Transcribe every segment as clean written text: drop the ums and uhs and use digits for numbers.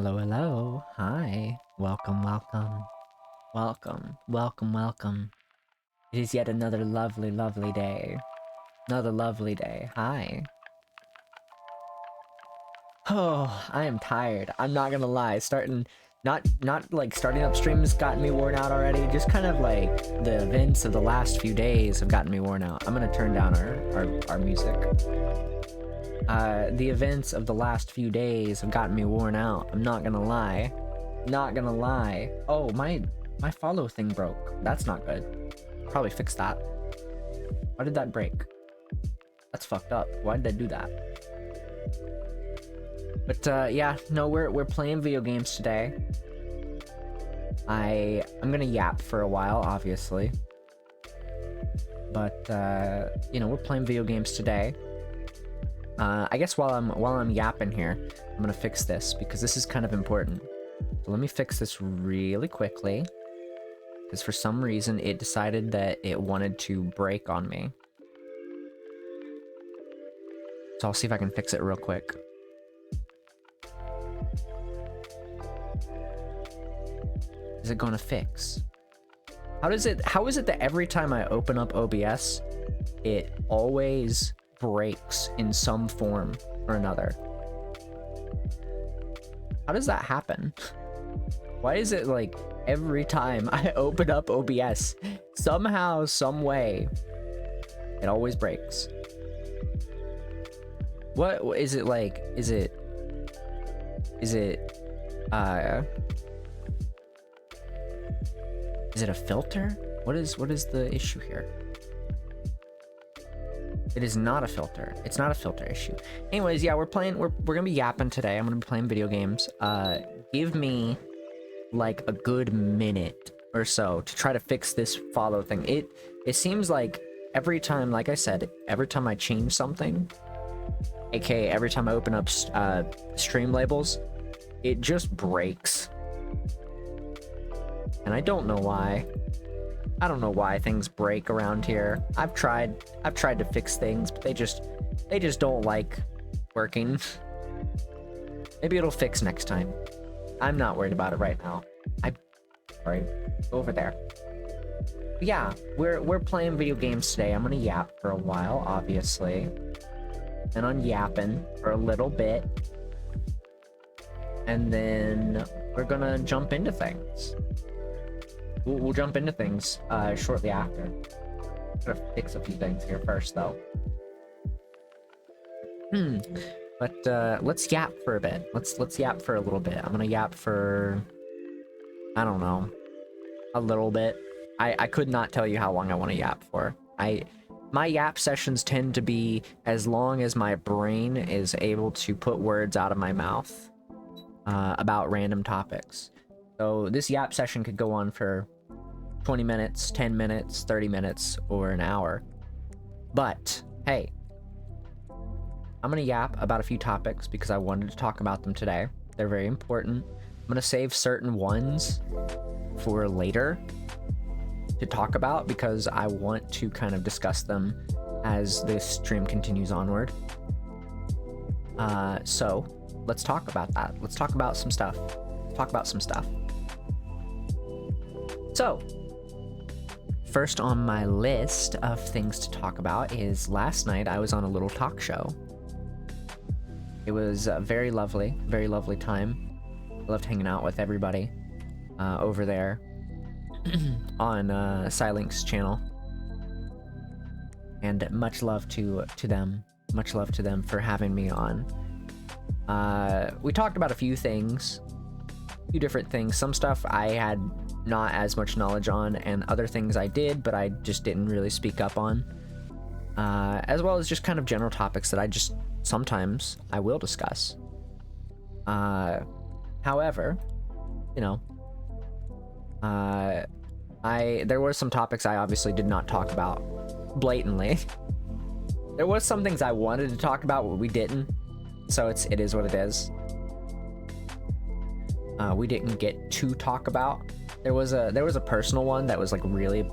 Hello, hello. Hi. Welcome, welcome. Welcome, welcome, welcome. It is yet another lovely, lovely day. Another lovely day. Hi. Oh, I am tired. I'm not gonna lie. Not like starting up streams gotten me worn out already. Just kind of like the events of the last few days have gotten me worn out. I'm gonna turn down our music. The events of the last few days have gotten me worn out. I'm not gonna lie. Not gonna lie. Oh, my follow thing broke. That's not good. Probably fix that. Why did that break? That's fucked up. Why did I do that? But yeah, no, we're playing video games today. I'm gonna yap for a while, obviously. But you know, we're playing video games today. I guess while I'm yapping here, I'm gonna fix this because this is kind of important. So let me fix this really quickly, because for some reason it decided that it wanted to break on me. So I'll see if I can fix it real quick. Is it gonna fix? How is it that every time I open up OBS, it always breaks in some form or another? How does that happen? Why is it like every time I open up OBS, somehow, some way, it always breaks? What is it like? Is it a filter? What is the issue here? It is not a filter. It's not a filter issue. Anyways, yeah, we're gonna be yapping today. I'm gonna be playing video games. Give me like a good minute or so to try to fix this follow thing. It seems like every time, like I said, every time I change something, aka every time I open up stream labels, it just breaks. And I don't know why. I don't know why things break around here. I've tried to fix things, but they just don't like working. Maybe it'll fix next time. I'm not worried about it right now. Sorry, over there. But yeah, we're playing video games today. I'm gonna yap for a while, obviously. And I'm yapping for a little bit. And then we're gonna jump into things. We'll jump into things shortly after. I'm gonna fix a few things here first, though. But let's yap for a bit. Let's yap for a little bit. I'm gonna yap for, I don't know, a little bit. I could not tell you how long I want to yap for. My yap sessions tend to be as long as my brain is able to put words out of my mouth about random topics. So this yap session could go on for 20 minutes, 10 minutes, 30 minutes, or an hour. But, hey, I'm gonna yap about a few topics because I wanted to talk about them today. They're very important. I'm gonna save certain ones for later to talk about because I want to kind of discuss them as this stream continues onward. So, let's talk about that. Let's talk about some stuff. So, first on my list of things to talk about is last night I was on a little talk show. It was a very lovely time. I loved hanging out with everybody over there on Cylink's channel. And much love to them. Much love to them for having me on. We talked about a few things. A few different things. Some stuff I had not as much knowledge on, and other things I did, but I just didn't really speak up on. As well as just kind of general topics that I just sometimes I will discuss. However, you know, there were some topics I obviously did not talk about blatantly. There was some things I wanted to talk about, but we didn't. So it is what it is. We didn't get to talk about. There was a personal one that was like really,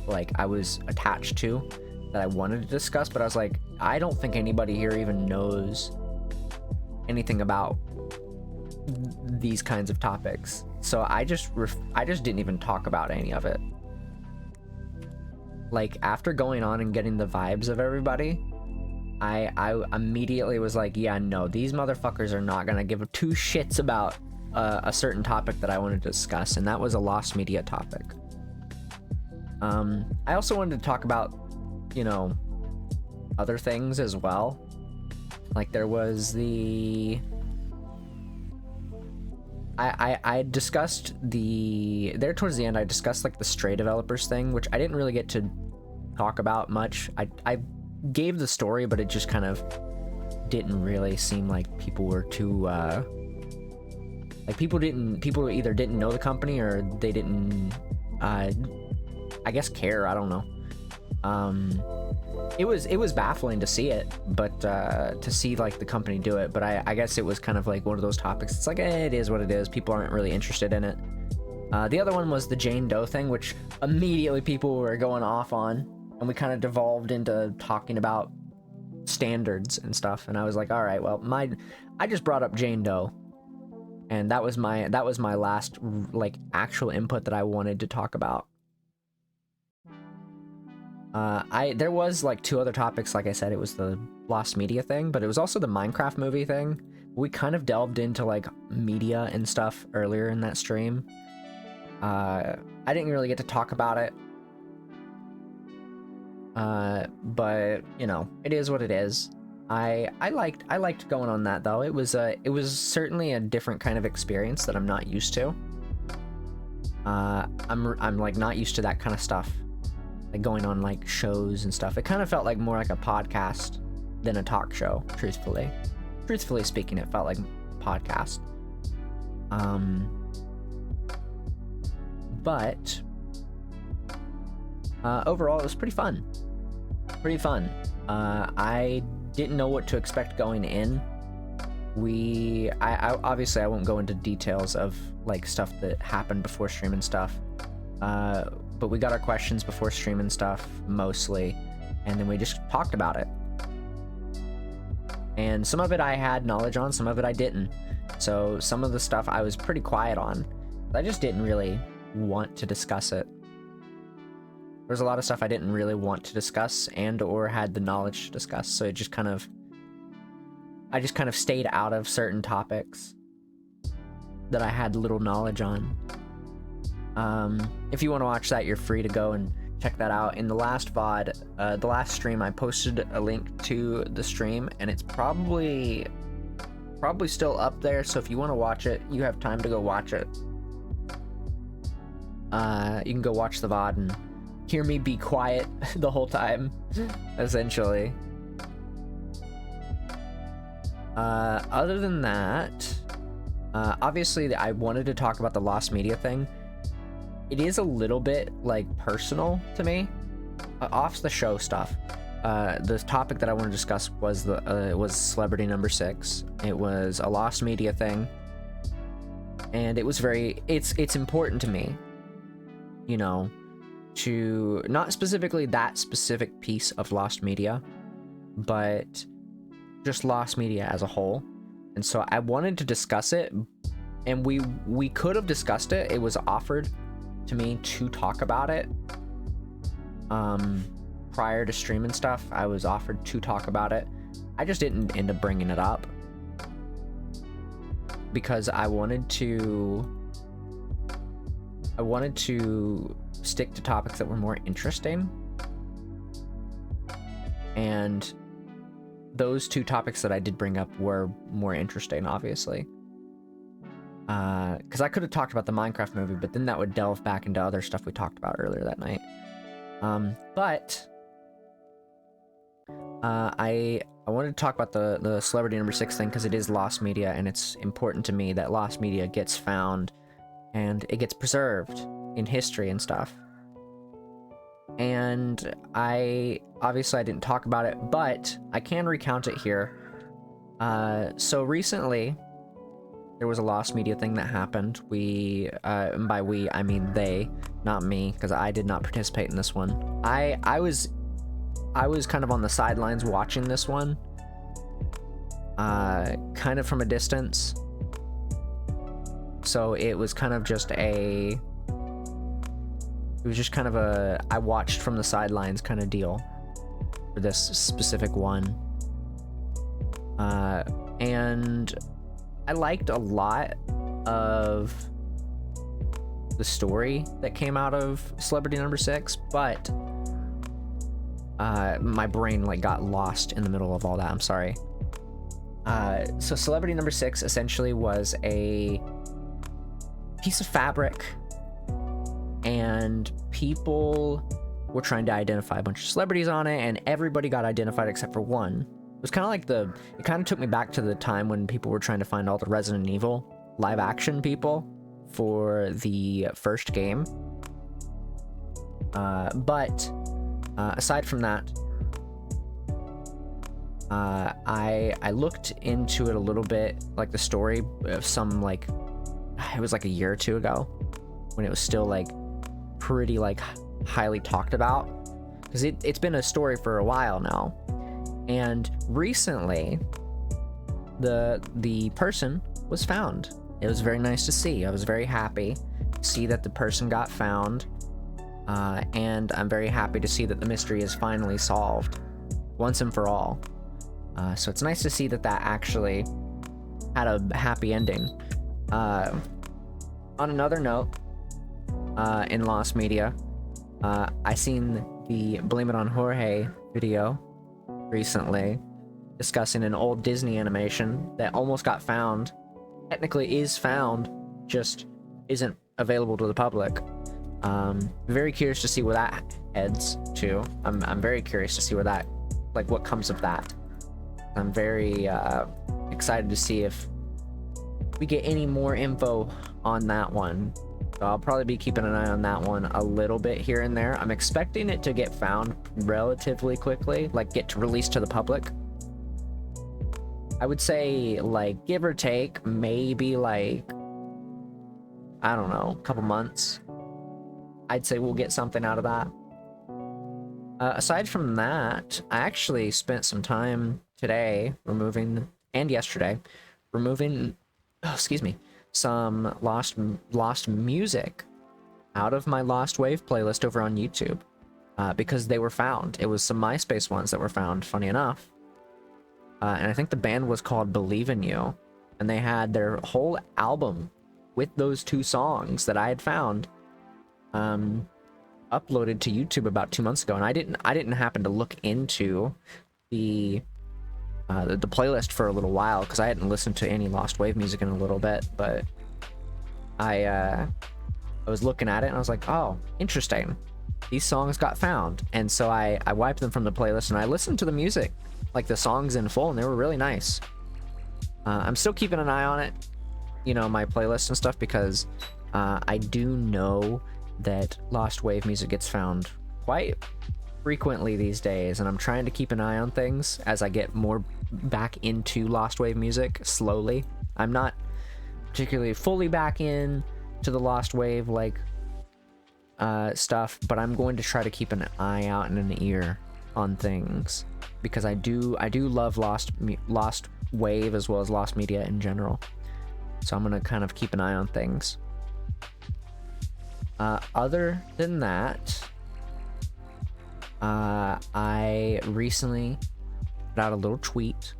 like, I was attached to, that I wanted to discuss, but I was like, I don't think anybody here even knows anything about these kinds of topics. So I just didn't even talk about any of it. Like, after going on and getting the vibes of everybody, I immediately was like, yeah, no, these motherfuckers are not gonna give two shits about a certain topic that I wanted to discuss, and that was a lost media topic. I also wanted to talk about, you know, other things as well. Like, there was the... I discussed there towards the end, I discussed like the Stray developers thing, which I didn't really get to talk about much. I gave the story, but it just kind of didn't really seem like people were too like people either didn't know the company or they didn't I guess care. I don't know. It was baffling to see it, but to see like the company do it. But I guess it was kind of like one of those topics. It's like, it is what it is. People aren't really interested in it. The other one was the Jane Doe thing, which immediately people were going off on, and we kind of devolved into talking about standards and stuff. And I was like, all right, well, I just brought up Jane Doe, and that was my last like actual input that I wanted to talk about. There was like two other topics. Like I said, it was the lost media thing, but it was also the Minecraft movie thing. We kind of delved into like media and stuff earlier in that stream. I didn't really get to talk about it. But you know, it is what it is. I liked going on that though. It was certainly a different kind of experience that I'm not used to. I'm like not used to that kind of stuff. Like going on like shows and stuff. It kind of felt like more like a podcast than a talk show, truthfully speaking. It felt like a podcast. But overall it was pretty fun. I didn't know what to expect going in. I obviously I won't go into details of like stuff that happened before stream and stuff. But we got our questions before stream and stuff, mostly, and then we just talked about it. And some of it I had knowledge on, some of it I didn't. So some of the stuff I was pretty quiet on. I just didn't really want to discuss it. There's a lot of stuff I didn't really want to discuss and or had the knowledge to discuss, so I just kind of stayed out of certain topics that I had little knowledge on. If you want to watch that, you're free to go and check that out. In the last VOD, the last stream, I posted a link to the stream, and it's probably still up there, so if you want to watch it, you have time to go watch it. You can go watch the VOD and hear me be quiet the whole time, essentially. Other than that, obviously I wanted to talk about the lost media thing. It is a little bit like personal to me, off the show stuff. The topic that I want to discuss was was celebrity number 6. It was a lost media thing, and it was it's important to me, you know, to not specifically that specific piece of lost media, but just lost media as a whole. And so I wanted to discuss it, and we could have discussed it. It was offered to me to talk about it prior to streaming stuff. I was offered to talk about it. I just didn't end up bringing it up because I wanted to stick to topics that were more interesting, and those two topics that I did bring up were more interesting, obviously. Because I could have talked about the Minecraft movie, but then that would delve back into other stuff we talked about earlier that night. But I wanted to talk about the celebrity number 6 thing because it is lost media, and it's important to me that lost media gets found and it gets preserved in history and stuff. And I didn't talk about it, but I can recount it here. So recently there was a lost media thing that happened. And by we I mean they, not me, because I did not participate in this one. I was kind of on the sidelines watching this one, kind of from a distance. So it was kind of just a... It was just kind of a I watched from the sidelines kind of deal for this specific one. And I liked a lot of the story that came out of Celebrity Number 6, but my brain like got lost in the middle of all that. I'm sorry. So Celebrity Number 6 essentially was a piece of fabric, and people were trying to identify a bunch of celebrities on it, and everybody got identified except for one. It was kind of like it kind of took me back to the time when people were trying to find all the Resident Evil live action people for the first game. But aside from that, I looked into it a little bit, like the story of some, like, it was like a year or two ago when it was still like pretty like highly talked about, because it's been a story for a while now. And recently the person was found. It was very nice to see. I was very happy to see that the person got found, and I'm very happy to see that the mystery is finally solved once and for all. So it's nice to see that actually had a happy ending. On another note, in Lost Media, I seen the Blame It on Jorge video recently discussing an old Disney animation that almost got found. Technically is found, just isn't available to the public. Very curious to see where that heads to. I'm very curious to see where that, like, what comes of that. I'm very excited to see if we get any more info on that one. So I'll probably be keeping an eye on that one a little bit here and there. I'm expecting it to get found relatively quickly, like get released to the public. I would say, like, give or take, maybe like, I don't know, a couple months. I'd say we'll get something out of that. Aside from that, I actually spent some time today and yesterday removing, some lost music out of my Lost Wave playlist over on YouTube, because they were found. It was some MySpace ones that were found, funny enough. And I think the band was called Believe in You, and they had their whole album with those 2 songs that I had found uploaded to YouTube about 2 months ago, and I didn't happen to look into the playlist for a little while because I hadn't listened to any Lost Wave music in a little bit, but I was looking at it and I was like, oh, interesting, these songs got found. And so I wiped them from the playlist and I listened to the music, like the songs in full, and they were really nice. I'm still keeping an eye on it, my playlist and stuff, because I do know that Lost Wave music gets found quite frequently these days, and I'm trying to keep an eye on things as I get more back into Lost Wave music slowly. I'm not particularly fully back in to the Lost Wave like stuff, but I'm going to try to keep an eye out and an ear on things, because I do love Lost Wave as well as Lost Media in general. So I'm gonna kind of keep an eye on things. Other than that, I recently put out a little tweet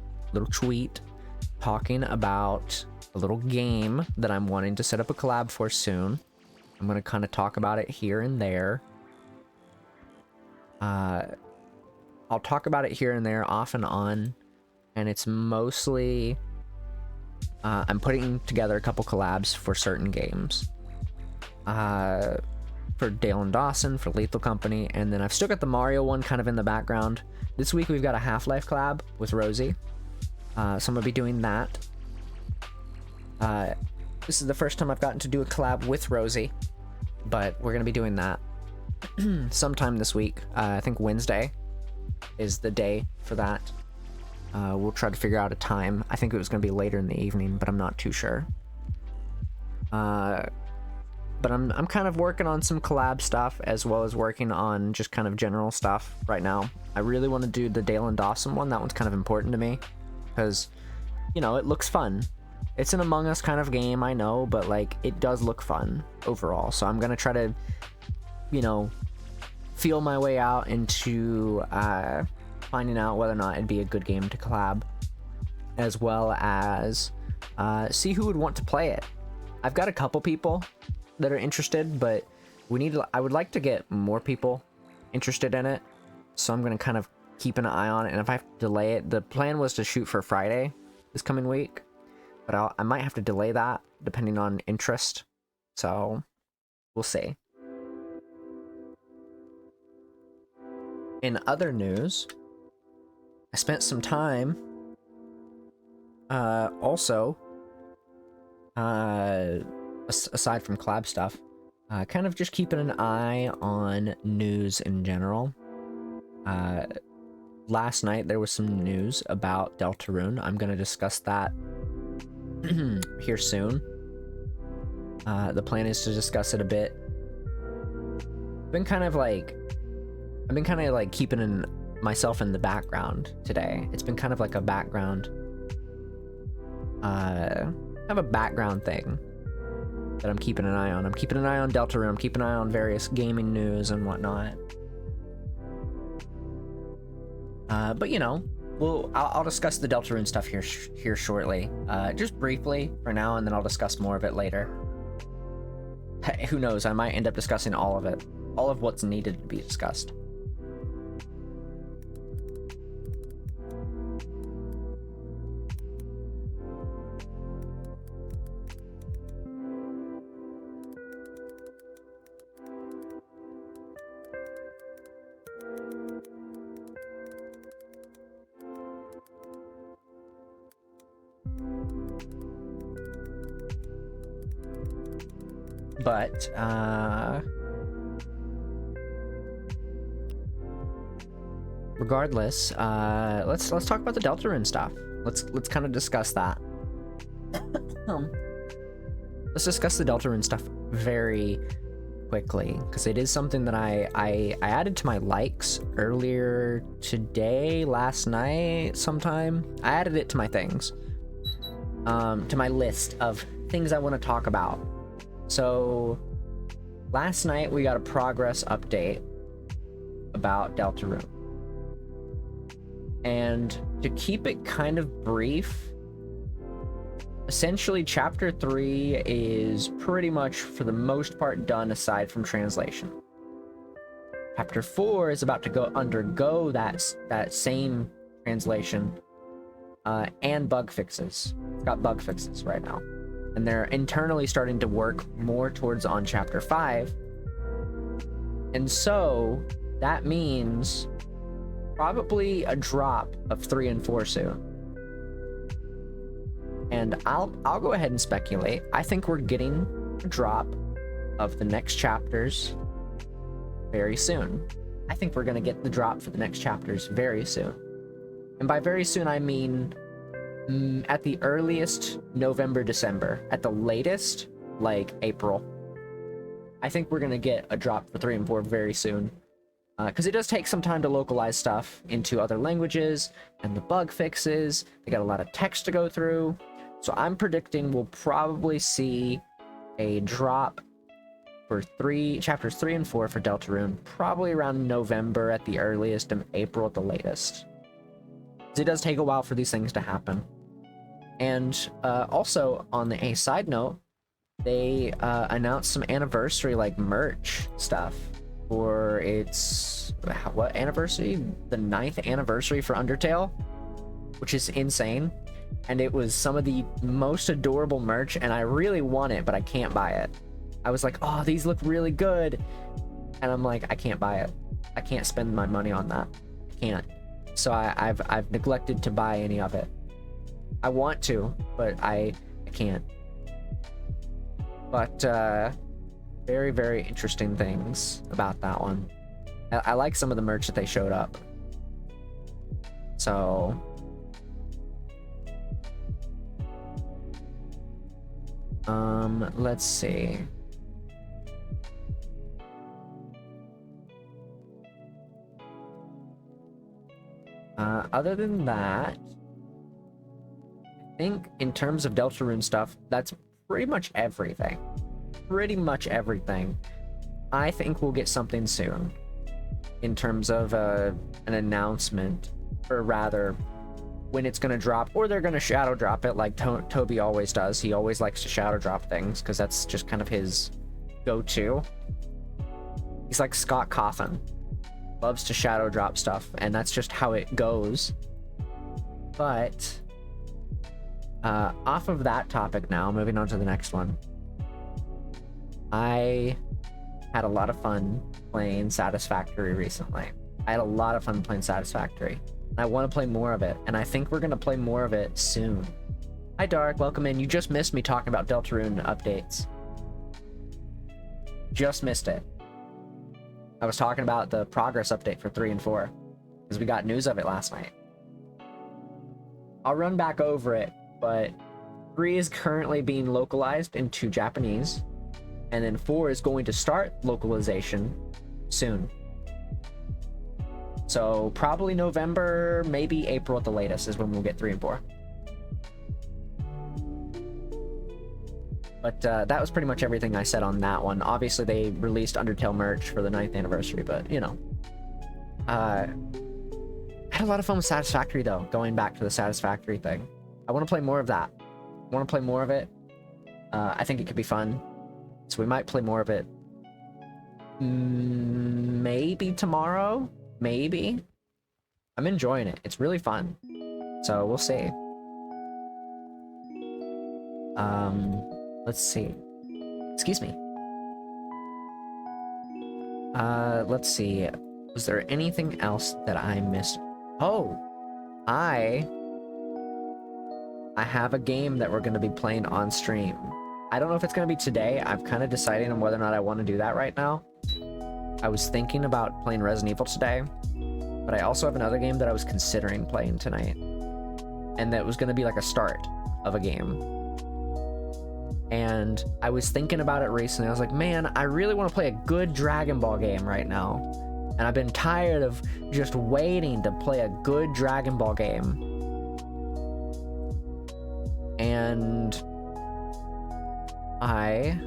talking about a little game that I'm wanting to set up a collab for soon. I'm going to kind of talk about it here and there. I'll talk about it here and there, off and on, and it's mostly I'm putting together a couple collabs for certain games. For Dale and Dawson, for Lethal Company, and then I've still got the Mario one kind of in the background. This week we've got a Half-Life collab with Rosie, so I'm gonna be doing that. This is the first time I've gotten to do a collab with Rosie, but we're gonna be doing that sometime this week. I think Wednesday is the day for that. We'll try to figure out a time. I think it was gonna be later in the evening, but I'm not too sure. But I'm kind of working on some collab stuff, as well as working on just kind of general stuff right now. I really want to do the Dale and Dawson one. That one's kind of important to me because, it looks fun. It's an Among Us kind of game, I know, but like it does look fun overall. So I'm gonna try to, you know, feel my way out into finding out whether or not it'd be a good game to collab, as well as see who would want to play it. I've got a couple people that are interested, but I would like to get more people interested in it. So I'm gonna kind of keep an eye on it, and if I have to delay it, the plan was to shoot for Friday this coming week, but I might have to delay that depending on interest. So we'll see. In other news, I spent some time also aside from collab stuff, kind of just keeping an eye on news in general. Last night there was some news about Deltarune. I'm going to discuss that here soon. The plan is to discuss it a bit. I've been kind of like keeping myself in the background today. It's been kind of like a background, have a background thing that I'm keeping an eye on. I'm keeping an eye on Deltarune. I'm keeping an eye on various gaming news and whatnot. But you know, I'll discuss the Deltarune stuff here shortly, just briefly for now, and then I'll discuss more of it later. Who knows? I might end up discussing all of it, all of what's needed to be discussed. But regardless, let's talk about the Deltarune stuff. Let's kind of discuss that. Let's discuss the Deltarune stuff very quickly, because it is something that I added to my likes earlier today, last night sometime. I added it to my things, to my list of things I want to talk about. So last night we got a progress update about Deltarune, and to keep it kind of brief, essentially chapter 3 is pretty much for the most part done aside from translation. Chapter 4 is about to undergo that same translation and bug fixes. It's got bug fixes right now, and they're internally starting to work more towards on chapter 5. And so that means probably a drop of 3 and 4 soon. And I'll go ahead and speculate. I think we're getting a drop of the next chapters very soon. I think we're gonna get the drop for the next chapters very soon. And by very soon, I mean at the earliest, November, December. At the latest, like April. I think we're gonna get a drop for 3 and 4 very soon. Because it does take some time to localize stuff into other languages, and the bug fixes, they got a lot of text to go through. So I'm predicting we'll probably see a drop for chapters 3 and 4 for Deltarune, probably around November at the earliest and April at the latest. Because it does take a while for these things to happen. And also, on a side note, they announced some anniversary, like, merch stuff for its, what anniversary? The 9th anniversary for Undertale, which is insane. And it was some of the most adorable merch, and I really want it, but I can't buy it. I was like, oh, these look really good. And I'm like, I can't buy it. I can't spend my money on that. I can't. So I've neglected to buy any of it. I want to, but I can't. But very, very interesting things about that one. I like some of the merch that they showed up. So let's see. Other than that, I think in terms of Deltarune stuff, that's pretty much everything. Pretty much everything. I think we'll get something soon in terms of an announcement, or rather when it's going to drop, or they're going to shadow drop it like Toby always does. He always likes to shadow drop things because that's just kind of his go-to. He's like Scott Cawthon, loves to shadow drop stuff, and that's just how it goes. But off of that topic now, moving on to the next one. I had a lot of fun playing Satisfactory recently. I had a lot of fun playing Satisfactory. I want to play more of it, and I think we're going to play more of it soon. Hi Dark, welcome in. You just missed me talking about Deltarune updates. Just missed it. I was talking about the progress update for 3 and 4, because we got news of it last night. I'll run back over it, but 3 is currently being localized into Japanese, and then 4 is going to start localization soon. So probably November, maybe April at the latest is when we'll get 3 and 4. But that was pretty much everything I said on that one. Obviously, they released Undertale merch for the 9th anniversary, but, you know. I had a lot of fun with Satisfactory, though, going back to the Satisfactory thing. I want to play more of that. I want to play more of it. I think it could be fun. So we might play more of it. Maybe tomorrow? Maybe? I'm enjoying it. It's really fun. So we'll see. Let's see. Excuse me. Let's see. Was there anything else that I missed? Oh! I have a game that we're going to be playing on stream. I don't know if it's going to be today. I'm kind of deciding on whether or not I want to do that right now. I was thinking about playing Resident Evil today, but I also have another game that I was considering playing tonight. And that was going to be like a start of a game. And I was thinking about it recently. I was like, man, I really want to play a good Dragon Ball game right now. And I've been tired of just waiting to play a good Dragon Ball game. And I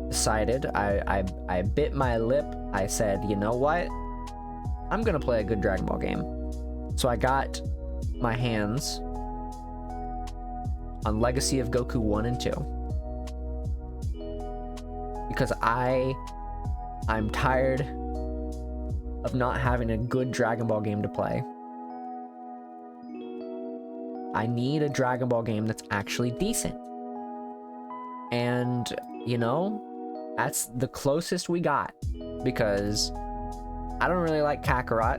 decided, I bit my lip. I said, you know what? I'm gonna play a good Dragon Ball game. So I got my hands on Legacy of Goku 1 and 2. Because I'm tired of not having a good Dragon Ball game to play. I need a Dragon Ball game that's actually decent. And, you know, that's the closest we got. Because I don't really like Kakarot.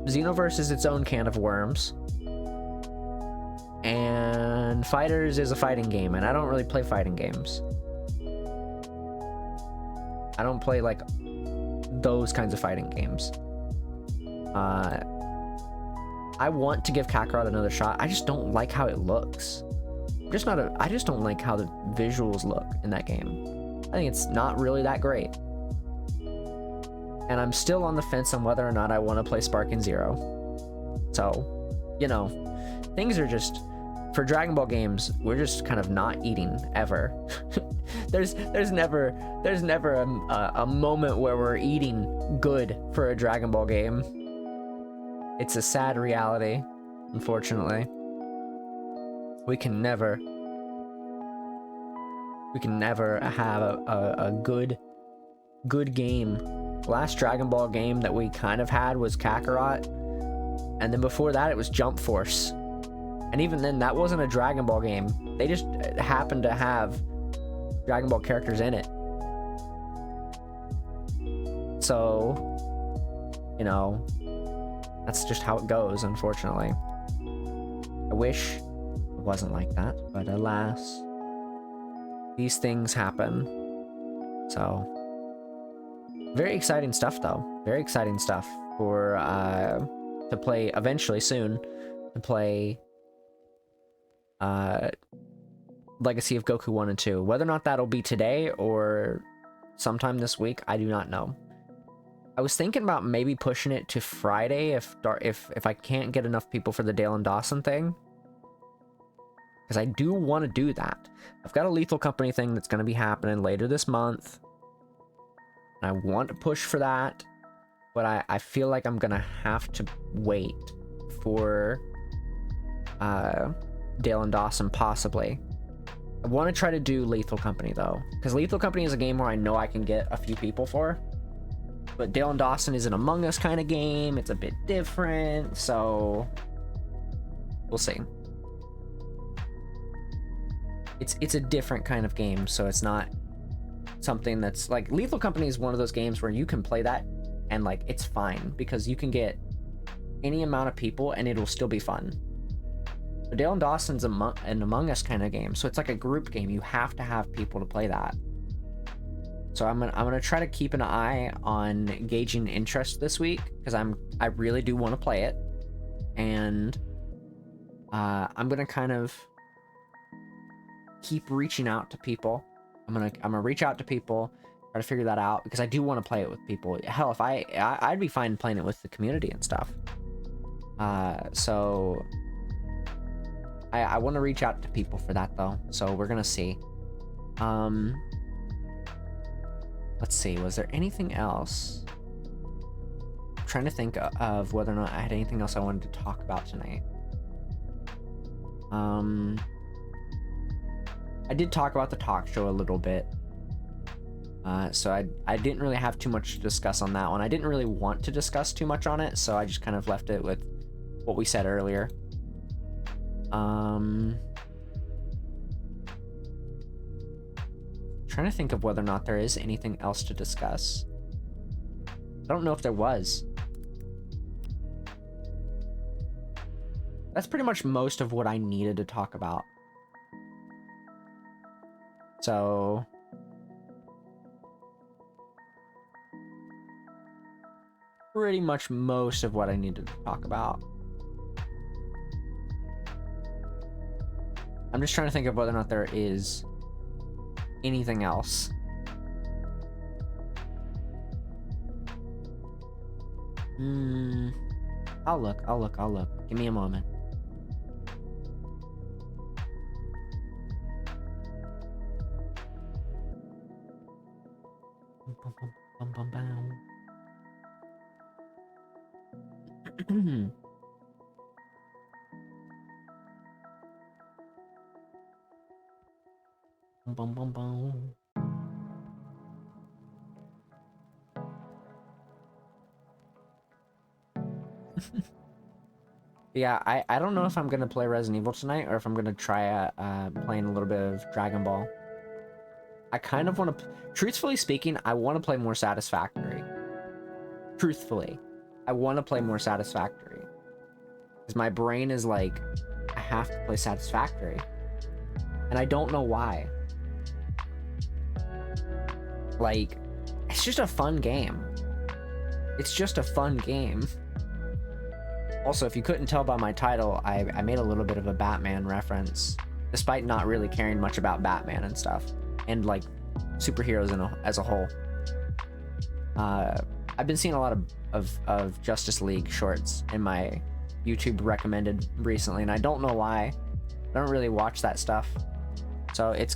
Xenoverse is its own can of worms. And Fighters is a fighting game, and I don't really play fighting games. I don't play, like, those kinds of fighting games. I want to give Kakarot another shot. I just don't like how it looks. I just don't like how the visuals look in that game. I think it's not really that great. And I'm still on the fence on whether or not I want to play Sparking Zero. So, you know, things are just, for Dragon Ball games, we're just kind of not eating ever. there's never a moment where we're eating good for a Dragon Ball game. It's a sad reality, unfortunately. We can never have a good game. The last Dragon Ball game that we kind of had was Kakarot, and then before that it was Jump Force. And even then, that wasn't a Dragon Ball game. They just happened to have Dragon Ball characters in it. So, you know, that's just how it goes, unfortunately. I wish it wasn't like that, but alas, these things happen. So, very exciting stuff, though. Very exciting stuff for to play eventually soon. To play Legacy of Goku 1 and 2. Whether or not that'll be today or sometime this week, I do not know. I was thinking about maybe pushing it to Friday if I can't get enough people for the Dale and Dawson thing. because I do want to do that. I've got a Lethal Company thing that's going to be happening later this month. And I want to push for that, but I feel like I'm going to have to wait for Dale and Dawson, possibly. I want to try to do Lethal Company, though, because Lethal Company is a game where I know I can get a few people for. But Dale and Dawson is an Among Us kind of game. It's a bit different, so we'll see. It's a different kind of game, so it's not something that's like Lethal Company is one of those games where you can play that and like it's fine because you can get any amount of people and it'll still be fun. But Dale and Dawson's an Among Us kind of game, so it's like a group game. You have to have people to play that. So I'm gonna try to keep an eye on gauging interest this week because I really do want to play it, and I'm gonna kind of keep reaching out to people. I'm gonna reach out to people, try to figure that out because I do want to play it with people. Hell, if I'd be fine playing it with the community and stuff. So I want to reach out to people for that though. So we're gonna see. Let's see. Was there anything else? I'm trying to think of whether or not I had anything else I wanted to talk about tonight. I did talk about the talk show a little bit. So I didn't really have too much to discuss on that one. I didn't really want to discuss too much on it, so I just kind of left it with what we said earlier. Trying to think of whether or not there is anything else to discuss. I don't know if there was. That's pretty much most of what I needed to talk about. So pretty much most of what I needed to talk about. I'm just trying to think of whether or not there is anything else. I'll look. Give me a moment. Yeah, I don't know if I'm gonna play Resident Evil tonight or if I'm gonna try playing a little bit of Dragon Ball. I kind of want to, truthfully speaking, I want to play more Satisfactory. Truthfully, I want to play more Satisfactory. Because my brain is like, I have to play Satisfactory. And I don't know why. Like, it's just a fun game. It's just a fun game. Also, if you couldn't tell by my title, I made a little bit of a Batman reference, despite not really caring much about Batman and stuff, and like superheroes as a whole. I've been seeing a lot of Justice League shorts in my YouTube recommended recently, and I don't know why. I don't really watch that stuff, so it's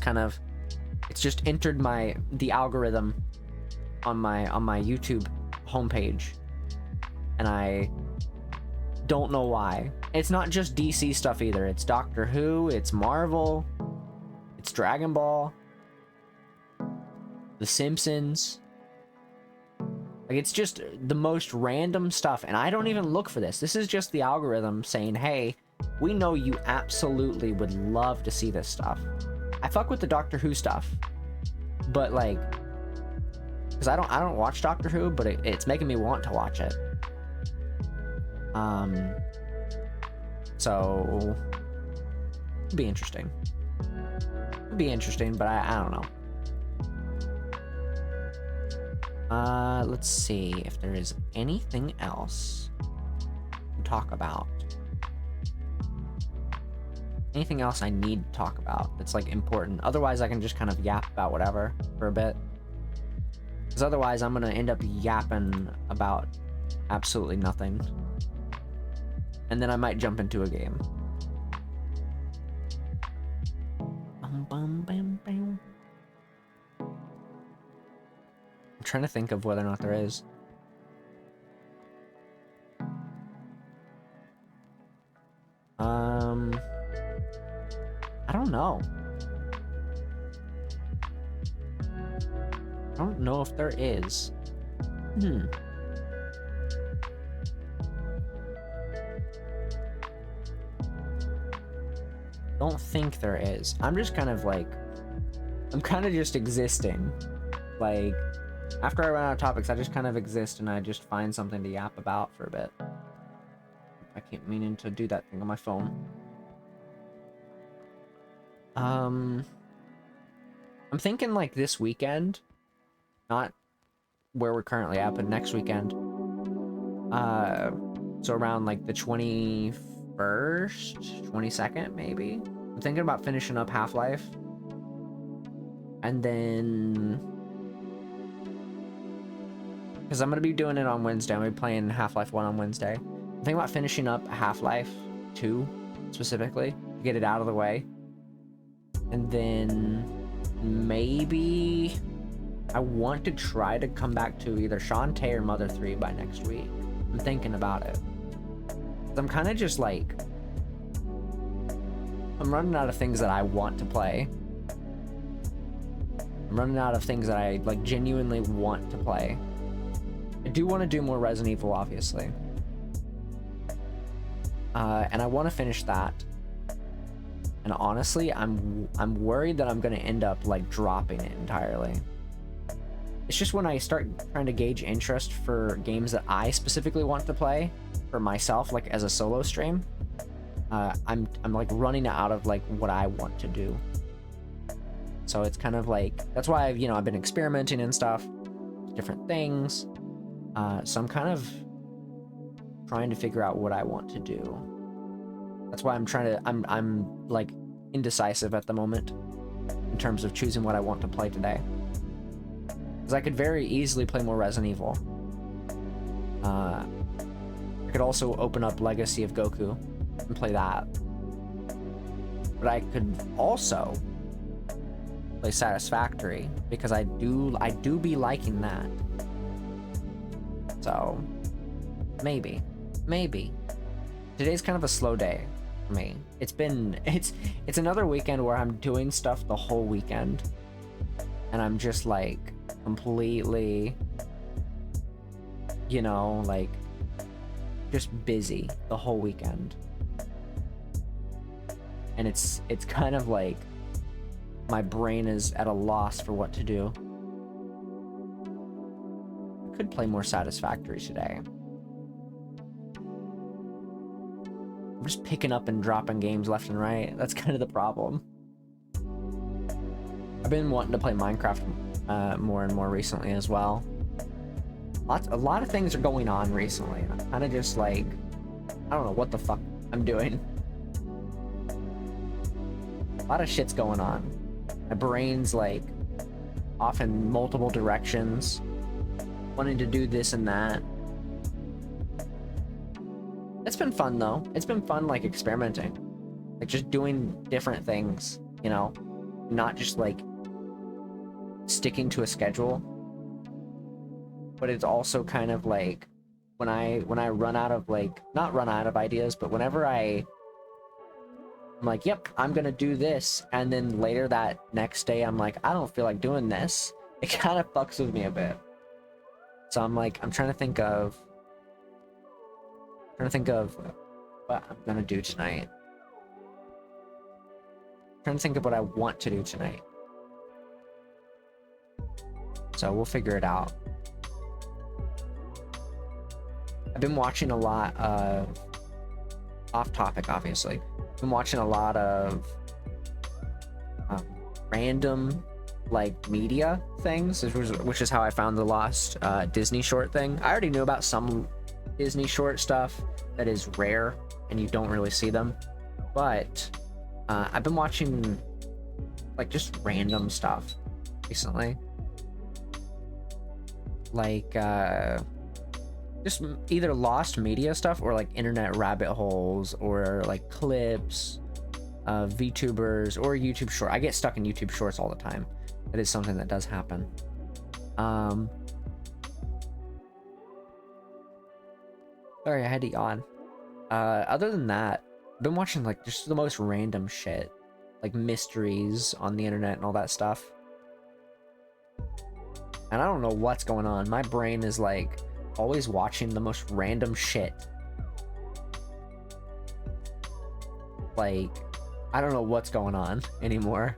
just entered the algorithm on my YouTube homepage, and I don't know why. It's not just DC stuff either. It's Doctor Who, it's Marvel, it's Dragon Ball, The Simpsons. Like, it's just the most random stuff, and I don't even look for this. This is just the algorithm saying, hey, we know you absolutely would love to see this stuff. I fuck with the Doctor Who stuff, but like, because I don't watch Doctor Who, but it's making me want to watch it. So it'd be interesting. But I don't know. Let's see if there is anything else to talk about. Anything else I need to talk about that's like important. Otherwise, I can just kind of yap about whatever for a bit. Because otherwise, I'm gonna end up yapping about absolutely nothing. And then I might jump into a game. bam, bam. I'm trying to think of whether or not there is. I don't know. I don't know if there is. Don't think there is. I'm just kind of like, I'm kind of just existing. Like, after I run out of topics, I just kind of exist and I just find something to yap about for a bit. I keep meaning to do that thing on my phone. I'm thinking like this weekend, not where we're currently at, but next weekend. So around like the 21st, 22nd, maybe. I'm thinking about finishing up Half-Life. And then, because I'm going to be doing it on Wednesday. I'm going to be playing Half-Life 1 on Wednesday. I'm thinking about finishing up Half-Life 2, specifically, to get it out of the way. And then maybe I want to try to come back to either Shantae or Mother 3 by next week. I'm thinking about it. I'm kind of just like, I'm running out of things that I want to play. I'm running out of things that I like genuinely want to play. I do want to do more Resident Evil, obviously. And I want to finish that. And honestly, I'm worried that I'm going to end up like dropping it entirely. It's just when I start trying to gauge interest for games that I specifically want to play for myself, like as a solo stream, I'm like running out of like what I want to do. So it's kind of like, that's why I've been experimenting and stuff, different things. So I'm kind of trying to figure out what I want to do. That's why I'm like indecisive at the moment in terms of choosing what I want to play today. Because I could very easily play more Resident Evil. I could also open up Legacy of Goku and play that. But I could also play Satisfactory because I do be liking that. So maybe. Today's kind of a slow day for me. It's another weekend where I'm doing stuff the whole weekend. And I'm just like completely, like just busy the whole weekend. And it's kind of like my brain is at a loss for what to do. I could play more Satisfactory today. I'm just picking up and dropping games left and right. That's kind of the problem. I've been wanting to play Minecraft more and more recently as well. A lot of things are going on recently. I'm kind of just like, I don't know what the fuck I'm doing. A lot of shit's going on. My brain's like off in multiple directions, wanting to do this and that. It's been fun though. It's been fun like experimenting, like just doing different things, not just like sticking to a schedule. But it's also kind of like when I run out of like, not run out of ideas, but whenever I'm like, yep, I'm gonna do this, and then later that next day I'm like, I don't feel like doing this, it kind of fucks with me a bit. So I'm trying to think of what I'm gonna do tonight. I'm trying to think of what I want to do tonight. So we'll figure it out. I've been watching a lot of, off topic obviously, I've been watching a lot of random like media things, which is how I found the Lost Disney short thing. I already knew about some Disney short stuff that is rare and you don't really see them, but I've been watching like just random stuff recently, like just either lost media stuff or like internet rabbit holes or like clips VTubers or YouTube short. I get stuck in YouTube shorts all the time. It is something that does happen. Sorry, I had to yawn. Other than that, I've been watching like just the most random shit, like mysteries on the internet and all that stuff. And I don't know what's going on. My brain is like always watching the most random shit. Like, I don't know what's going on anymore.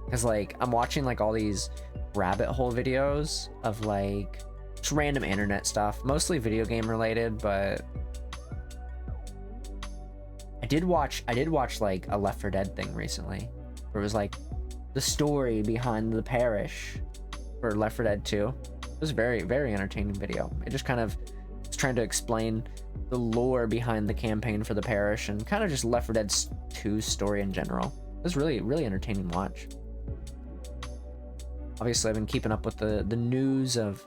Because like I'm watching like all these rabbit hole videos of like just random internet stuff, mostly video game related, but I did watch like a Left 4 Dead thing recently where it was like the story behind the parish for Left 4 Dead 2. It was a very, very entertaining video. It just kind of was trying to explain the lore behind the campaign for the parish and kind of just Left 4 Dead 2's story in general. It was really, really entertaining watch. Obviously, I've been keeping up with the news of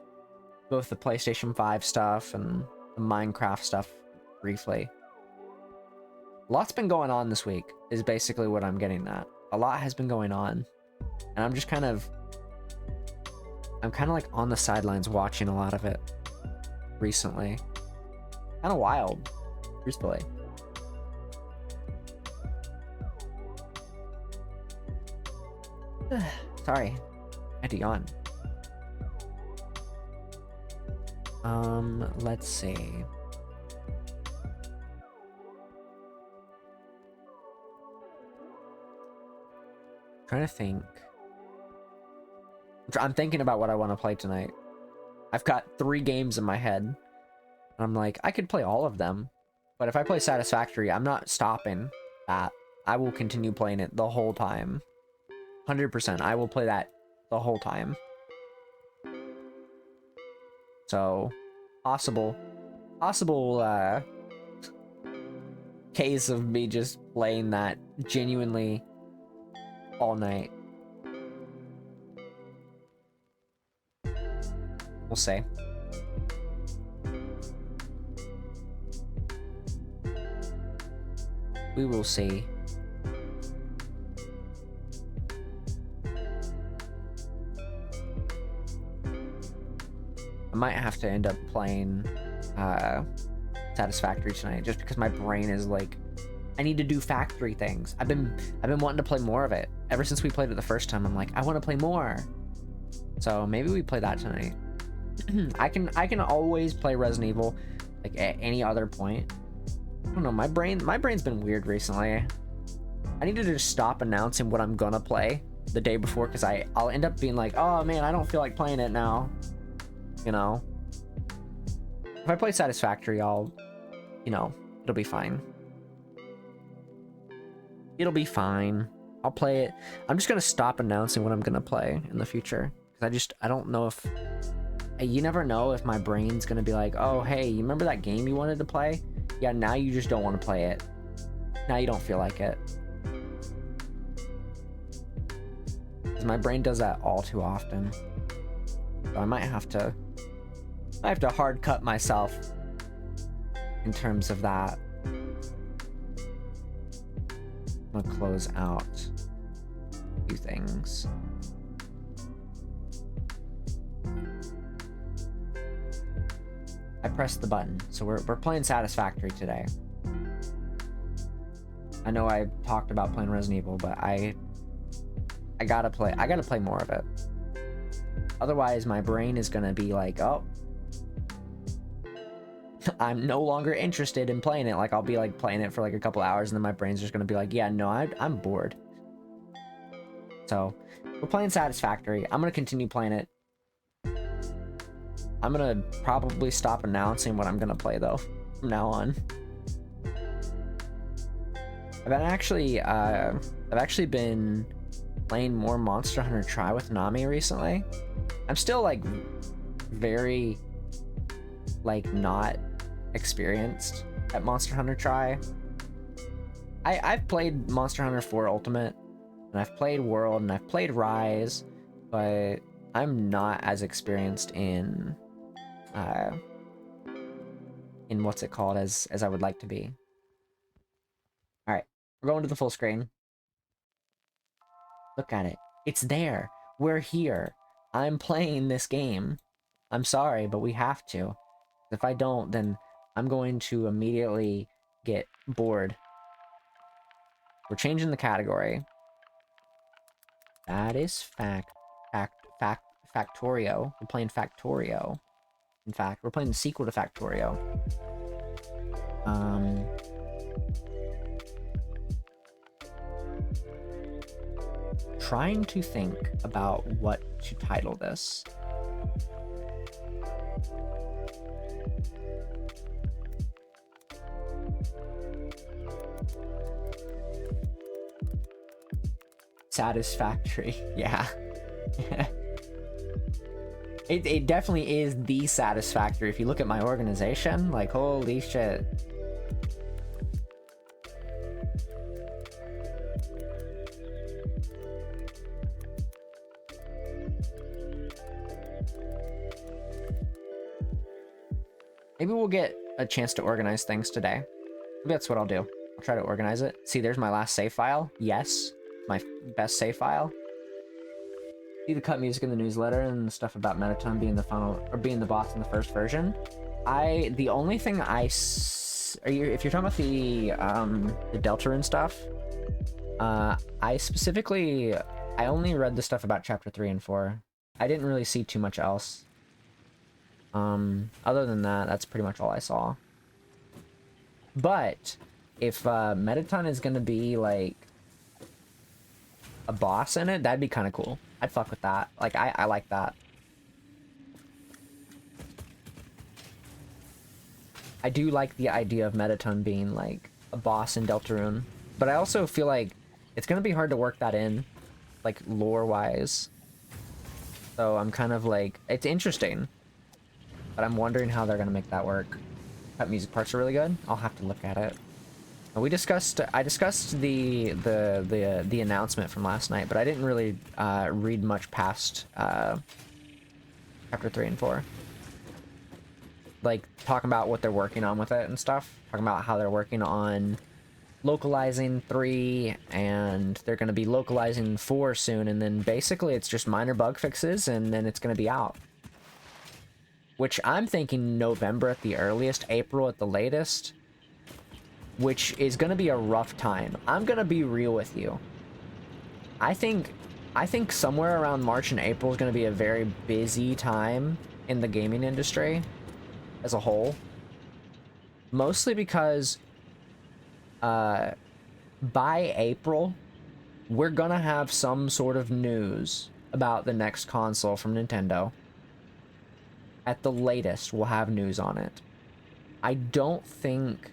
both the PlayStation 5 stuff and the Minecraft stuff briefly. Lots been going on this week is basically what I'm getting at. A lot has been going on, and I'm kind of like on the sidelines watching a lot of it recently. Kind of wild, truthfully. Sorry, I had to yawn. Let's see. Trying to think. I'm thinking about what I want to play tonight. I've got 3 games in my head. And I'm like, I could play all of them. But if I play Satisfactory, I'm not stopping that. I will continue playing it the whole time. 100%. I will play that the whole time. So, possible case of me just playing that genuinely all night. We'll see. We will see. I might have to end up playing Satisfactory tonight just because my brain is like, I need to do factory things. I've been wanting to play more of it ever since we played it the first time. I'm like, I want to play more. So maybe we play that tonight. I can always play Resident Evil like at any other point. I don't know, my brain's been weird recently. I need to just stop announcing what I'm gonna play the day before, because I'll end up being like, oh man, I don't feel like playing it now. You know? If I play Satisfactory, it'll be fine. It'll be fine. I'll play it. I'm just gonna stop announcing what I'm gonna play in the future, because I don't know if... You never know if my brain's gonna be like, oh hey, you remember that game you wanted to play? Yeah, now you just don't want to play it. Now you don't feel like it. Because my brain does that all too often. So I might have to hard cut myself in terms of that. I'm gonna close out a few things. I pressed the button, so we're playing Satisfactory today. I know I talked about playing Resident Evil, but I gotta play more of it. Otherwise, my brain is gonna be like, oh, I'm no longer interested in playing it. Like, I'll be like playing it for like a couple hours, and then my brain's just gonna be like, yeah, no, I'm bored. So we're playing Satisfactory. I'm gonna continue playing it. I'm gonna probably stop announcing what I'm gonna play though from now on. I've actually been playing more Monster Hunter Tri with Nami recently. I'm still like very like not experienced at Monster Hunter Tri. I've played Monster Hunter 4 Ultimate, and I've played World, and I've played Rise, but I'm not as experienced in what's it called as I would like to be. We're going to the full screen. Look at it. It's there. We're here. I'm playing this game. I'm sorry, but we have to. If I don't, then I'm going to immediately get bored. We're changing the category. Factorio. We're playing Factorio. In fact, we're playing the sequel to Factorio. Trying to think about what to title this. Satisfactory, yeah. It definitely is the Satisfactory. If you look at my organization, like, holy shit. Maybe we'll get a chance to organize things today. Maybe that's what I'll do. I'll try to organize it. See, there's my last save file. Yes, my best save file. See the cut music in the newsletter and the stuff about Metatone being the final, or being the boss in the first version. The only thing if you're talking about the Deltarune stuff, I only read the stuff about chapter 3 and 4. I didn't really see too much else. Other than that, that's pretty much all I saw. But if Metatone is gonna be like a boss in it, that'd be kind of cool. I'd fuck with that. Like, I like that. I do like the idea of Metatone being like a boss in Deltarune, but I also feel like it's gonna be hard to work that in, like, lore-wise. So I'm kind of like, it's interesting, but I'm wondering how they're gonna make that work. That music parts are really good. I'll have to look at it. I discussed the announcement from last night, but I didn't really read much past chapter 3 and 4. Like, talking about what they're working on with it and stuff. Talking about how they're working on localizing 3, and they're going to be localizing 4 soon, and then basically it's just minor bug fixes, and then it's going to be out. Which I'm thinking November at the earliest, April at the latest. Which is going to be a rough time. I'm going to be real with you. I think somewhere around March and April is going to be a very busy time in the gaming industry as a whole. Mostly because by April, we're going to have some sort of news about the next console from Nintendo. At the latest, we'll have news on it. I don't think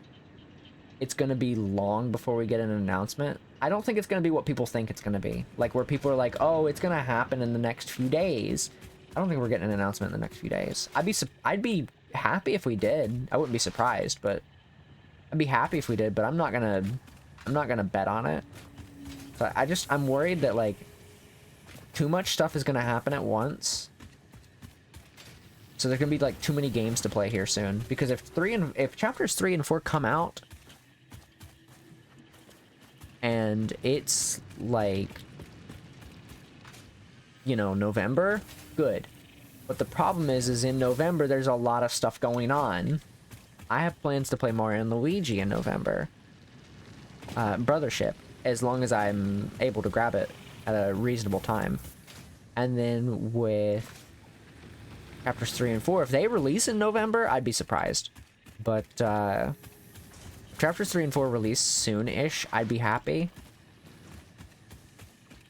it's going to be long before we get an announcement. I don't think it's going to be what people think it's going to be. Like, where people are like, oh, it's going to happen in the next few days. I don't think we're getting an announcement in the next few days. I'd be happy if we did. I wouldn't be surprised, but I'd be happy if we did, but I'm not going to bet on it. So I'm worried that, like, too much stuff is going to happen at once. So there's going to be, like, too many games to play here soon. Because if chapters 3 and 4 come out, and it's like, you know, November, good. But the problem is in November, there's a lot of stuff going on. I have plans to play Mario and Luigi in November. Brothership, as long as I'm able to grab it at a reasonable time. And then with chapters 3 and 4, if they release in November, I'd be surprised. But, chapters 3 and 4 release soon-ish, I'd be happy.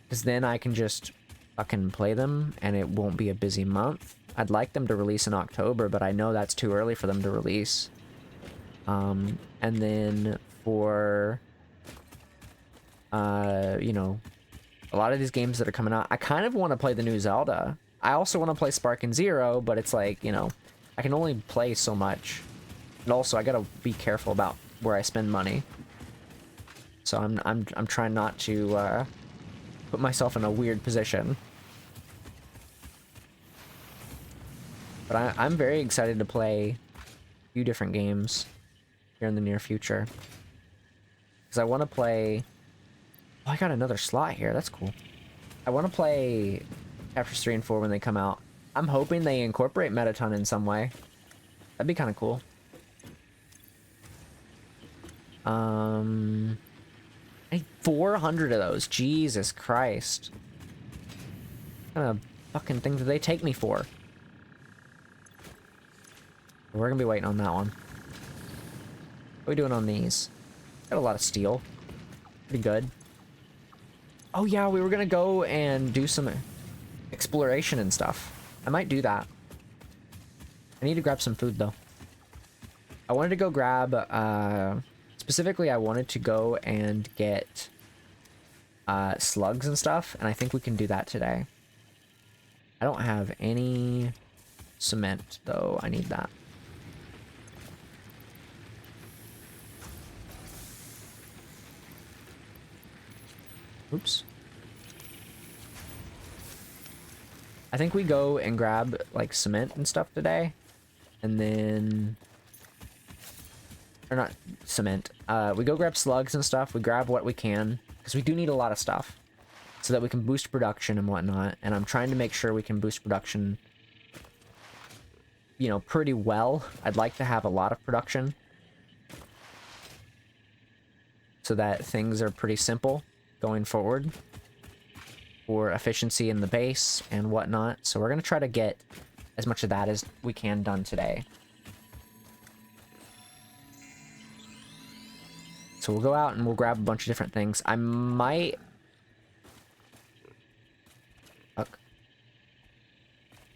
Because then I can just fucking play them, and it won't be a busy month. I'd like them to release in October, but I know that's too early for them to release. And then for, you know, a lot of these games that are coming out, I kind of want to play the new Zelda. I also want to play Spark and Zero, but it's like, you know, I can only play so much. And also, I gotta be careful about where I spend money. So I'm trying not to put myself in a weird position. But I'm very excited to play a few different games here in the near future. Because I want to play... Oh, I got another slot here. That's cool. I want to play chapters 3 and 4 when they come out. I'm hoping they incorporate Metaton in some way. That'd be kind of cool. I need 400 of those. Jesus Christ. What kind of fucking thing do they take me for? We're gonna be waiting on that one. What are we doing on these? Got a lot of steel. Pretty good. Oh yeah, we were gonna go and do some exploration and stuff. I might do that. I need to grab some food though. I wanted to go grab, specifically I wanted to go and get slugs and stuff, and I think we can do that today. I don't have any cement though. I need that. Oops. I think we go and grab like cement and stuff today, and then, or not cement, we go grab slugs and stuff. We grab what we can, because we do need a lot of stuff so that we can boost production and whatnot, and I'm trying to make sure we can boost production, you know, pretty well. I'd like to have a lot of production so that things are pretty simple going forward for efficiency in the base and whatnot. So we're going to try to get as much of that as we can done today. So we'll go out and we'll grab a bunch of different things. I might... Fuck.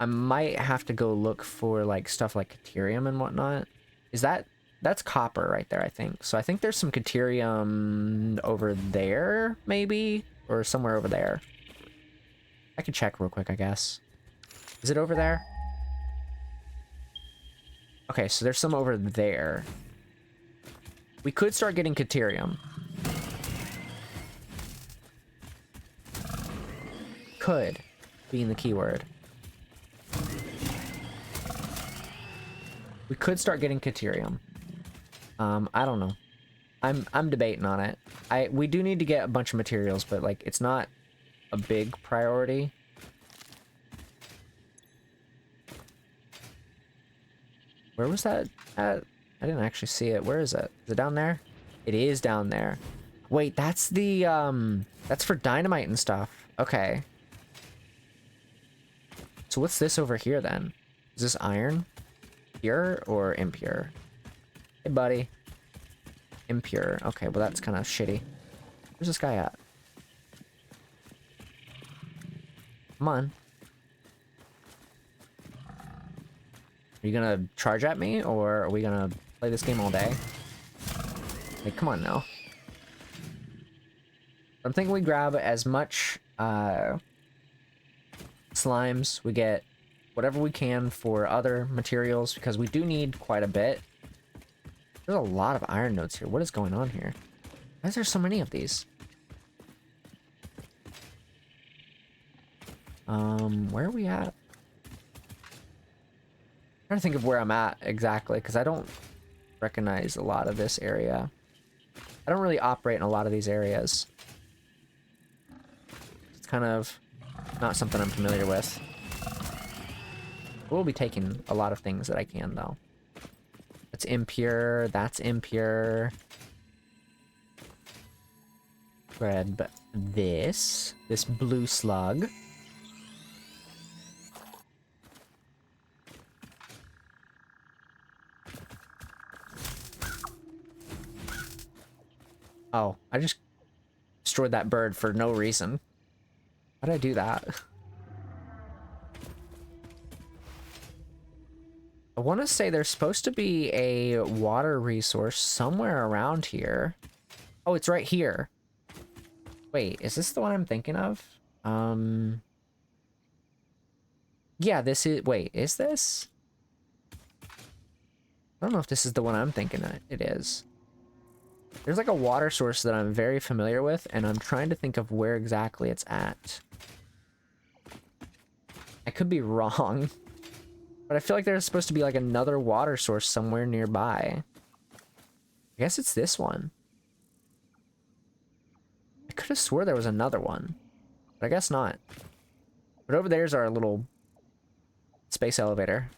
I might have to go look for like stuff like Caterium and whatnot. Is that... That's copper right there, I think. So I think there's some Caterium over there, maybe? Or somewhere over there. I can check real quick, I guess. Is it over there? Okay, so there's some over there. We could start getting Caterium. Could, being the keyword. We could start getting Caterium. I don't know. I'm debating on it. We do need to get a bunch of materials, but like it's not a big priority. Where was that at? I didn't actually see it. Where is it? Is it down there? It is down there. Wait, that's the that's for dynamite and stuff. Okay. So what's this over here then? Is this iron? Pure or impure? Hey, buddy. Impure. Okay, well, that's kind of shitty. Where's this guy at? Come on. Are you gonna charge at me, or are we gonna play this game all day? Like, come on now. I'm thinking we grab as much slimes. We get whatever we can for other materials, because we do need quite a bit. There's a lot of iron nodes here. What is going on here? Why is there so many of these? Where are we at? I'm trying to think of where I'm at exactly, because I don't recognize a lot of this area. I don't really operate in a lot of these areas. It's kind of not something I'm familiar with. We'll be taking a lot of things that I can, though. That's impure. That's impure. Grab this blue slug. Oh, I just destroyed that bird for no reason. How did I do that? I want to say there's supposed to be a water resource somewhere around here. Oh, it's right here. Wait, is this the one I'm thinking of? Yeah, this is... Wait, is this? I don't know if this is the one I'm thinking it is. There's like a water source that I'm very familiar with, and I'm trying to think of where exactly it's at. I could be wrong. But I feel like there's supposed to be like another water source somewhere nearby. I guess it's this one. could have swore there was another one, but I guess not. But over there's our little space elevator.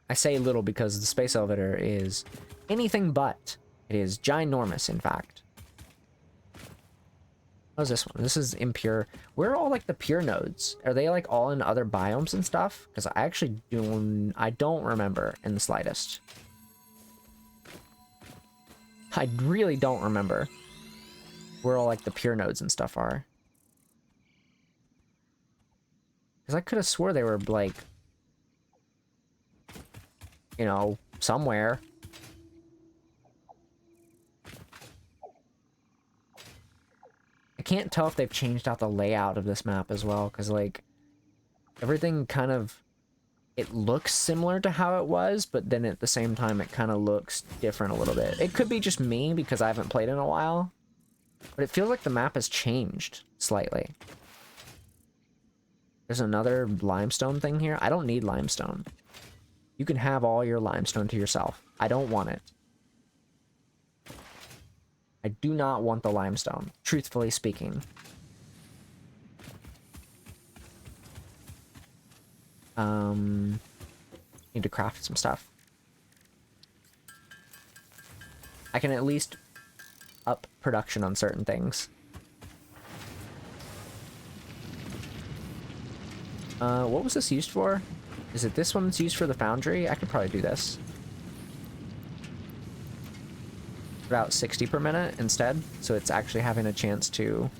I say little because the space elevator is anything but. It is ginormous, in fact. How's this one? This is impure. Where are all like the pure nodes? Are they like all in other biomes and stuff? Because I actually don't remember in the slightest. I really don't remember where all like the pure nodes and stuff are. Because I could have swore they were like, you know, somewhere. I can't tell if they've changed out the layout of this map as well, because like everything kind of, it looks similar to how it was, but then at the same time it kind of looks different a little bit. It could be just me because I haven't played in a while, but it feels like the map has changed slightly. There's another limestone thing here. I don't need limestone. You can have all your limestone to yourself. I don't want it. I do not want the limestone, truthfully speaking. Need to craft some stuff. I can at least up production on certain things. What was this used for? Is it this one that's used for the foundry? I could probably do this. About 60 per minute instead, so it's actually having a chance to,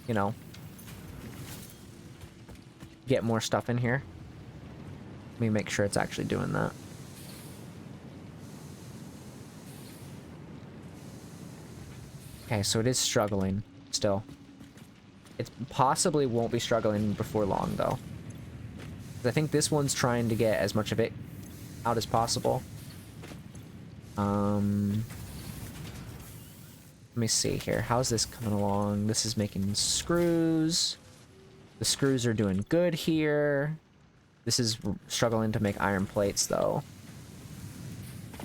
you know, get more stuff in here. Let me make sure it's actually doing that. Okay, so it is struggling still. It possibly won't be struggling before long though. I think this one's trying to get as much of it out as possible. Let me see here. How's this coming along? This is making screws. The screws are doing good here. This is struggling to make iron plates, though.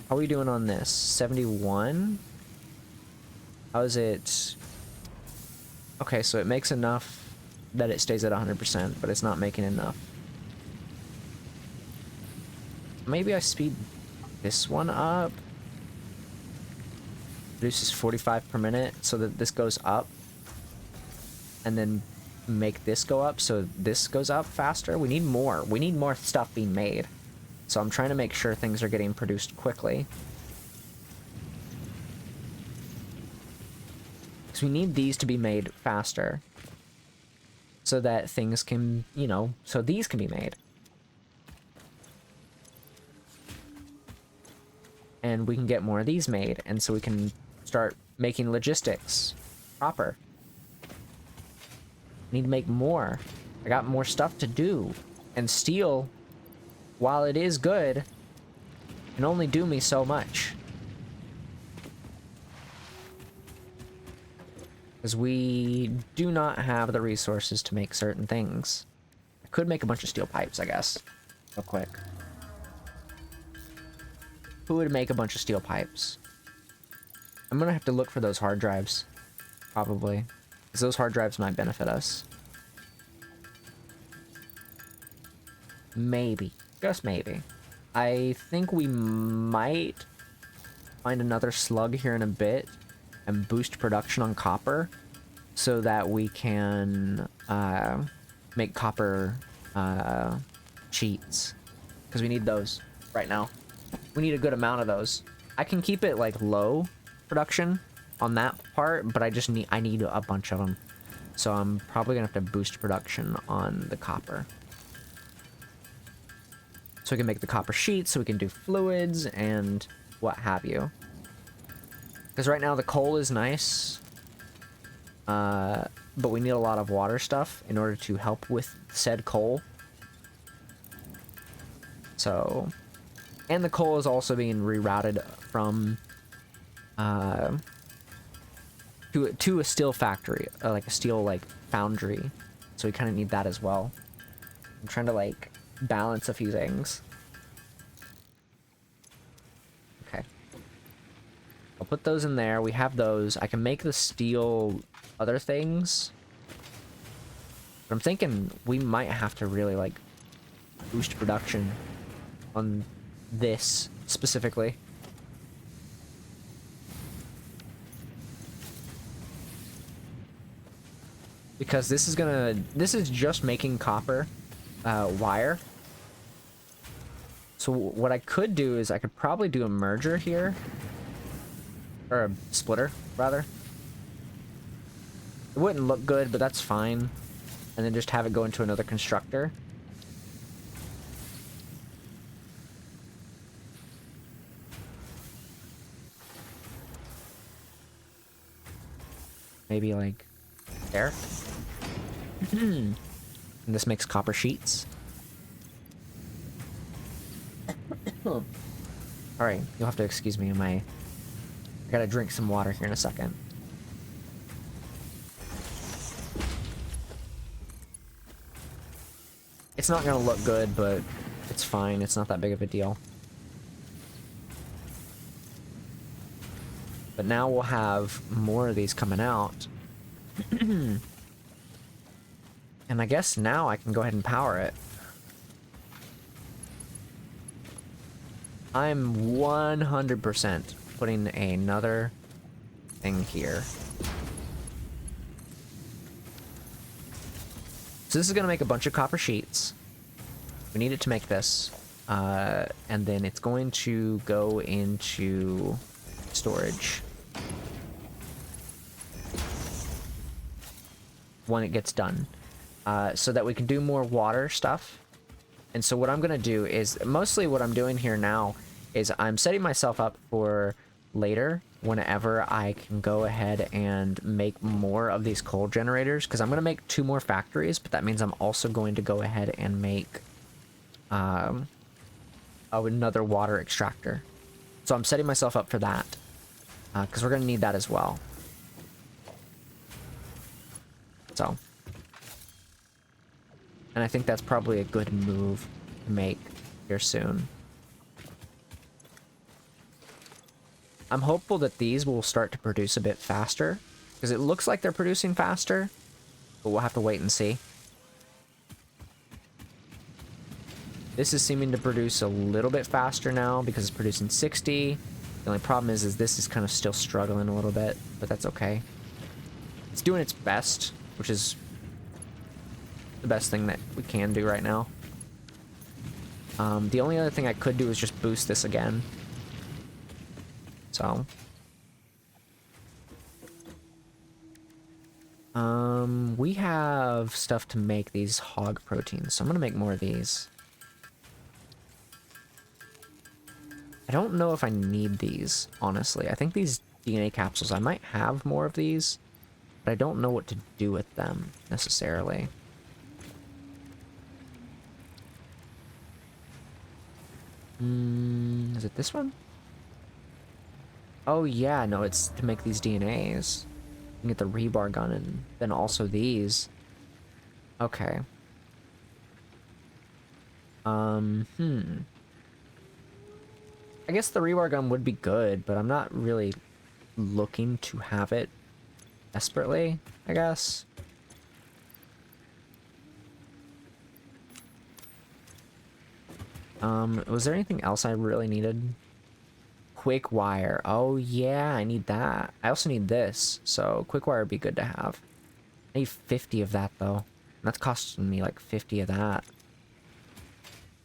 How are we doing on this? 71? How is it? Okay, so it makes enough that it stays at 100%, but it's not making enough. Maybe I speed this one up. Produces 45 per minute so that this goes up, and then make this go up so this goes up faster. We need more stuff being made, so I'm trying to make sure things are getting produced quickly, because we need these to be made faster so that things can, you know, so these can be made, and we can get more of these made, and so we can start making logistics proper. Need to make more. I got more stuff to do. And steel, while it is good, can only do me so much. Because we do not have the resources to make certain things. I could make a bunch of steel pipes, I guess. Real quick. Who would make a bunch of steel pipes? I'm gonna have to look for those hard drives. Probably. Because those hard drives might benefit us. Maybe. Just maybe. I think we might find another slug here in a bit and boost production on copper so that we can make copper cheats. Because we need those right now. We need a good amount of those. I can keep it like low production on that part, but I need a bunch of them. So I'm probably gonna have to boost production on the copper. So we can make the copper sheets, so we can do fluids and what have you. Because right now the coal is nice, but we need a lot of water stuff in order to help with said coal. So, and the coal is also being rerouted from to a steel factory, like a steel like foundry, so we kind of need that as well. I'm trying to like balance a few things. Okay, put those in there. We have those. I can make the steel other things. But I'm thinking we might have to really, like, boost production on this specifically. Because this is just making copper wire. So what I could do is I could probably do a merger here. Or a splitter, rather. It wouldn't look good, but that's fine. And then just have it go into another constructor. Maybe like there. And this makes copper sheets. Alright, you'll have to excuse me. I gotta drink some water here in a second. It's not gonna look good, but it's fine. It's not that big of a deal. But now we'll have more of these coming out. And I guess now I can go ahead and power it. I'm 100% putting another thing here. So this is going to make a bunch of copper sheets. We need it to make this. And then it's going to go into storage when it gets done. So that we can do more water stuff. And so what I'm going to do is, mostly what I'm doing here now is I'm setting myself up for later, whenever I can go ahead and make more of these coal generators, because I'm going to make 2 more factories, but that means I'm also going to go ahead and make another water extractor. So I'm setting myself up for that, because we're going to need that as well. So, and I think that's probably a good move to make here soon. I'm hopeful that these will start to produce a bit faster, because it looks like they're producing faster, but we'll have to wait and see. This is seeming to produce a little bit faster now because it's producing 60. The only problem is this is kind of still struggling a little bit, but that's okay. It's doing its best, which is the best thing that we can do right now. The only other thing I could do is just boost this again. So, we have stuff to make these hog proteins, so I'm gonna make more of these. I don't know if I need these, honestly. I think these DNA capsules, I might have more of these, but I don't know what to do with them, necessarily. Is it this one? Oh yeah, no, it's to make these DNAs. You can get the rebar gun and then also these. Okay. I guess the rebar gun would be good, but I'm not really looking to have it desperately, I guess. Was there anything else I really needed? Quick wire. Oh yeah, I need that. I also need this, so quick wire would be good to have. I need 50 of that though. That's costing me like 50 of that.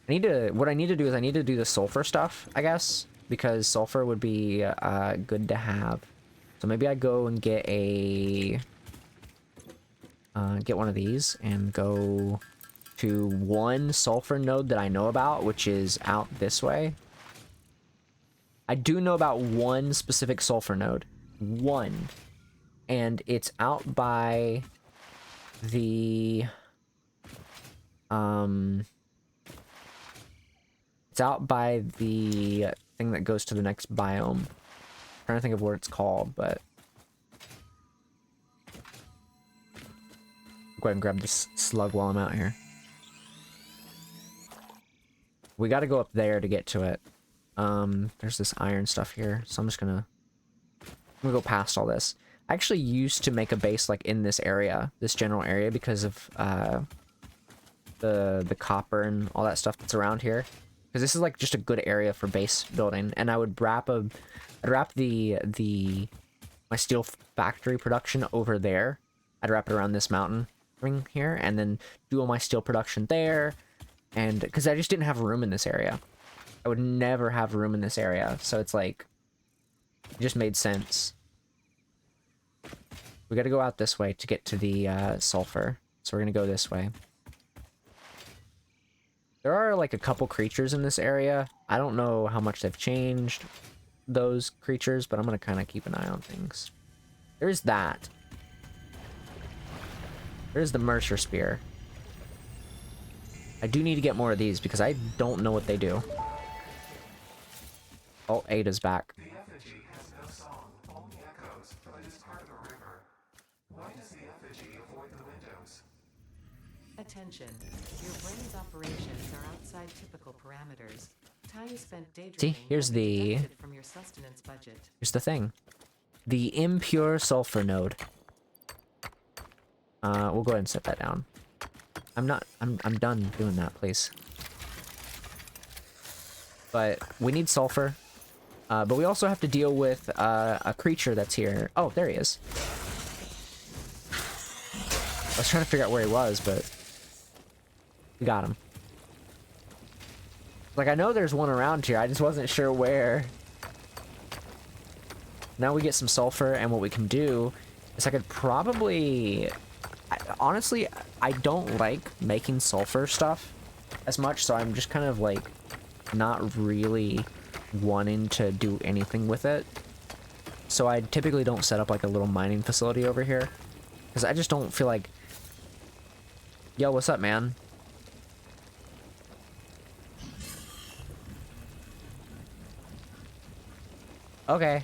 What I need to do is I need to do the sulfur stuff, I guess, because sulfur would be good to have. So maybe I go and get one of these and go to one sulfur node that I know about, which is out this way. I do know about one specific sulfur node. One. And it's out by the... It's out by the thing that goes to the next biome. I'm trying to think of what it's called, but... Go ahead and grab this slug while I'm out here. We gotta go up there to get to it. There's this iron stuff here, so I'm just gonna I'm gonna go past all this. I actually used to make a base like in this area, this general area, because of the copper and all that stuff that's around here. Because this is like just a good area for base building, and I would wrap my steel factory production over there. I'd wrap it around this mountain ring here, and then do all my steel production there. And because I just didn't have room in this area, I would never have room in this area, so it's like it just made sense. We got to go out this way to get to the sulfur, so we're gonna go this way. There are like a couple creatures in this area. I don't know how much they've changed those creatures, but I'm gonna kind of keep an eye on things. There's that. There's the Mercer Spear. I do need to get more of these because I don't know what they do. Oh, Ada's back. The effigy has no song, only echoes, but it is part of a river. Why does the effigy avoid the windows? Attention. Your brain's operations are outside typical parameters. Time spent daydreaming. See, here's the from your sustenance budget. Here's the thing. The impure sulfur node. We'll go ahead and set that down. I'm done doing that, please. But we need sulfur. But we also have to deal with a creature that's here. Oh, there he is. I was trying to figure out where he was, but we got him. Like, I know there's one around here. I just wasn't sure where. Now we get some sulfur, and what we can do is I could probably... honestly, I don't like making sulfur stuff as much, so I'm just kind of, like, not really wanting to do anything with it. So I typically don't set up, like, a little mining facility over here, because I just don't feel like... Yo, what's up, man? Okay.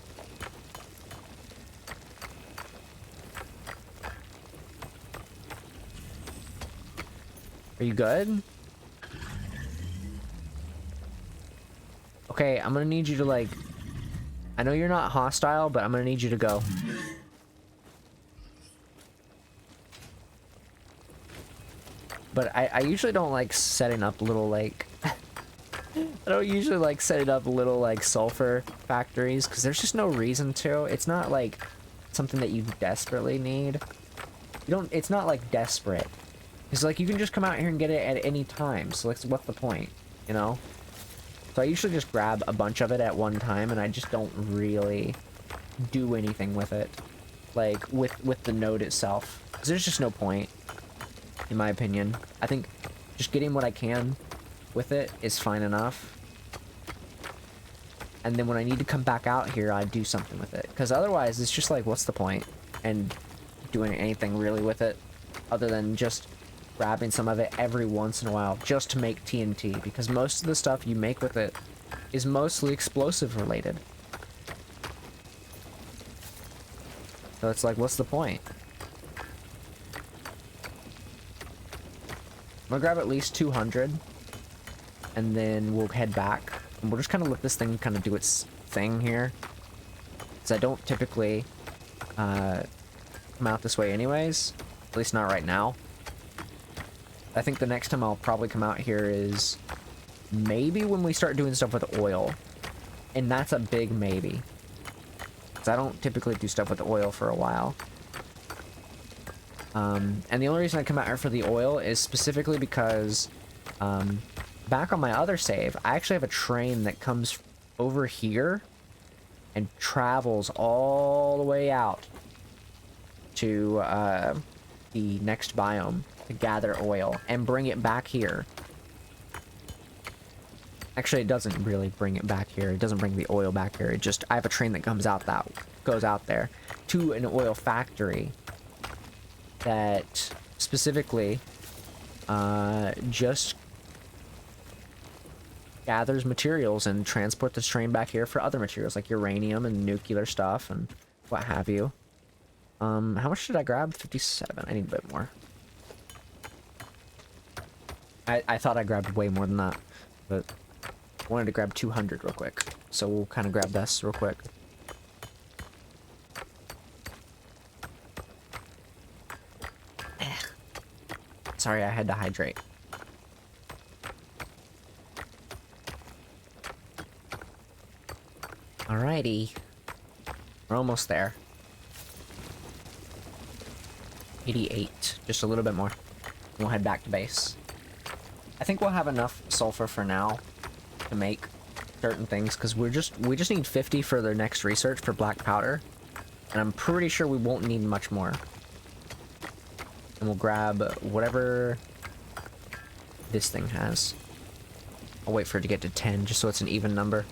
Are you good? Okay, I'm gonna need you to, like... I know you're not hostile, but I'm gonna need you to go. But I usually don't like setting up little, like... I don't usually like setting up little, like, sulfur factories, because there's just no reason to. It's not, like, something that you desperately need. It's not, like, desperate. It's like, you can just come out here and get it at any time, so, like, what's the point, you know? So I usually just grab a bunch of it at one time, and I just don't really do anything with it. Like, with the node itself. Because there's just no point, in my opinion. I think just getting what I can with it is fine enough. And then when I need to come back out here, I do something with it. Because otherwise, it's just like, what's the point? And doing anything really with it, other than just grabbing some of it every once in a while, just to make TNT. Because most of the stuff you make with it is mostly explosive related. So it's like, what's the point? I'm gonna grab at least 200. And then we'll head back. And we'll just kind of let this thing kind of do its thing here. Because I don't typically come out this way anyways. At least not right now. I think the next time I'll probably come out here is maybe when we start doing stuff with oil. And that's a big maybe. Because I don't typically do stuff with oil for a while. And the only reason I come out here for the oil is specifically because... back on my other save, I actually have a train that comes over here and travels all the way out to the next biome to gather oil and bring it back here. Actually, it doesn't really bring it back here. It doesn't bring the oil back here. It just, I have a train that comes out goes out there to an oil factory that specifically just gathers materials and transport this train back here for other materials like uranium and nuclear stuff and what have you. How much did I grab? 57. I need a bit more. I thought I grabbed way more than that, but I wanted to grab 200 real quick. So we'll kind of grab this real quick. Sorry, I had to hydrate. Alrighty. We're almost there. 88. Just a little bit more. And we'll head back to base. I think we'll have enough sulfur for now to make certain things, because we just need 50 for their next research for black powder. And I'm pretty sure we won't need much more. And we'll grab whatever this thing has. I'll wait for it to get to 10, just so it's an even number.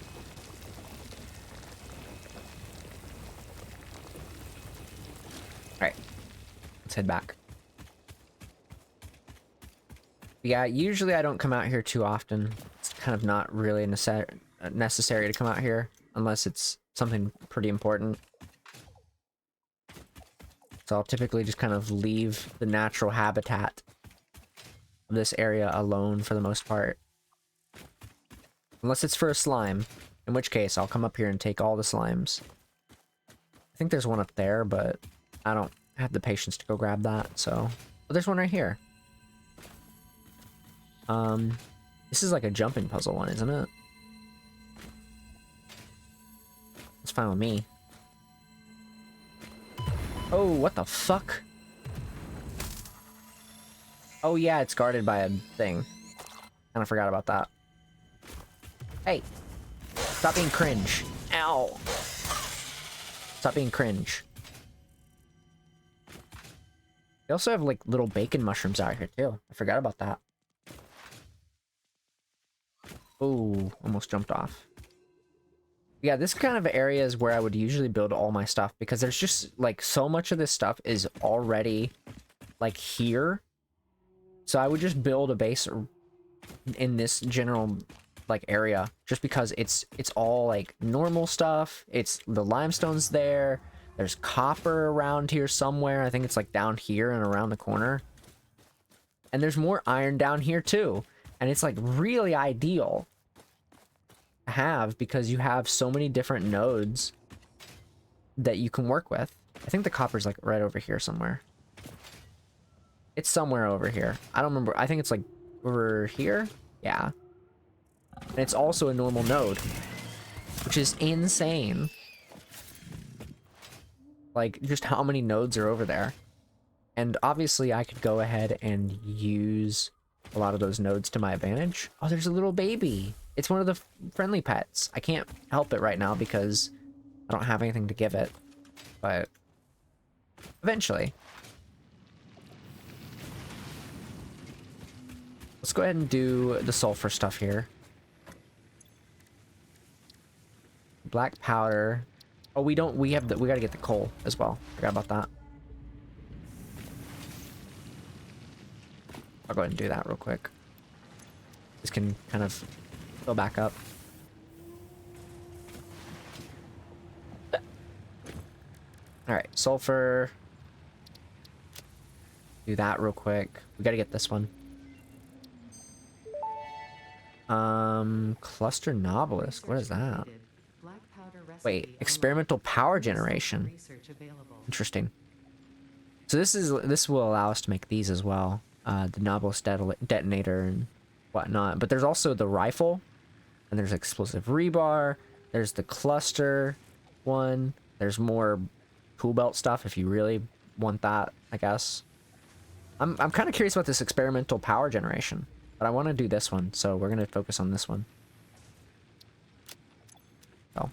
Alright. Let's head back. Yeah, usually I don't come out here too often. It's kind of not really necessary to come out here, unless it's something pretty important. So I'll typically just kind of leave the natural habitat of this area alone for the most part. Unless it's for a slime, in which case I'll come up here and take all the slimes. I think there's one up there, but I don't have the patience to go grab that, so... Oh, there's one right here. This is like a jumping puzzle one, isn't it? It's fine with me. Oh, what the fuck? Oh yeah, it's guarded by a thing. Kinda forgot about that. Hey! Stop being cringe. Ow! Stop being cringe. They also have, like, little bacon mushrooms out here, too. I forgot about that. Oh, almost jumped off. Yeah, this kind of area is where I would usually build all my stuff, because there's just, like, so much of this stuff is already, like, here. So I would just build a base in this general, like, area, just because it's all, like, normal stuff. It's the limestone's there. There's copper around here somewhere. I think it's, like, down here and around the corner. And there's more iron down here, too. And it's, like, really ideal to have, because you have so many different nodes that you can work with. I think the copper's, like, right over here somewhere. It's somewhere over here. I don't remember. I think it's, like, over here? Yeah. And it's also a normal node, which is insane. Like, just how many nodes are over there. And obviously I could go ahead and use a lot of those nodes to my advantage. Oh, there's a little baby. It's one of the friendly pets. I can't help it right now because I don't have anything to give it. But eventually. Let's go ahead and do the sulfur stuff here. Black powder. Oh, we gotta get the coal as well. Forgot about that. I'll go ahead and do that real quick. This can kind of fill back up. Alright, sulfur. Do that real quick. We gotta get this one. Cluster Novelist. What is that? Wait, experimental power generation. Interesting. So this will allow us to make these as well. The Novelist detonator and whatnot. But there's also the rifle, and there's explosive rebar. There's the cluster one. There's more tool belt stuff if you really want that, I guess. I'm kind of curious about this experimental power generation, but I want to do this one, so we're gonna focus on this one. So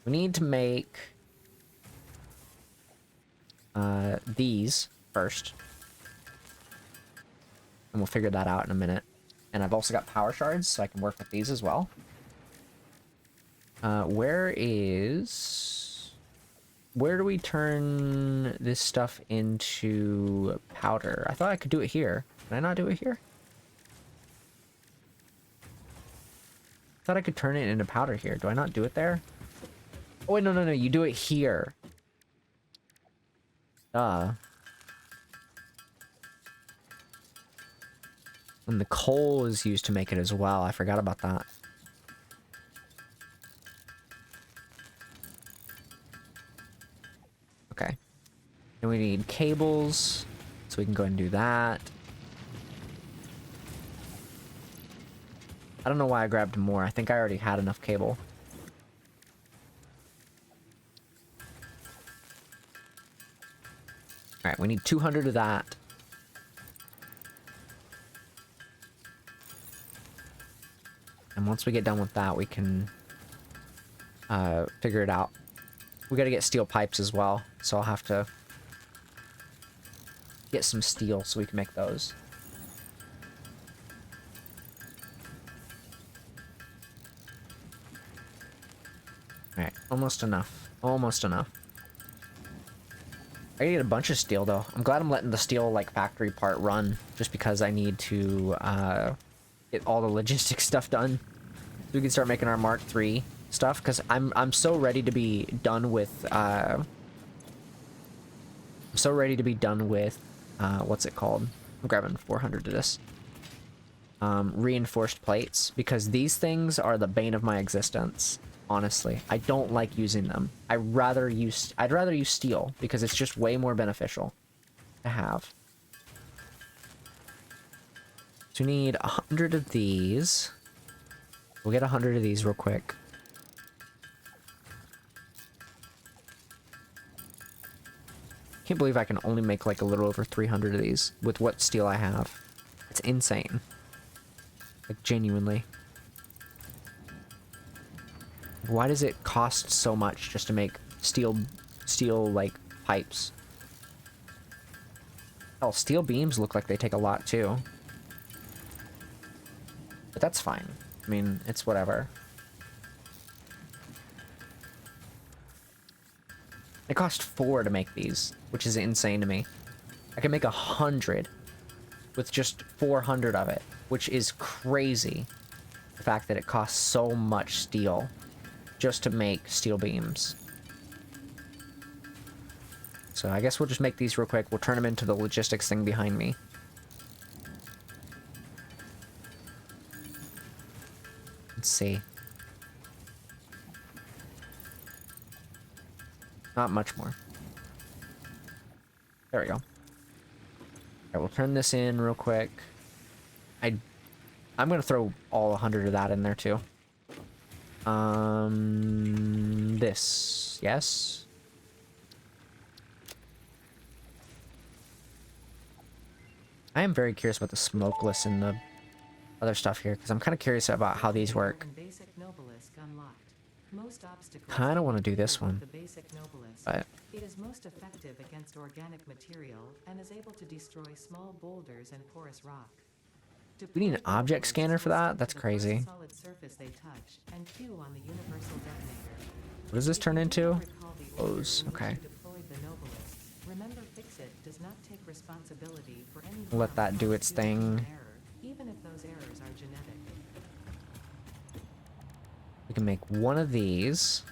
we need to make these first, and we'll figure that out in a minute. And I've also got power shards, so I can work with these as well. Where do we turn this stuff into powder? I thought I could do it here. Can I not do it here? I thought I could turn it into powder here. Do I not do it there? Oh, wait, no, you do it here. And the coal is used to make it as well. I forgot about that. Okay. Can we need cables, so we can go ahead and do that. I don't know why I grabbed more. I think I already had enough cable. Alright, we need 200 of that. And once we get done with that, we can figure it out. We gotta get steel pipes as well, so I'll have to get some steel so we can make those. Alright, almost enough. Almost enough. I need a bunch of steel, though. I'm glad I'm letting the steel, like, factory part run, just because I need to, get all the logistics stuff done. So we can start making our Mark III stuff, because I'm so ready to be done with, I'm so ready to be done with, what's it called? I'm grabbing 400 of this. Reinforced plates, because these things are the bane of my existence. Honestly, I don't like using them. I'd rather use steel because it's just way more beneficial to have. So we need 100 of these. We'll get 100 of these real quick. Can't believe I can only make like a little over 300 of these with what steel I have. It's insane. Like, genuinely. Why does it cost so much just to make steel like pipes? Oh, steel beams look like they take a lot too. But that's fine. I mean, it's whatever. It cost 4 to make these, which is insane to me. I can make 100 with just 400 of it, which is crazy. The fact that it costs so much steel just to make steel beams. So I guess we'll just make these real quick. We'll turn them into the logistics thing behind me. Let's see. Not much more. There we go. Alright, we'll turn this in real quick. I'm gonna throw all 100 of that in there too. This. Yes. I am very curious about the smokeless and the other stuff here, because I'm kind of curious about how these work. Kind of want to do this one, but it is most effective against organic material and is able to destroy small boulders and porous rock. we need an object scanner for that? That's crazy. What does this turn into? Close. Okay. Let that do its thing. Even if those errors are genetic. We can make one of these.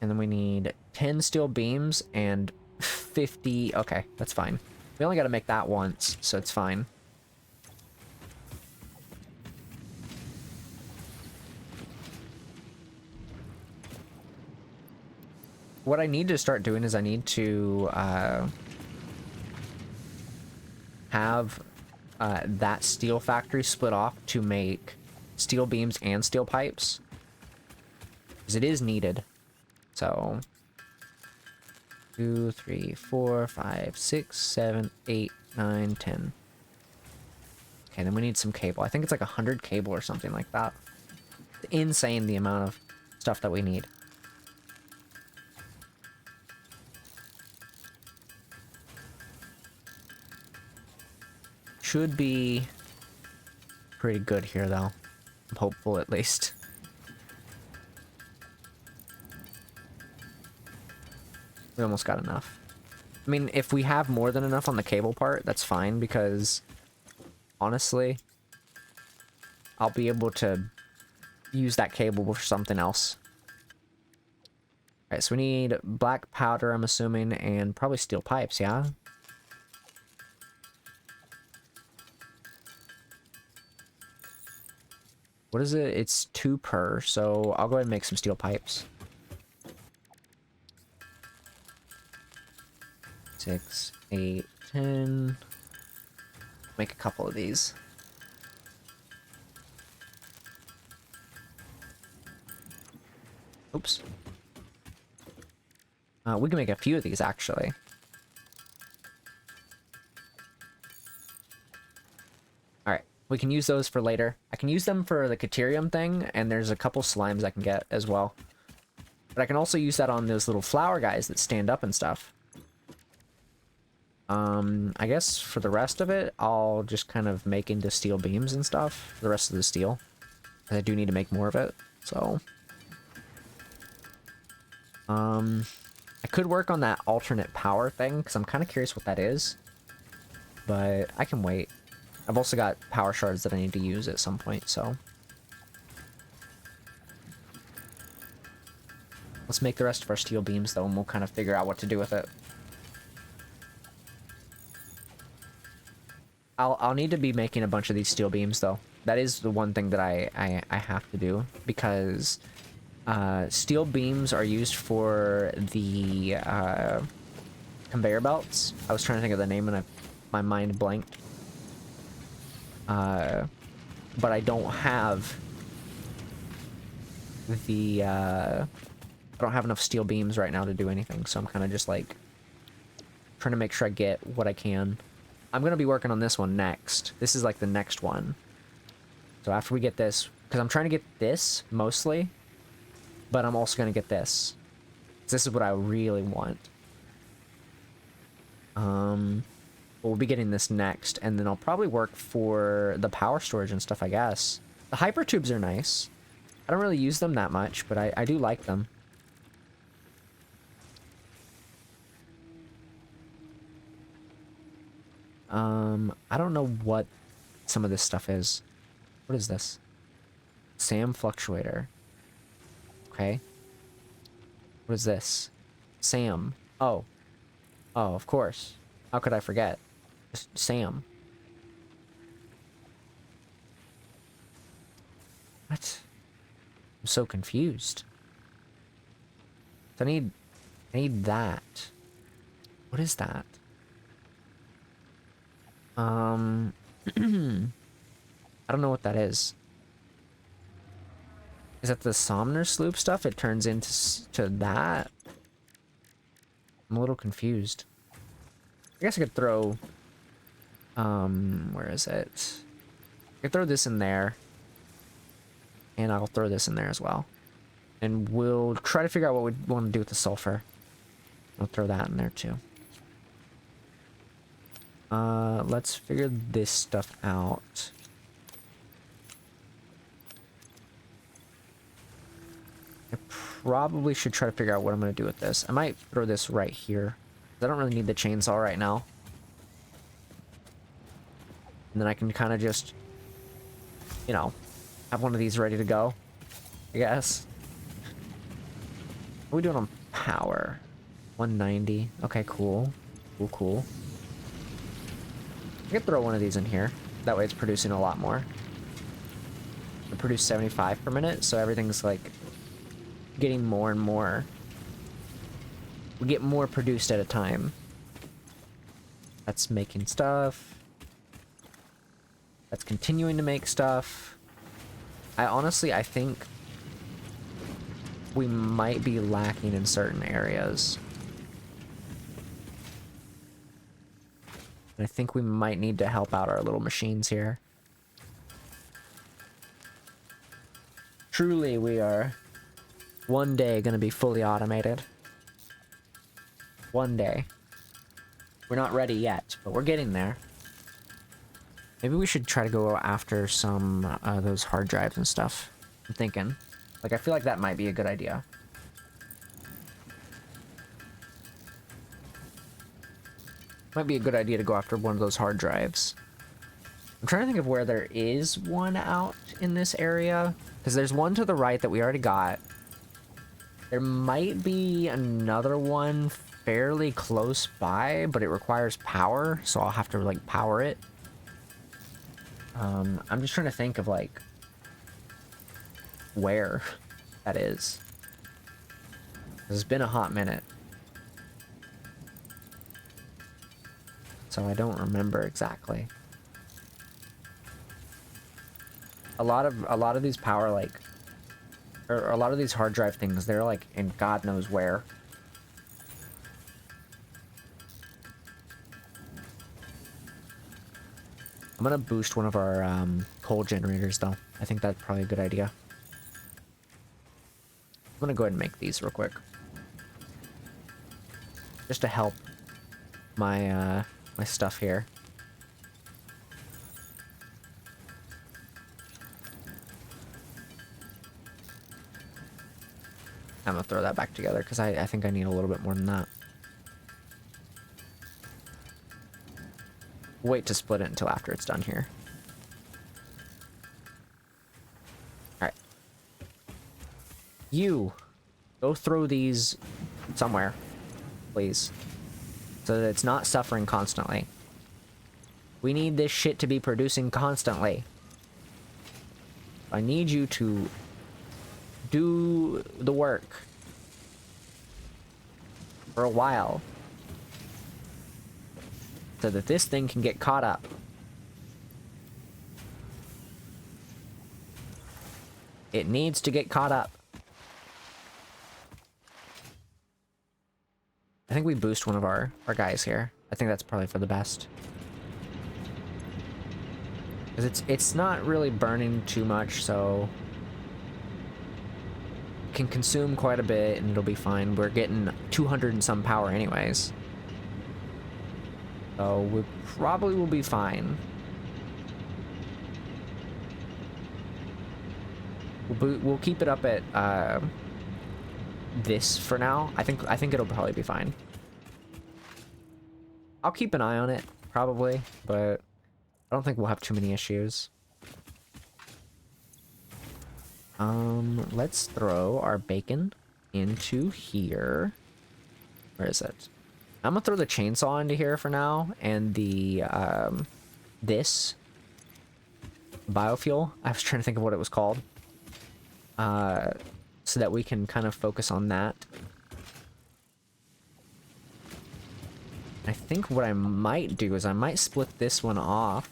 And then we need 10 steel beams and 50... Okay, that's fine. We only got to make that once, so it's fine. What I need to start doing is I need to have that steel factory split off to make steel beams and steel pipes. Because it is needed. So... 2, 3, 4, 5, 6, 7, 8, 9, 10. Okay, then we need some cable. I think it's like 100 cable or something like that. It's insane the amount of stuff that we need. Should be pretty good here, though. I'm hopeful, at least. We almost got enough. I mean, if we have more than enough on the cable part, that's fine, because honestly, I'll be able to use that cable for something else. Alright, so we need black powder, I'm assuming, and probably steel pipes, yeah? What is it? It's 2 per, so I'll go ahead and make some steel pipes. 6, 8, 10. Make a couple of these. Oops. We can make a few of these, actually. Alright, we can use those for later. I can use them for the Caterium thing, and there's a couple slimes I can get as well. But I can also use that on those little flower guys that stand up and stuff. I guess for the rest of it, I'll just kind of make into steel beams and stuff. For the rest of the steel. I do need to make more of it, so... I could work on that alternate power thing, because I'm kind of curious what that is. But I can wait. I've also got power shards that I need to use at some point, so... Let's make the rest of our steel beams, though, and we'll kind of figure out what to do with it. I'll need to be making a bunch of these steel beams, though. That is the one thing that I have to do, because... steel beams are used for the conveyor belts. I was trying to think of the name and my mind blanked. But I don't have the I don't have enough steel beams right now to do anything, so I'm kind of just like trying to make sure I get what I can. I'm gonna be working on this one next. This is like the next one. So after we get this, because I'm trying to get this mostly. But I'm also going to get this. This is what I really want. We'll be getting this next, and then I'll probably work for the power storage and stuff, I guess. The hyper tubes are nice. I don't really use them that much, but I do like them. I don't know what some of this stuff is. What is this? SAM fluctuator. Okay. What is this? Sam. Oh. Oh, of course. How could I forget? Just Sam. What? I'm so confused. I need that. What is that? I don't know what that is. Is that the Somner Sloop stuff? It turns into that? I'm a little confused. I guess I could throw... where is it? I could throw this in there. And I'll throw this in there as well. And we'll try to figure out what we want to do with the sulfur. I'll throw that in there too. Let's figure this stuff out. I probably should try to figure out what I'm going to do with this. I might throw this right here. I don't really need the chainsaw right now. And then I can kind of just, you know, have one of these ready to go, I guess. What are we doing on power? 190. Okay, cool. Cool. I could throw one of these in here. That way it's producing a lot more. It produced 75 per minute, so everything's like getting more and more. We get more produced at a time. That's making stuff. That's continuing to make stuff. I think we might be lacking in certain areas. And I think we might need to help out our little machines here. Truly, we are one day going to be fully automated. One day. We're not ready yet, but we're getting there. Maybe we should try to go after some those hard drives and stuff. I'm thinking. Like, I feel like that might be a good idea. Might be a good idea to go after one of those hard drives. I'm trying to think of where there is one out in this area. Because there's one to the right that we already got. There might be another one fairly close by, but it requires power, so I'll have to, like, power it. I'm just trying to think of, like, where that is. It's been a hot minute. so I don't remember exactly. A lot of these power, like, or a lot of these hard drive things, they're like in God knows where. I'm gonna boost one of our coal generators though. I think that's probably a good idea. I'm gonna go ahead and make these real quick, just to help my my stuff here. I'm gonna throw that back together because I think I need a little bit more than that. Wait to split it until after it's done here. Alright. You, go throw these somewhere, please. So that it's not suffering constantly. We need this shit to be producing constantly. I need you to do the work for a while so that this thing can get caught up. It needs to get caught up. I think we boost one of our guys here. I think that's probably for the best. Because it's not really burning too much, so it can consume quite a bit and it'll be fine. We're getting 200 and some power anyways. So we probably will be fine. We'll keep it up at this for now. I think it'll probably be fine. I'll keep an eye on it, probably, but I don't think we'll have too many issues. Let's throw our bacon into here. Where is it? I'm gonna throw the chainsaw into here for now, and the, this biofuel. I was trying to think of what it was called. So that we can kind of focus on that. I think what I might do is I might split this one off.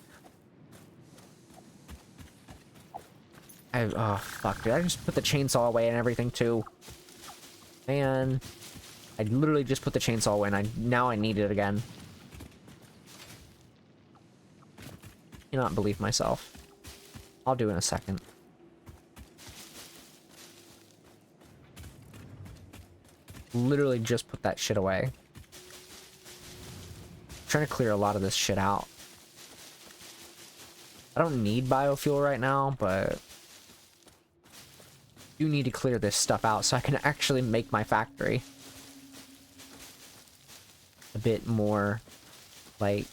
Oh, fuck, did I just put the chainsaw away and everything, too? Man. I literally just put the chainsaw away, and now I need it again. I cannot believe myself. I'll do it in a second. Literally just put that shit away. I'm trying to clear a lot of this shit out. I don't need biofuel right now, but I do need to clear this stuff out so I can actually make my factory a bit more, like,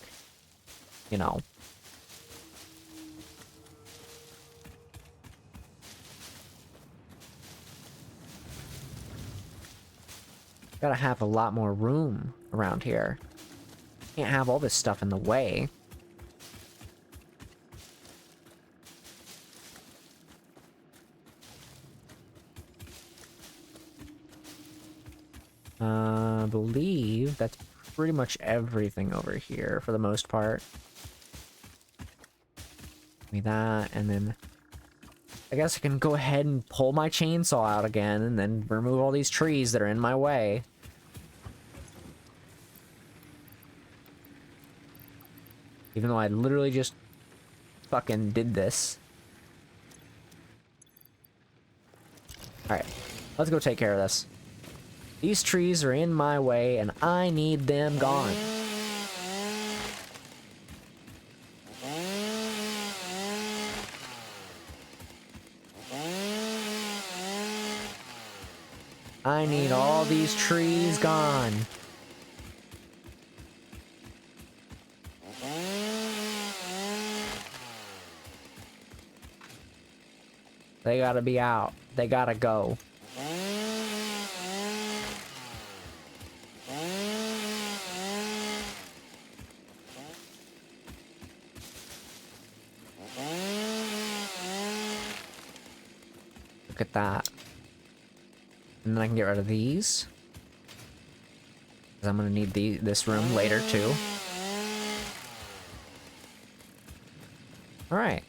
you know. Gotta have a lot more room around here. Can't have all this stuff in the way. I believe that's pretty much everything over here for the most part. Give me that, and then I guess I can go ahead and pull my chainsaw out again and then remove all these trees that are in my way. Even though I literally just fucking did this. Alright, let's go take care of this. These trees are in my way and I need them gone. I need all these trees gone. They gotta be out. They gotta go. Look at that. And then I can get rid of these. Because I'm gonna need this room later too. Alright.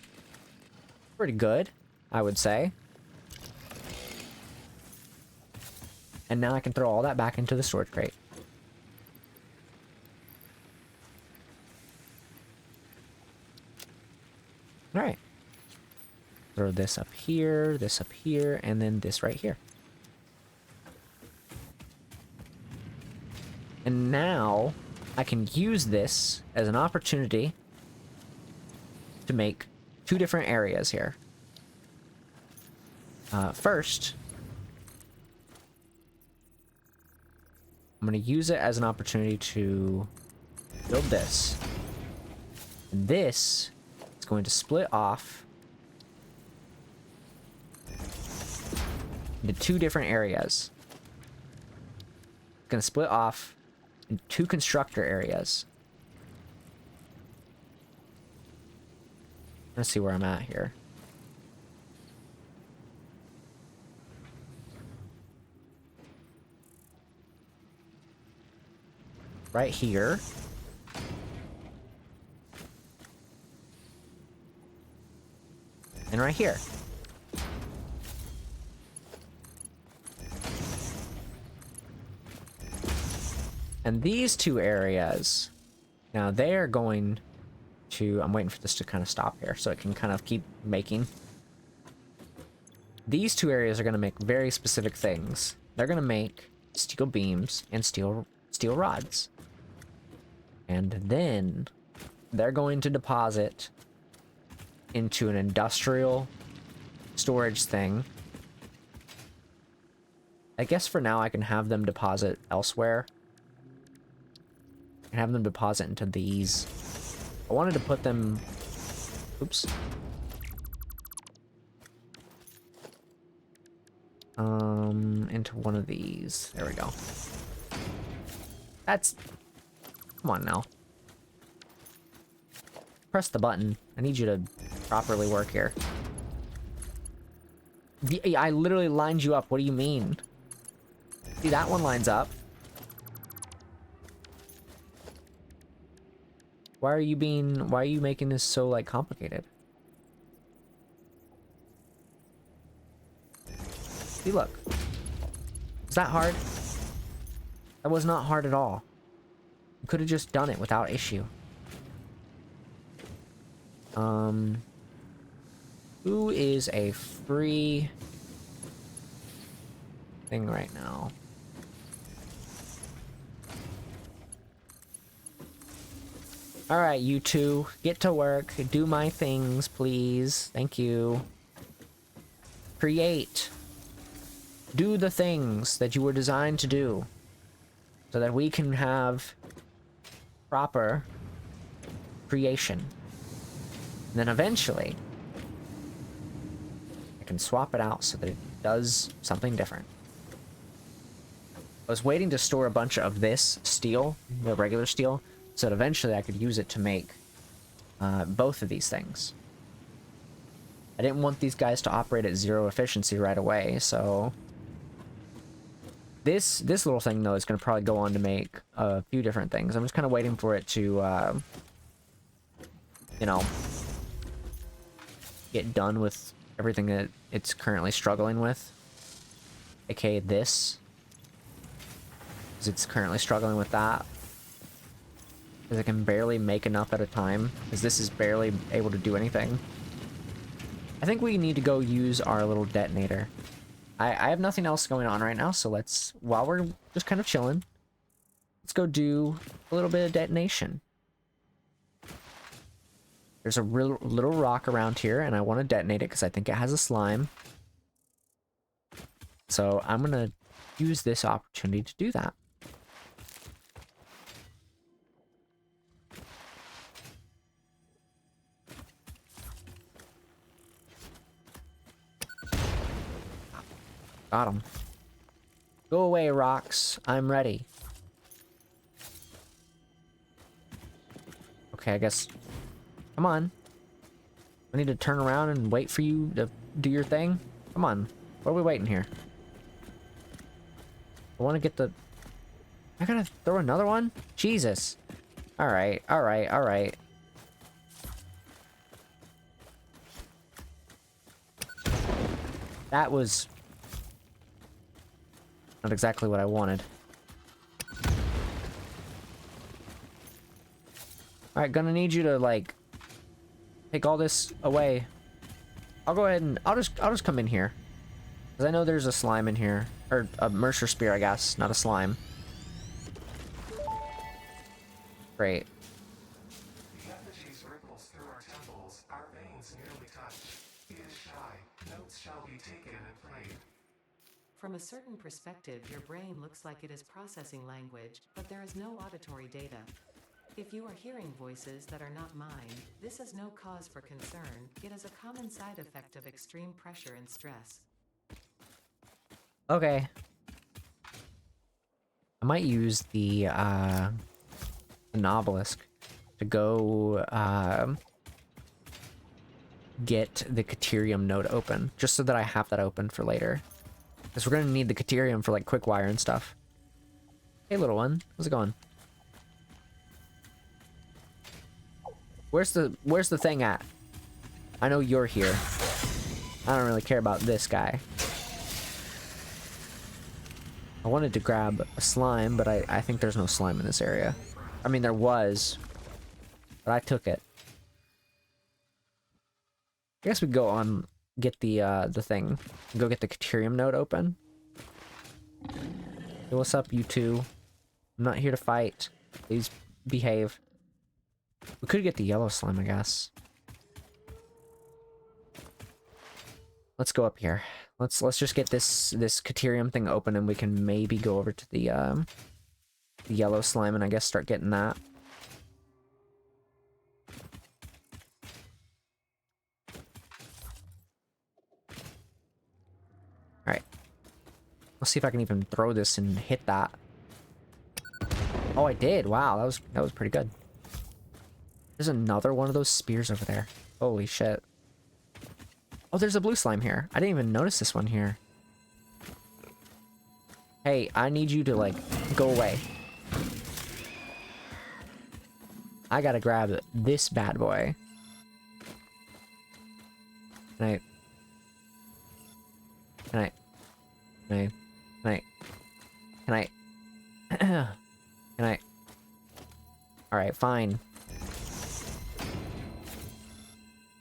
Pretty good, I would say. And now I can throw all that back into the storage crate. Alright. Throw this up here, and then this right here. And now I can use this as an opportunity to make two different areas here. First, I'm going to use it as an opportunity to build this. And this is going to split off into two different areas. It's going to split off into two constructor areas. Let's see where I'm at here. Right here. And right here. And these two areas, now they are going to, I'm waiting for this to kind of stop here so it can kind of keep making. These two areas are going to make very specific things. They're going to make steel beams and steel rods. And then they're going to deposit into an industrial storage thing. I guess for now I can have them deposit elsewhere. I can have them deposit into these. I wanted to put them... Oops. Into one of these. There we go. That's... Come on now. Press the button. I need you to properly work here. I literally lined you up. What do you mean? See, that one lines up. Why are you making this so, like, complicated? See, look. Is that hard? That was not hard at all. You could have just done it without issue. Who is a free thing right now? Alright, you two, get to work. Do my things, please. Thank you. Create. Do the things that you were designed to do, so that we can have proper creation. And then eventually, I can swap it out so that it does something different. I was waiting to store a bunch of this steel, the regular steel, so that eventually I could use it to make both of these things. I didn't want these guys to operate at 0 efficiency right away, so... This little thing, though, is going to probably go on to make a few different things. I'm just kind of waiting for it to, you know, get done with everything that it's currently struggling with. AKA this. Because it's currently struggling with that. Because it can barely make enough at a time. Because this is barely able to do anything. I think we need to go use our little detonator. I have nothing else going on right now, so let's, while we're just kind of chilling, let's go do a little bit of detonation. There's a little rock around here, and I want to detonate it because I think it has a slime. So I'm going to use this opportunity to do that. Got him. Go away, rocks. I'm ready. Okay, I guess... Come on. I need to turn around and wait for you to do your thing. Come on. What are we waiting here? I want to get the... I gotta throw another one? Jesus. Alright, alright, alright. That was not exactly what I wanted. Alright, gonna need you to, like, take all this away. I'll go ahead and I'll just come in here. Because I know there's a slime in here. Or a Mercer Spear, I guess, not a slime. Great. The effigies ripples through our temples, our veins nearly touch. He is shy. Notes shall be taken and played. From a certain perspective, your brain looks like it is processing language, but there is no auditory data. If you are hearing voices that are not mine, this is no cause for concern. It is a common side effect of extreme pressure and stress. Okay. I might use the obelisk to go get the Caterium node open, just so that I have that open for later. Because we're gonna need the Caterium for like quick wire and stuff. Hey little one, how's it going? Where's the thing at? I know you're here. I don't really care about this guy. I wanted to grab a slime, but I think there's no slime in this area. I mean, there was, but I took it. I guess we go on, get the thing. Go get the Caterium node open. Hey, what's up, you two? I'm not here to fight. Please behave. We could get the yellow slime, I guess. Let's go up here. Let's just get this Caterium thing open, and we can maybe go over to the yellow slime, and I guess start getting that. All right. Let's see if I can even throw this and hit that. Oh, I did. Wow, that was pretty good. There's another one of those spears over there. Holy shit. Oh, there's a blue slime here. I didn't even notice this one here. Hey, I need you to, like, go away. I gotta grab this bad boy. Can I... Can I... Can I... Can I... Can I... Can I... Alright, fine.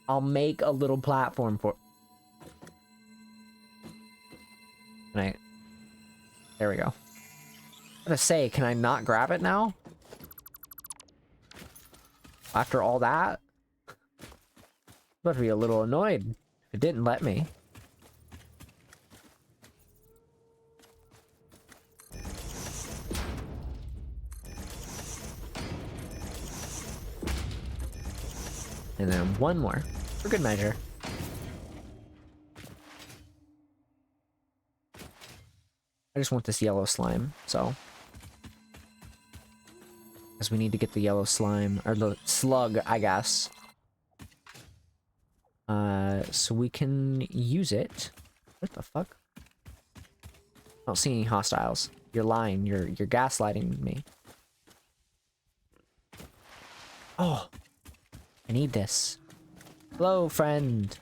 I'll make a little platform for... Can I... There we go. I gotta say, can I not grab it now? After all that? I'm about to be a little annoyed if it didn't let me. And then one more, for good measure. I just want this yellow slime, so. Because we need to get the yellow slime, or the slug, I guess. So we can use it. What the fuck? I don't see any hostiles. You're lying, you're gaslighting me. Oh! I need this. Hello, friend.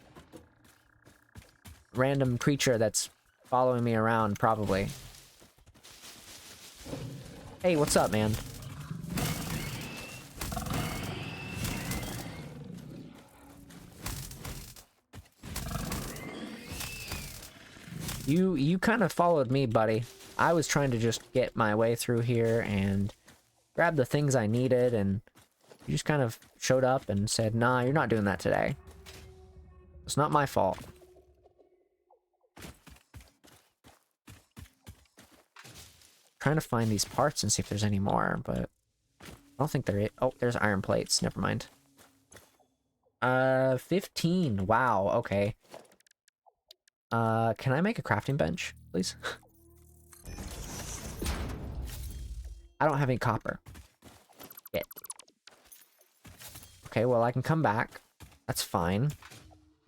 Random creature that's following me around, probably. Hey, what's up, man? You kind of followed me, buddy. I was trying to just get my way through here and grab the things I needed, and you just kind of showed up and said, nah, you're not doing that today. It's not my fault. Trying to find these parts and see if there's any more, but I don't think there is. Oh, there's iron plates. Never mind. 15. Wow, okay. Can I make a crafting bench, please? I don't have any copper. Yet. Okay, well, I can come back. That's fine.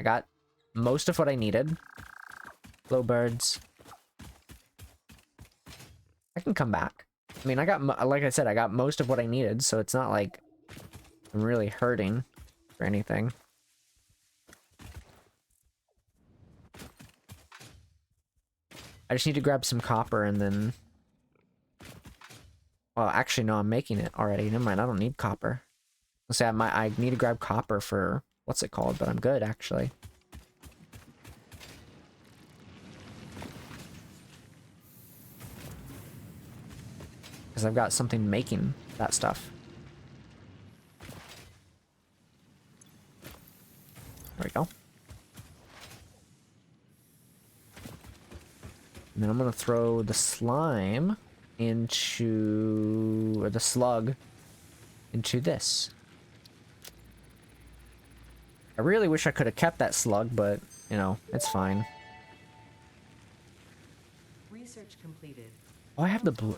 I got most of what I needed. Hello, birds. I can come back. I mean, I got, like I said, I got most of what I needed, so it's not like I'm really hurting for anything. I just need to grab some copper and then... Well, actually, no, I'm making it already. Never mind, I don't need copper. Let's say I need to grab copper for... What's it called? But I'm good, actually. Because I've got something making that stuff. There we go. And then I'm gonna throw the slime into... or the slug into this. I really wish I could have kept that slug, but, you know, it's fine. Research completed. Oh, I have the blue...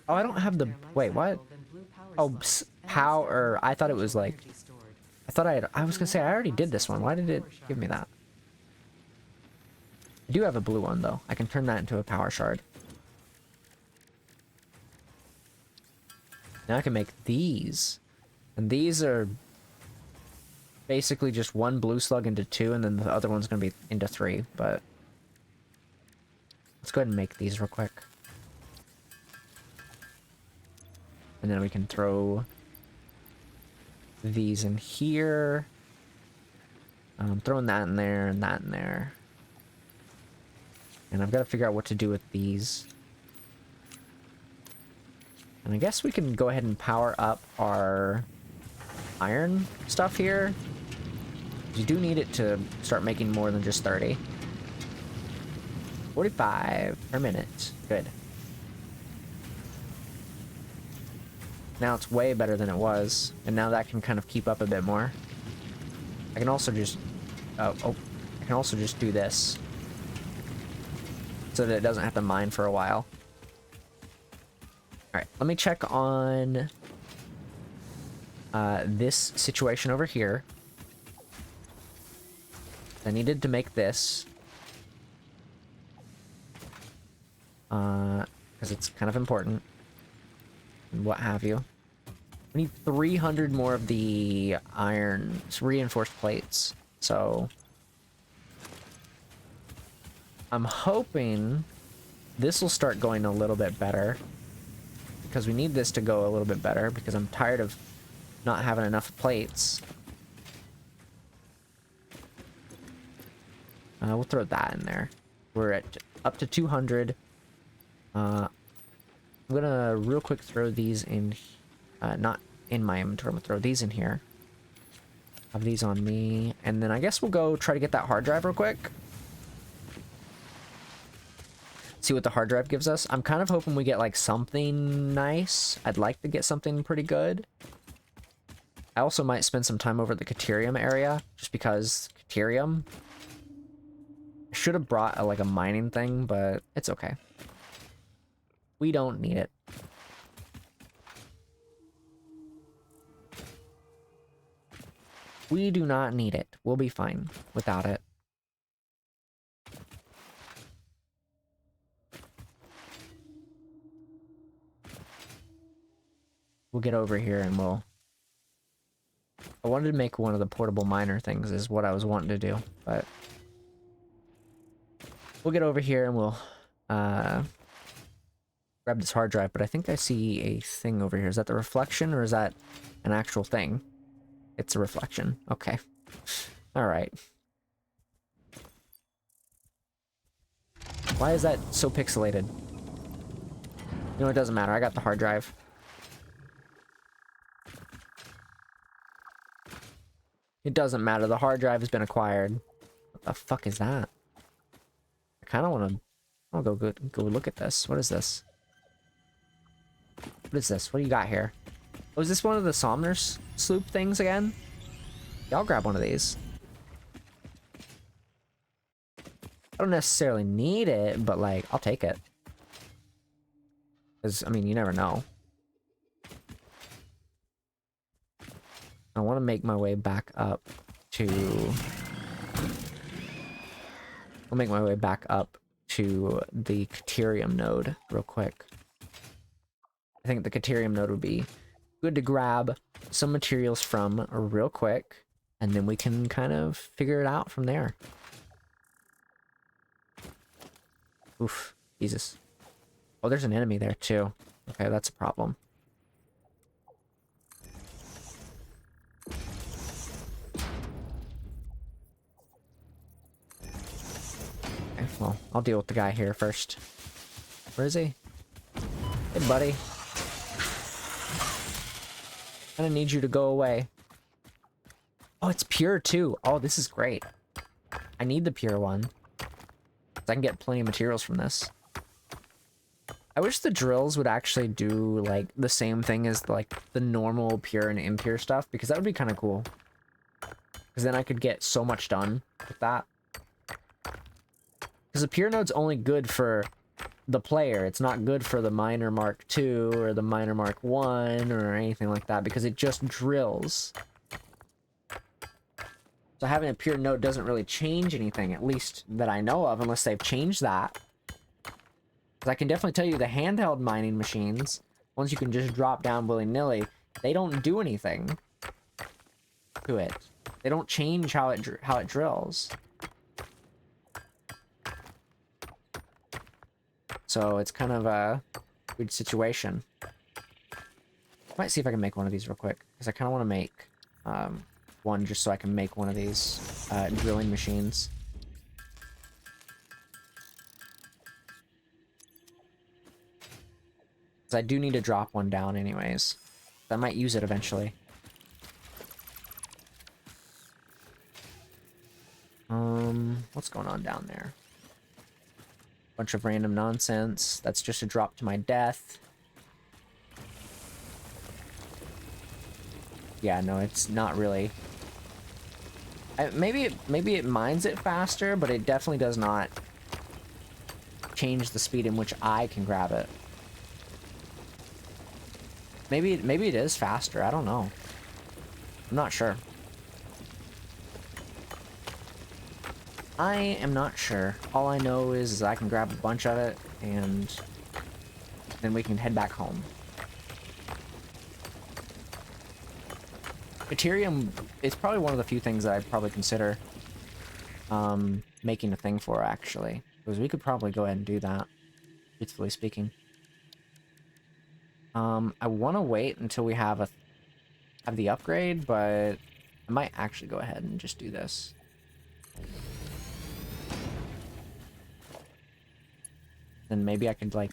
Oh, I don't have the... Wait, what? Oh, power... I thought it was like... I thought I was gonna say, I already did this one. Why did it give me that? I do have a blue one, though. I can turn that into a power shard. Now I can make these. And these are basically just one blue slug into 2, and then the other one's gonna be into 3, but... Let's go ahead and make these real quick. And then we can throw these in here. Throwing that in there and that in there. And I've got to figure out what to do with these. And I guess we can go ahead and power up our iron stuff here. You do need it to start making more than just 30. 45 per minute. Good. Now it's way better than it was, and now that can kind of keep up a bit more. I can also just... I can also just do this. So that it doesn't have to mine for a while. Alright, let me check on... this situation over here. I needed to make this. Because it's kind of important. What have you. We need 300 more of the iron reinforced plates. So I'm hoping this will start going a little bit better, because we need this to go a little bit better, because I'm tired of not having enough plates. We'll throw that in there. We're at up to 200. I'm gonna real quick throw these in, not in my inventory, I'm gonna throw these in here. Have these on me, and then I guess we'll go try to get that hard drive real quick. See what the hard drive gives us. I'm kind of hoping we get like something nice. I'd like to get something pretty good. I also might spend some time over the Caterium area, just because Caterium... I should have brought like a mining thing, but it's okay. We don't need it. We do not need it. We'll be fine without it. We'll get over here and we'll... I wanted to make one of the portable miner things is what I was wanting to do, but... We'll get over here and we'll grab this hard drive, but I think I see a thing over here. Is that the reflection or is that an actual thing? It's a reflection. Okay. Alright. Why is that so pixelated? You know, it doesn't matter. I got the hard drive. It doesn't matter. The hard drive has been acquired. What the fuck is that? I kind of want to... I'll go look at this. What is this? What is this? What do you got here? Oh, is this one of the Somner's sloop things again? Yeah, I'll grab one of these. I don't necessarily need it, but like, I'll take it. Because, I mean, you never know. I want to make my way back up to... I'll make my way back up to the Caterium node real quick. I think the Caterium node would be good to grab some materials from real quick, and then we can kind of figure it out from there. Oof. Jesus. Oh, there's an enemy there too. Okay, that's a problem. Okay, well, I'll deal with the guy here first. Where is he? Hey, buddy. I don't need you to go away. Oh, it's pure too. Oh, this is great. I need the pure one. I can get plenty of materials from this. I wish the drills would actually do like the same thing as like the normal pure and impure stuff, because that would be kind of cool. Because then I could get so much done with that. Because the pure node's only good for the player. It's not good for the miner Mark II or the miner Mark I or anything like that, because it just drills. So having a pure node doesn't really change anything, at least that I know of, unless they've changed that. Because I can definitely tell you the handheld mining machines, ones you can just drop down willy-nilly, they don't do anything to it. They don't change how it drills. So it's kind of a weird situation. Might see if I can make one of these real quick, because I kind of want to make one just so I can make one of these drilling machines. Because I do need to drop one down anyways. I might use it eventually. What's going on down there? Bunch of random nonsense. That's just a drop to my death. Yeah, no, it's not really. Maybe it mines it faster, but it definitely does not change the speed in which I can grab it. Maybe it is faster. I don't know. I'm not sure. I am not sure. All I know is I can grab a bunch of it, and then we can head back home. Ethereum is probably one of the few things that I'd probably consider making a thing for, actually. Because we could probably go ahead and do that, truthfully speaking. I want to wait until we have the upgrade, but I might actually go ahead and just do this. Then maybe I could, like...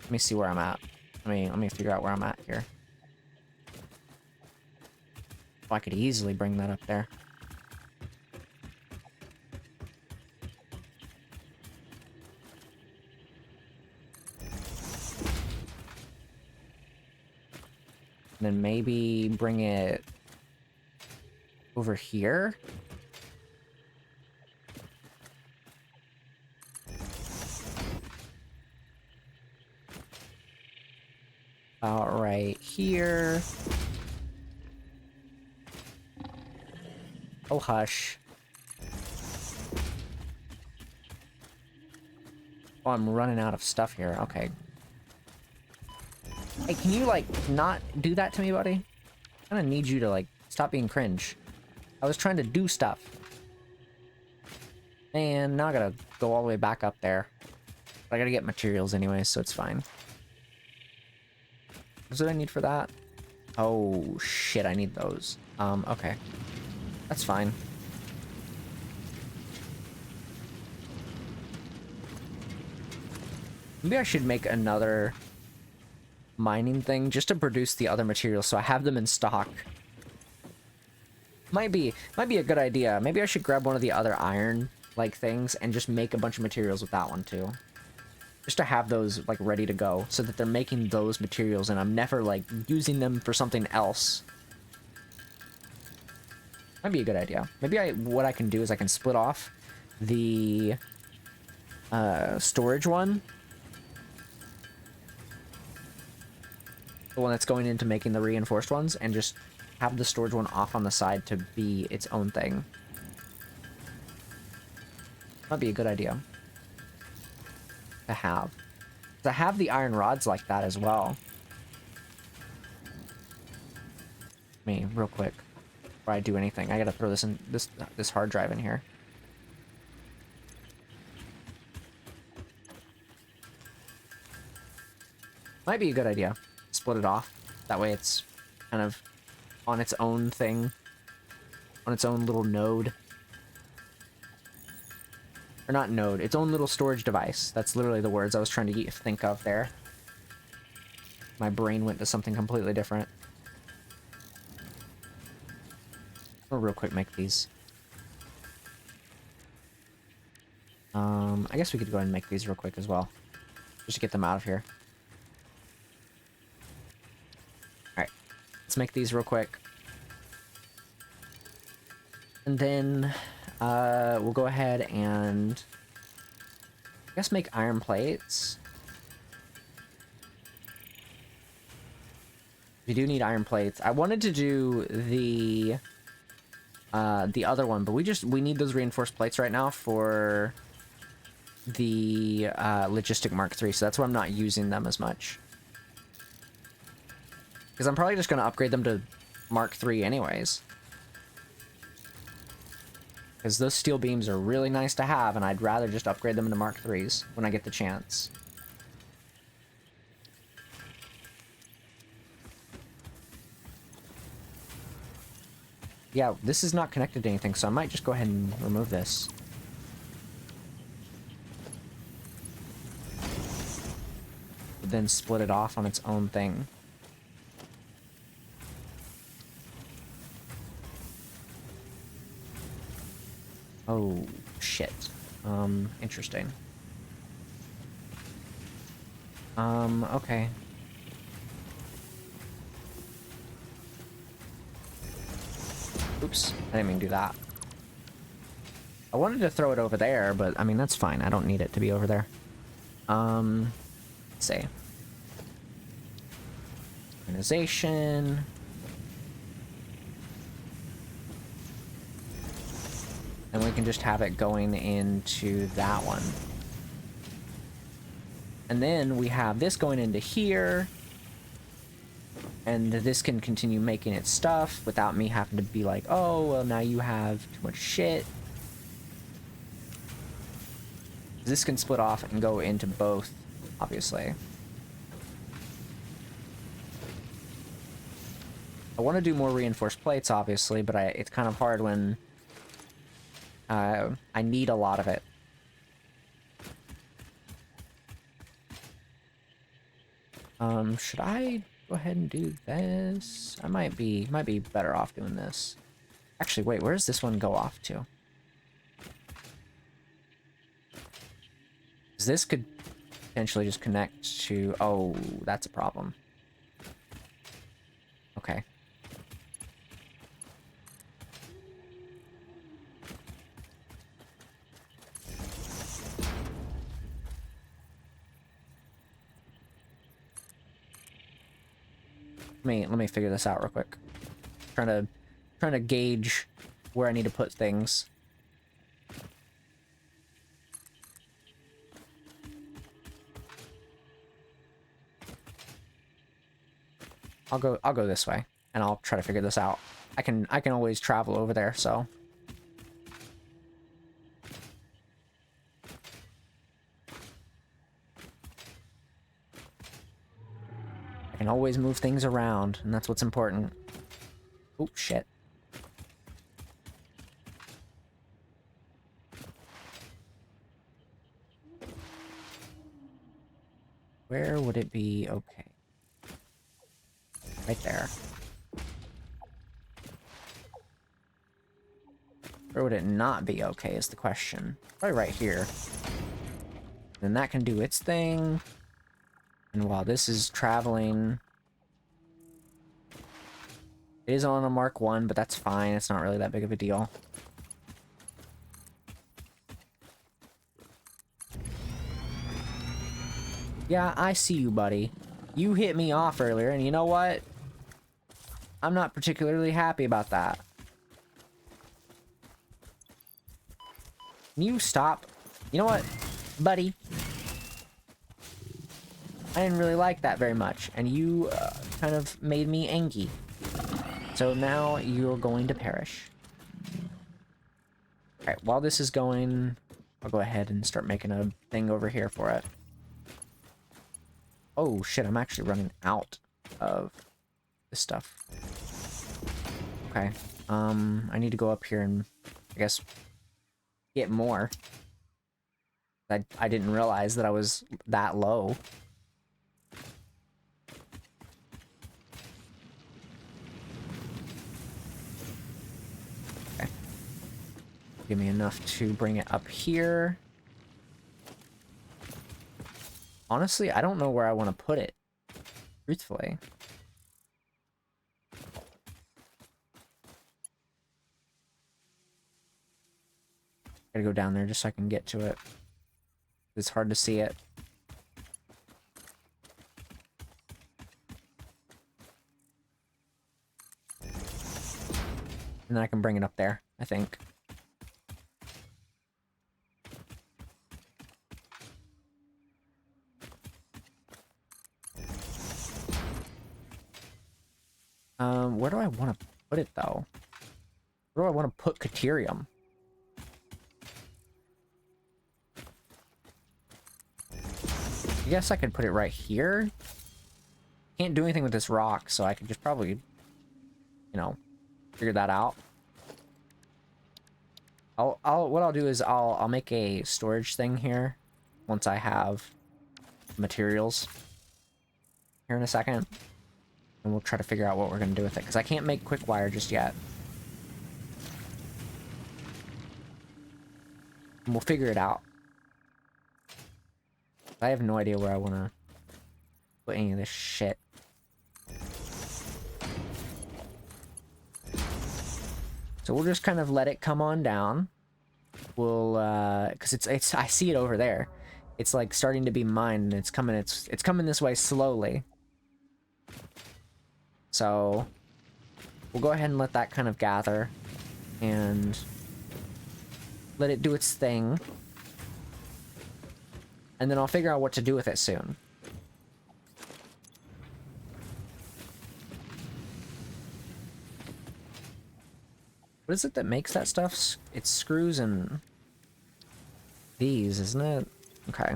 Let me see where I'm at. Let me figure out where I'm at here. Oh, I could easily bring that up there. And then maybe bring it over here. About right here. Oh, hush. Oh, I'm running out of stuff here. Okay. Hey, can you, like, not do that to me, buddy? I kinda need you to, like, stop being cringe. I was trying to do stuff. And now I gotta go all the way back up there. But I gotta get materials anyway, so it's fine. What's what I need for that? Oh, shit, I need those. Okay. That's fine. Maybe I should make another mining thing just to produce the other materials so I have them in stock. Might be a good idea. Maybe I should grab one of the other iron like things and just make a bunch of materials with that one too. Just to have those like ready to go so that they're making those materials and I'm never like using them for something else. Might be a good idea. Maybe what I can do is I can split off the storage one. The one that's going into making the reinforced ones, and just have the storage one off on the side to be its own thing. Might be a good idea to have. To have the iron rods like that as well. Me, real quick, before I do anything, I gotta throw this in this hard drive in here. Might be a good idea. Split it off. That way it's kind of on its own thing. On its own little node. Or not node, its own little storage device. That's literally the words I was trying to think of there. My brain went to something completely different. I'll real quick make these. I guess we could go ahead and make these real quick as well. Just to get them out of here. Alright. Let's make these real quick. And then, we'll go ahead and... I guess make iron plates. We do need iron plates. I wanted to do the other one, but we need those reinforced plates right now for the Logistic Mark III, so that's why I'm not using them as much. Because I'm probably just going to upgrade them to Mark III anyways. Because those steel beams are really nice to have, and I'd rather just upgrade them into Mark IIIs when I get the chance. Yeah, this is not connected to anything, so I might just go ahead and remove this. But then split it off on its own thing. Oh, shit. Interesting. Okay. Oops, I didn't mean to do that. I wanted to throw it over there, but I mean, that's fine. I don't need it to be over there. Let's see. Organization. And we can just have it going into that one. And then we have this going into here. And this can continue making its stuff without me having to be like, oh, well, now you have too much shit. This can split off and go into both, obviously. I want to do more reinforced plates, obviously, but it's kind of hard when I need a lot of it. Should I go ahead and do this? I might be better off doing this. Actually, wait, where does this one go off to? 'Cause this could potentially just connect to... Oh, that's a problem. Okay. Let me figure this out real quick. Trying to gauge where I need to put things. I'll go this way, and I'll try to figure this out. I can always travel over there, so. I can always move things around, and that's what's important. Oh, shit. Where would it be okay? Right there. Where would it not be okay is the question. Probably right here. Then that can do its thing. And while this is traveling... It is on a Mark 1, but that's fine. It's not really that big of a deal. Yeah, I see you, buddy. You hit me off earlier, and you know what? I'm not particularly happy about that. Can you stop? You know what, buddy? I didn't really like that very much, and you kind of made me angry. So now you're going to perish. Alright, while this is going, I'll go ahead and start making a thing over here for it. Oh shit, I'm actually running out of this stuff. Okay. I need to go up here and, I guess, get more. I didn't realize that I was that low. Okay. Give me enough to bring it up here. Honestly, I don't know where I want to put it. Truthfully. Gotta go down there just so I can get to it. It's hard to see it. And then I can bring it up there, I think. Where do I want to put it, though? Where do I want to put Caterium? I guess I could put it right here. Can't do anything with this rock, so I could just probably, you know, figure that out. What I'll do is I'll make a storage thing here once I have materials here in a second. And we'll try to figure out what we're going to do with it, because I can't make quick wire just yet. And we'll figure it out. I have no idea where I want to put any of this shit. So we'll just kind of let it come on down. We'll, because it's I see it over there. It's like starting to be mined, and it's coming this way slowly. So we'll go ahead and let that kind of gather and let it do its thing. And then I'll figure out what to do with it soon. What is it that makes that stuff? It's screws and these, isn't it? Okay.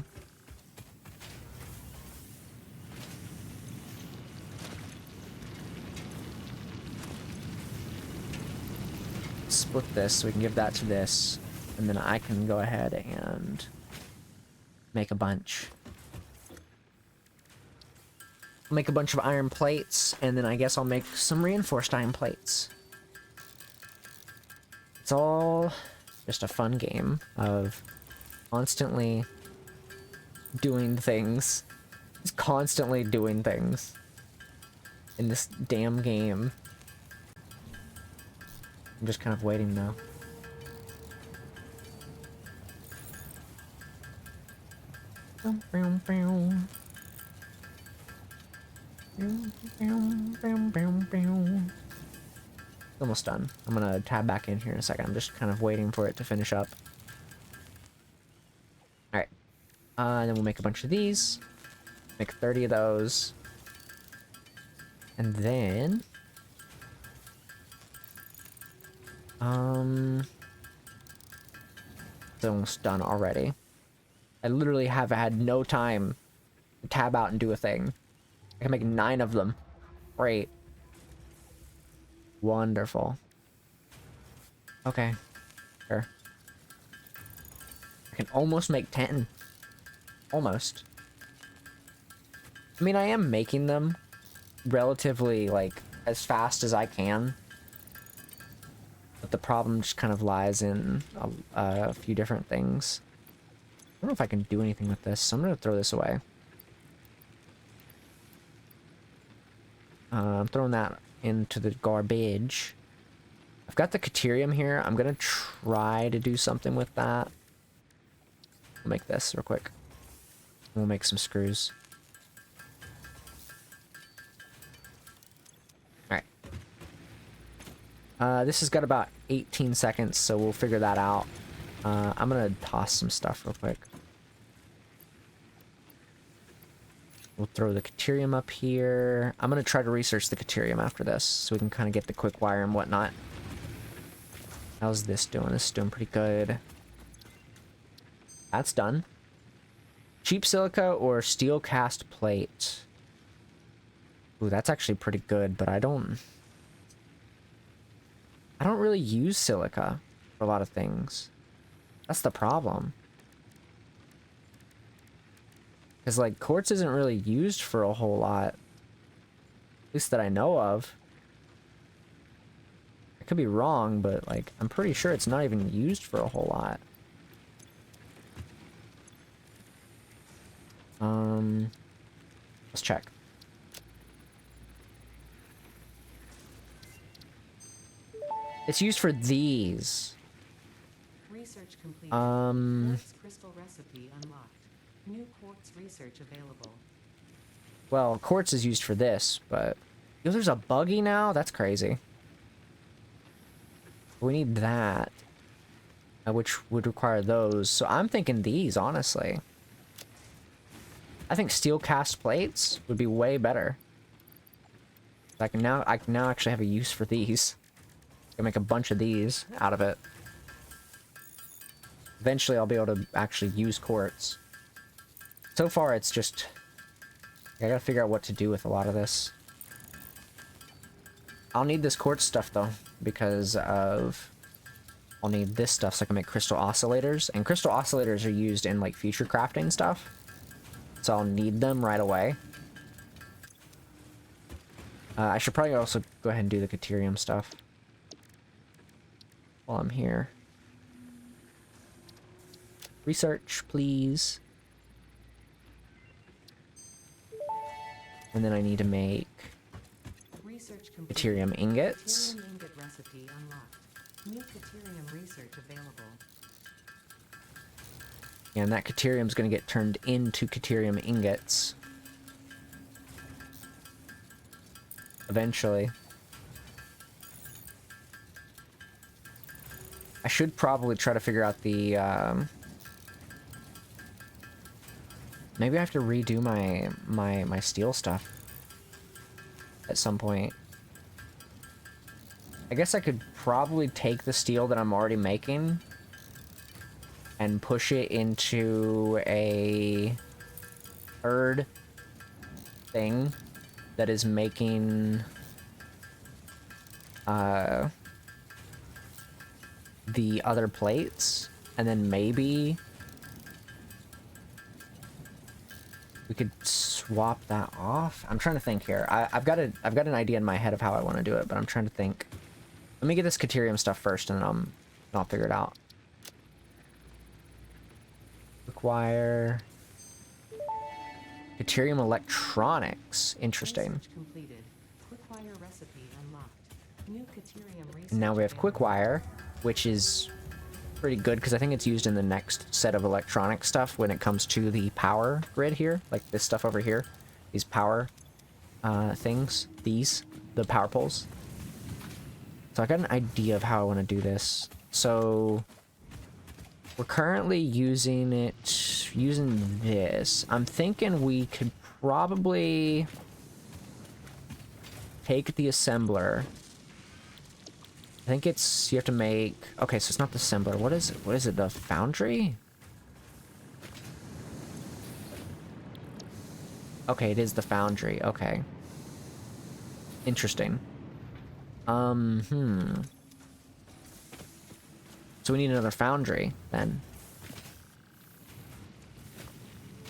Split this so we can give that to this, and then I can go ahead and make a bunch. I'll make a bunch of iron plates, and then I guess I'll make some reinforced iron plates. It's all just a fun game of constantly doing things. Just constantly doing things in this damn game. I'm just kind of waiting now. Almost done. I'm gonna tab back in here in a second. I'm just kind of waiting for it to finish up. Alright. And then we'll make a bunch of these. Make 30 of those. And then... it's almost done already. I literally have had no time to tab out and do a thing. I can make 9 of them. Great. Wonderful. Okay. Sure. I can almost make 10. Almost. I mean, I am making them relatively, like, as fast as I can. But the problem just kind of lies in a few different things. I don't know if I can do anything with this, so I'm going to throw this away. I'm throwing that into the garbage. I've got the Caterium here. I'm going to try to do something with that. I'll make this real quick. We'll make some screws. Alright. This has got about 18 seconds, so we'll figure that out. I'm going to toss some stuff real quick. We'll throw the Caterium up here. I'm going to try to research the Caterium after this, so we can kind of get the quick wire and whatnot. How's this doing? This is doing pretty good. That's done. Cheap silica or steel cast plate? Ooh, that's actually pretty good, but I don't really use silica for a lot of things. That's the problem. Because, like, quartz isn't really used for a whole lot. At least that I know of. I could be wrong, but, like, I'm pretty sure it's not even used for a whole lot. Let's check. It's used for these. Research completed. Quartz crystal recipe unlocked. New quartz research available. Well, quartz is used for this, but... Yo, there's a buggy now? That's crazy. We need that. Which would require those. So I'm thinking these, honestly. I think steel cast plates would be way better. I can now actually have a use for these. I can make a bunch of these out of it. Eventually I'll be able to actually use quartz. So far it's just... I gotta figure out what to do with a lot of this. I'll need this quartz stuff though, because of... I'll need this stuff so I can make crystal oscillators, and crystal oscillators are used in like future crafting stuff. So I'll need them right away. I should probably also go ahead and do the Caterium stuff while I'm here. Research, please. And then I need to make Caterium ingots. Caterium ingot recipe unlocked. New Caterium research available. And that Caterium is going to get turned into Caterium ingots. Eventually. I should probably try to figure out the... Maybe I have to redo my steel stuff at some point. I guess I could probably take the steel that I'm already making and push it into a third thing that is making the other plates, and then maybe we could swap that off. I'm trying to think here. I've got an idea in my head of how I want to do it, but I'm trying to think. Let me get this Caterium stuff first, and then I'll figure it out. Require Caterium electronics. Interesting. Completed. Quickwire recipe unlocked. New Caterium research And now we have Quickwire, which is pretty good because I think it's used in the next set of electronic stuff when it comes to the power grid here, like this stuff over here. These power things. The power poles. So I got an idea of how I want to do this. So we're currently using this. I'm thinking we could probably take the assembler. I think it's, you have to make, okay, so it's not the assembler. What is it? What is it? The foundry? Okay, it is the foundry. Okay. Interesting. So we need another foundry, then.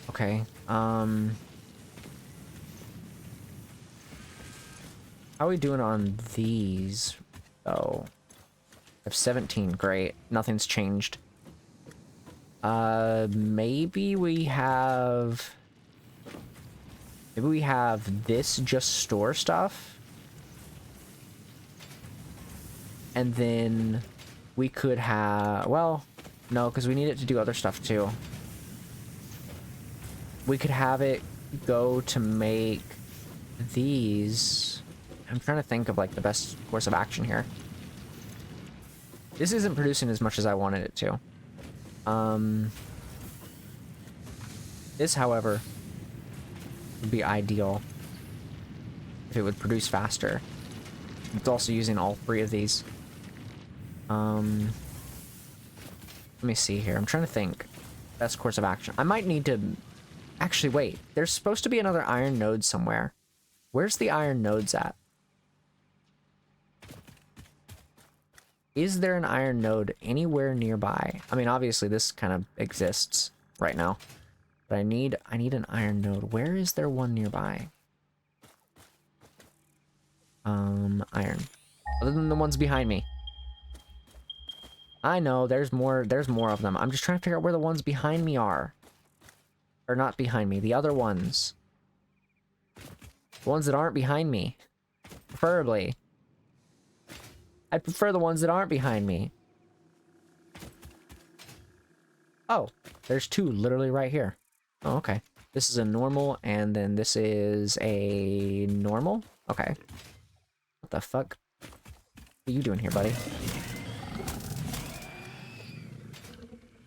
Okay, how are we doing on these? Oh. I have 17, great. Nothing's changed. Maybe we have this just store stuff. And then we could have, well, no, because we need it to do other stuff too. We could have it go to make these. I'm trying to think of like the best course of action here. This isn't producing as much as I wanted it to. This, however, would be ideal if it would produce faster. It's also using all three of these. Let me see here. I'm trying to think. Best course of action. I might need to Actually, wait. There's supposed to be another iron node somewhere. Where's the iron nodes at? Is there an iron node anywhere nearby? I mean, obviously this kind of exists right now. But I need an iron node. Where is there one nearby? Iron. Other than the ones behind me. I know, there's more of them. I'm just trying to figure out where the ones behind me are. Or not behind me, the other ones. The ones that aren't behind me. Preferably. I'd prefer the ones that aren't behind me. Oh, there's two literally right here. Oh, okay. This is a normal, and then this is a normal? Okay. What the fuck? What are you doing here, buddy?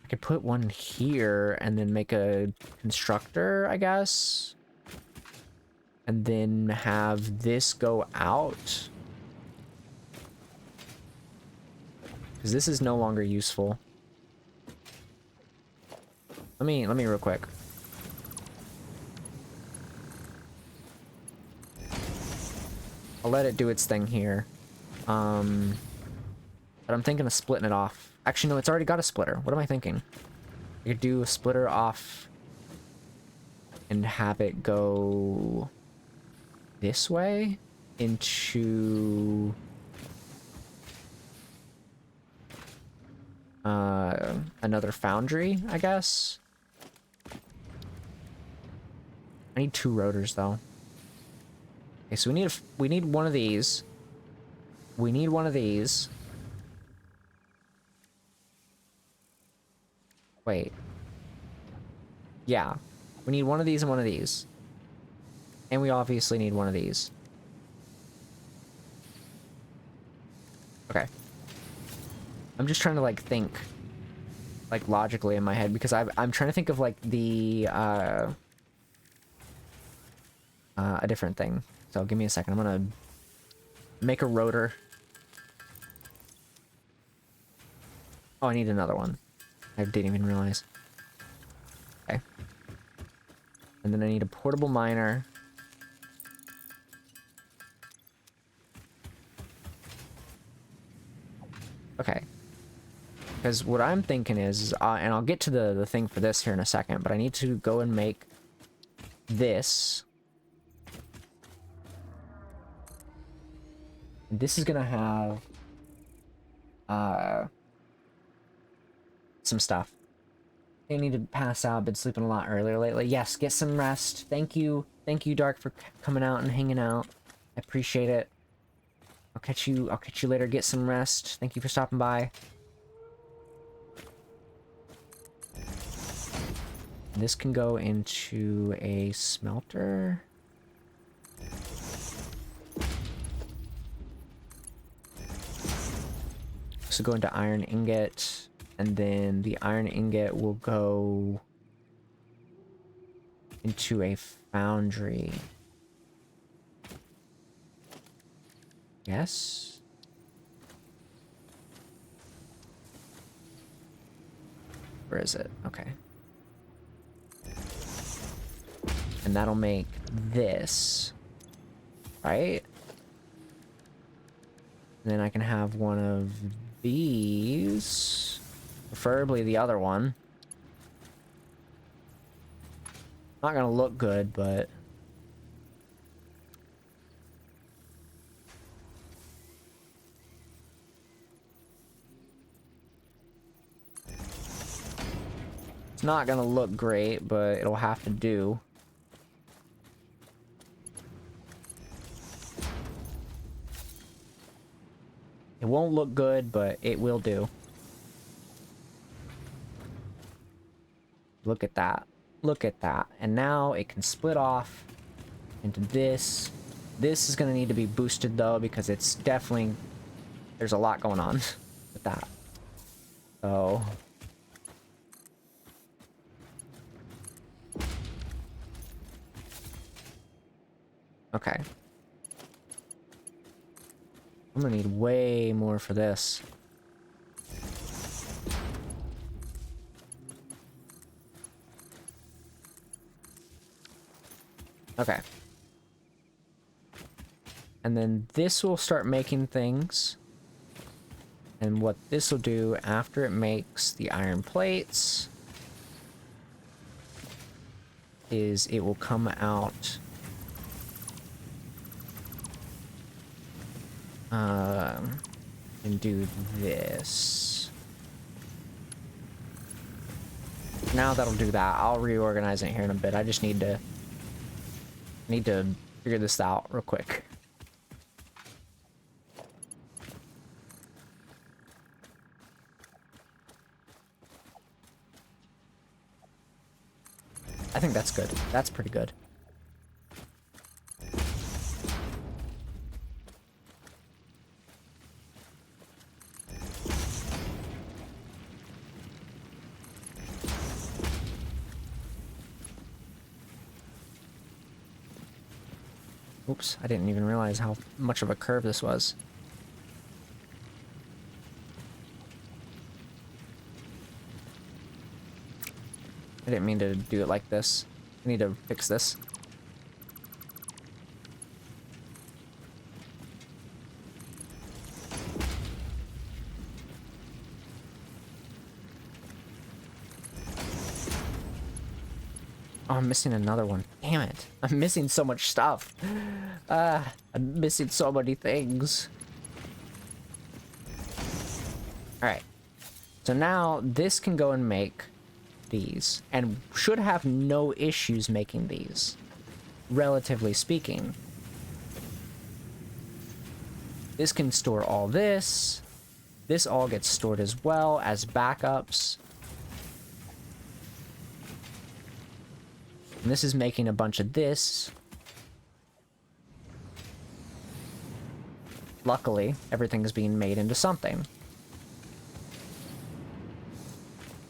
I could put one here and then make a constructor, I guess. And then have this go out. Because this is no longer useful. Let me real quick. I'll let it do its thing here. But I'm thinking of splitting it off. Actually, no, it's already got a splitter. What am I thinking? I could do a splitter off and have it go this way into another foundry, I guess. I need 2 rotors though. Okay, so we need one of these. We need one of these. Wait. Yeah. We need one of these and one of these. And we obviously need one of these. Okay. I'm just trying to, like, think, like, logically in my head, because I'm trying to think of, like, the, a different thing. So give me a second. I'm gonna make a rotor. Oh, I need another one. I didn't even realize. Okay. And then I need a portable miner. Okay. Because what I'm thinking is, and I'll get to the thing for this here in a second, but I need to go and make this. This is gonna have some stuff. I need to pass out. Been sleeping a lot earlier lately. Yes, get some rest. Thank you, Dark, for coming out and hanging out. I appreciate it. I'll catch you later. Get some rest. Thank you for stopping by. This can go into a smelter. So go into iron ingot, and then the iron ingot will go into a foundry. Yes? Where is it? Okay. And that'll make this, right? And then I can have one of these, preferably the other one. Not gonna look good, but it's not gonna look great, but it'll have to do. It won't look good, but it will do. Look at that. Look at that. And now it can split off into this. This is going to need to be boosted, though, because it's definitely... There's a lot going on with that. So... Okay. I'm gonna need way more for this. Okay. And then this will start making things. And what this will do after it makes the iron plates is it will come out and do this. Now that'll do that. I'll reorganize it here in a bit. I just need to figure this out real quick. I think that's good. That's pretty good. Oops, I didn't even realize how much of a curve this was. I didn't mean to do it like this. I need to fix this. Oh, I'm missing another one. Damn it. I'm missing so much stuff. I'm missing so many things. Alright. So now this can go and make these. And should have no issues making these. Relatively speaking. This can store all this. This all gets stored as well as backups. And this is making a bunch of this. Luckily, everything is being made into something.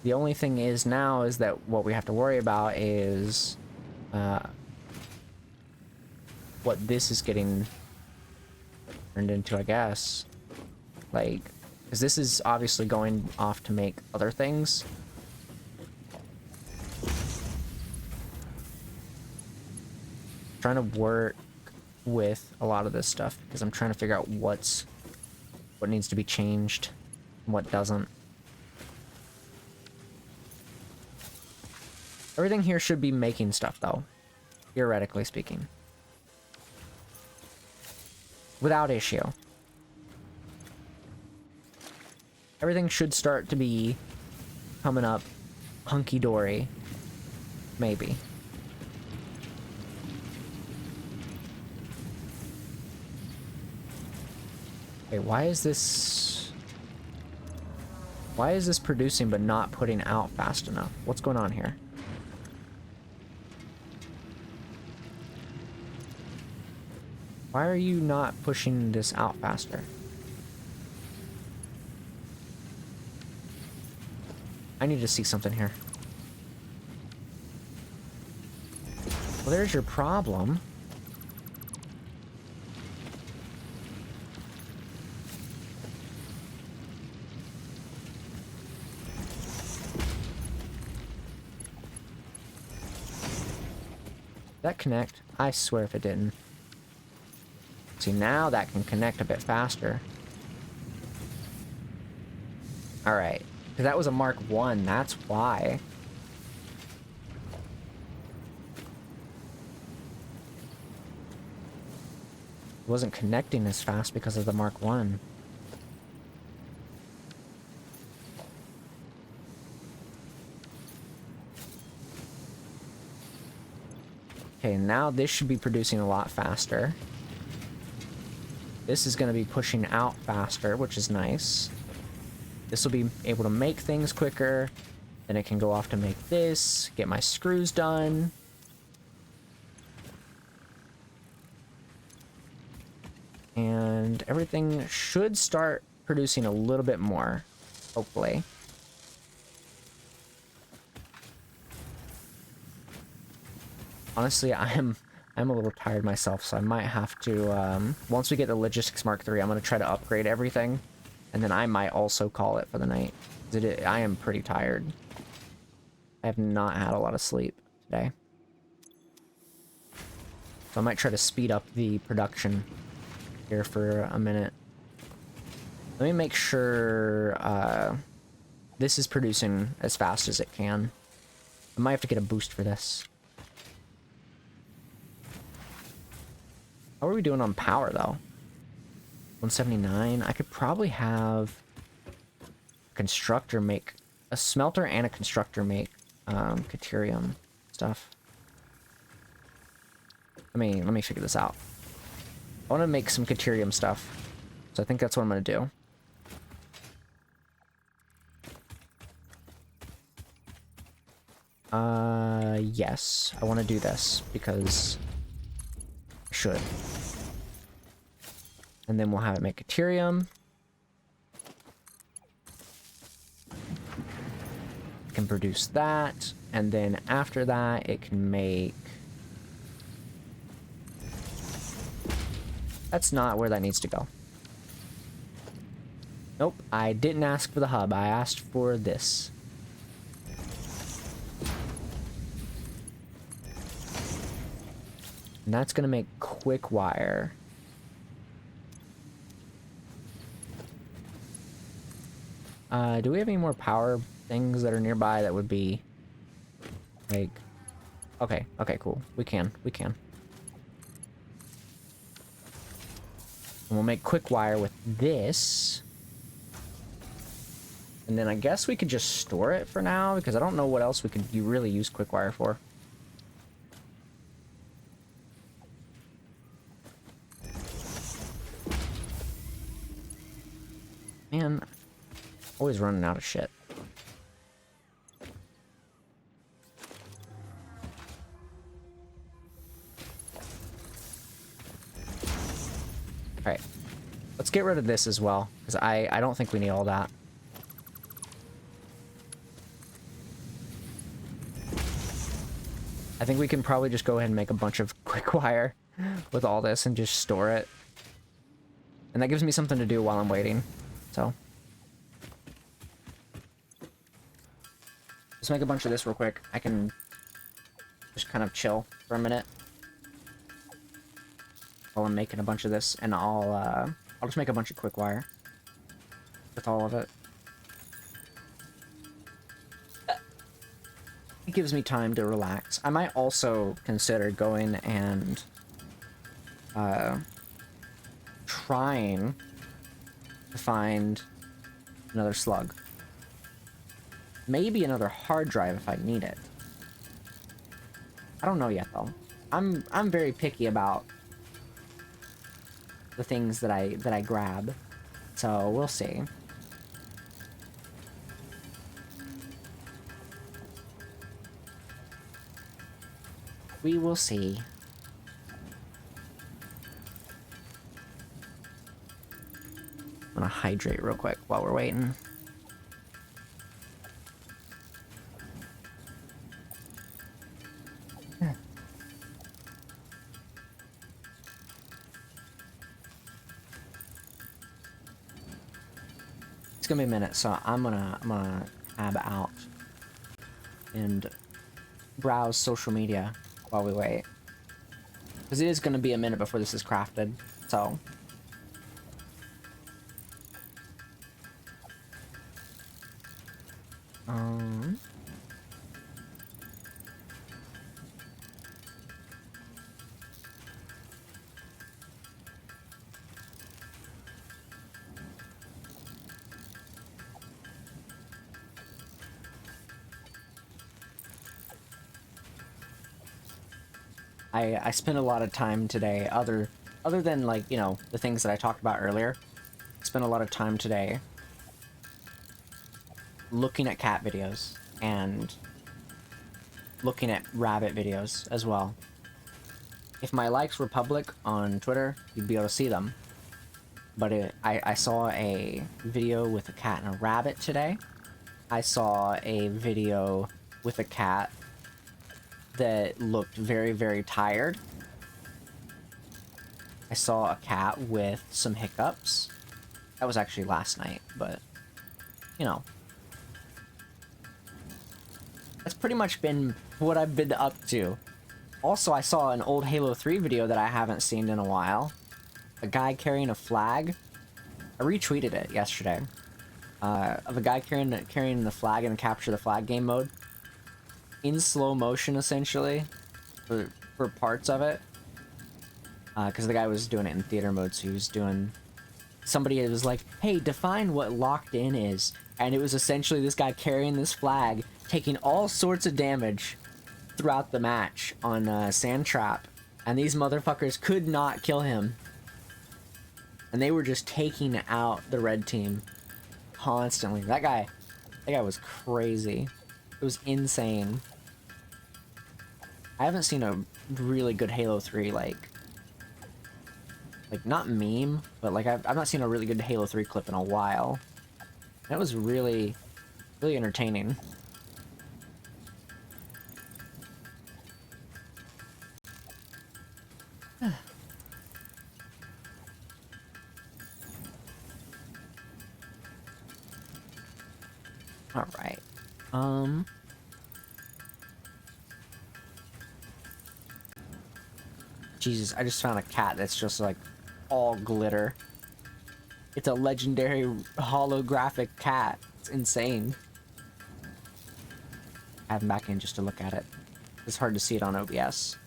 The only thing is now is that what we have to worry about is what this is getting turned into, I guess. Like, because this is obviously going off to make other things. Trying to work with a lot of this stuff because I'm trying to figure out what needs to be changed and what doesn't. Everything here should be making stuff though, theoretically speaking, without issue. Everything should start to be coming up hunky-dory, maybe. Okay, why is this producing but not putting out fast enough? What's going on here? Why are you not pushing this out faster? I need to see something here. Well, there's your problem. That connect? I swear if it didn't. See, now that can connect a bit faster. Alright. Because that was a Mark 1, that's why. It wasn't connecting as fast because of the Mark 1. Okay, now this should be producing a lot faster. This is going to be pushing out faster, which is nice. This will be able to make things quicker. Then it can go off to make this, get my screws done. And everything should start producing a little bit more, hopefully. Honestly, I'm a little tired myself, so I might have to, once we get the Logistics Mark III, I'm going to try to upgrade everything. And then I might also call it for the night. I am pretty tired. I have not had a lot of sleep today. So I might try to speed up the production here for a minute. Let me make sure this is producing as fast as it can. I might have to get a boost for this. How are we doing on power, though? 179. I could probably have a constructor make... a smelter and a constructor make Caterium stuff. Let me figure this out. I want to make some Caterium stuff. So I think that's what I'm going to do. Yes. I want to do this because I should. And then we'll have it make Caterium. It can produce that. And then after that, it can make... That's not where that needs to go. Nope, I didn't ask for the hub. I asked for this. And that's gonna make quick wire. Do we have any more power things that are nearby that would be like... Okay, cool. We can. And we'll make quick wire with this. And then I guess we could just store it for now, because I don't know what else we could really use quick wire for. Man, always running out of shit. Alright. Let's get rid of this as well, because I don't think we need all that. I think we can probably just go ahead and make a bunch of quick wire with all this and just store it. And that gives me something to do while I'm waiting. So. Let's make a bunch of this real quick. I can just kind of chill for a minute while I'm making a bunch of this, and I'll just make a bunch of quick wire with all of it. It gives me time to relax. I might also consider going and trying to find another slug. Maybe another hard drive if I need it. I don't know yet though. I'm very picky about the things that I grab. So we'll see. We will see. I'm gonna hydrate real quick while we're waiting. It's gonna be a minute, so I'm gonna tab out and browse social media while we wait, because it is gonna be a minute before this is crafted. So I spent a lot of time today, other than, like, you know, the things that I talked about earlier. I spent a lot of time today looking at cat videos and looking at rabbit videos as well. If my likes were public on Twitter, you'd be able to see them. But I saw a video with a cat and a rabbit today. I saw a video with a cat that looked very, very tired. I saw a cat with some hiccups. That was actually last night, but, you know. That's pretty much been what I've been up to Also, I saw an old Halo 3 video that I haven't seen in a while. A guy carrying a flag. I retweeted it yesterday. Of a guy carrying the flag in the capture the flag game mode. In slow motion, essentially. For parts of it. Because the guy was doing it in theater mode, so he was doing... Somebody was like, hey, define what locked in is. And it was essentially this guy carrying this flag, taking all sorts of damage throughout the match on Sand Trap. And these motherfuckers could not kill him. And they were just taking out the red team constantly. That guy was crazy. It was insane. I haven't seen a really good Halo 3, like not meme, but like I've not seen a really good Halo 3 clip in a while. That was really, really entertaining. All right. Jesus, I just found a cat that's just like all glitter. It's a legendary holographic cat. It's insane. I have him back in just to look at it. It's hard to see it on OBS.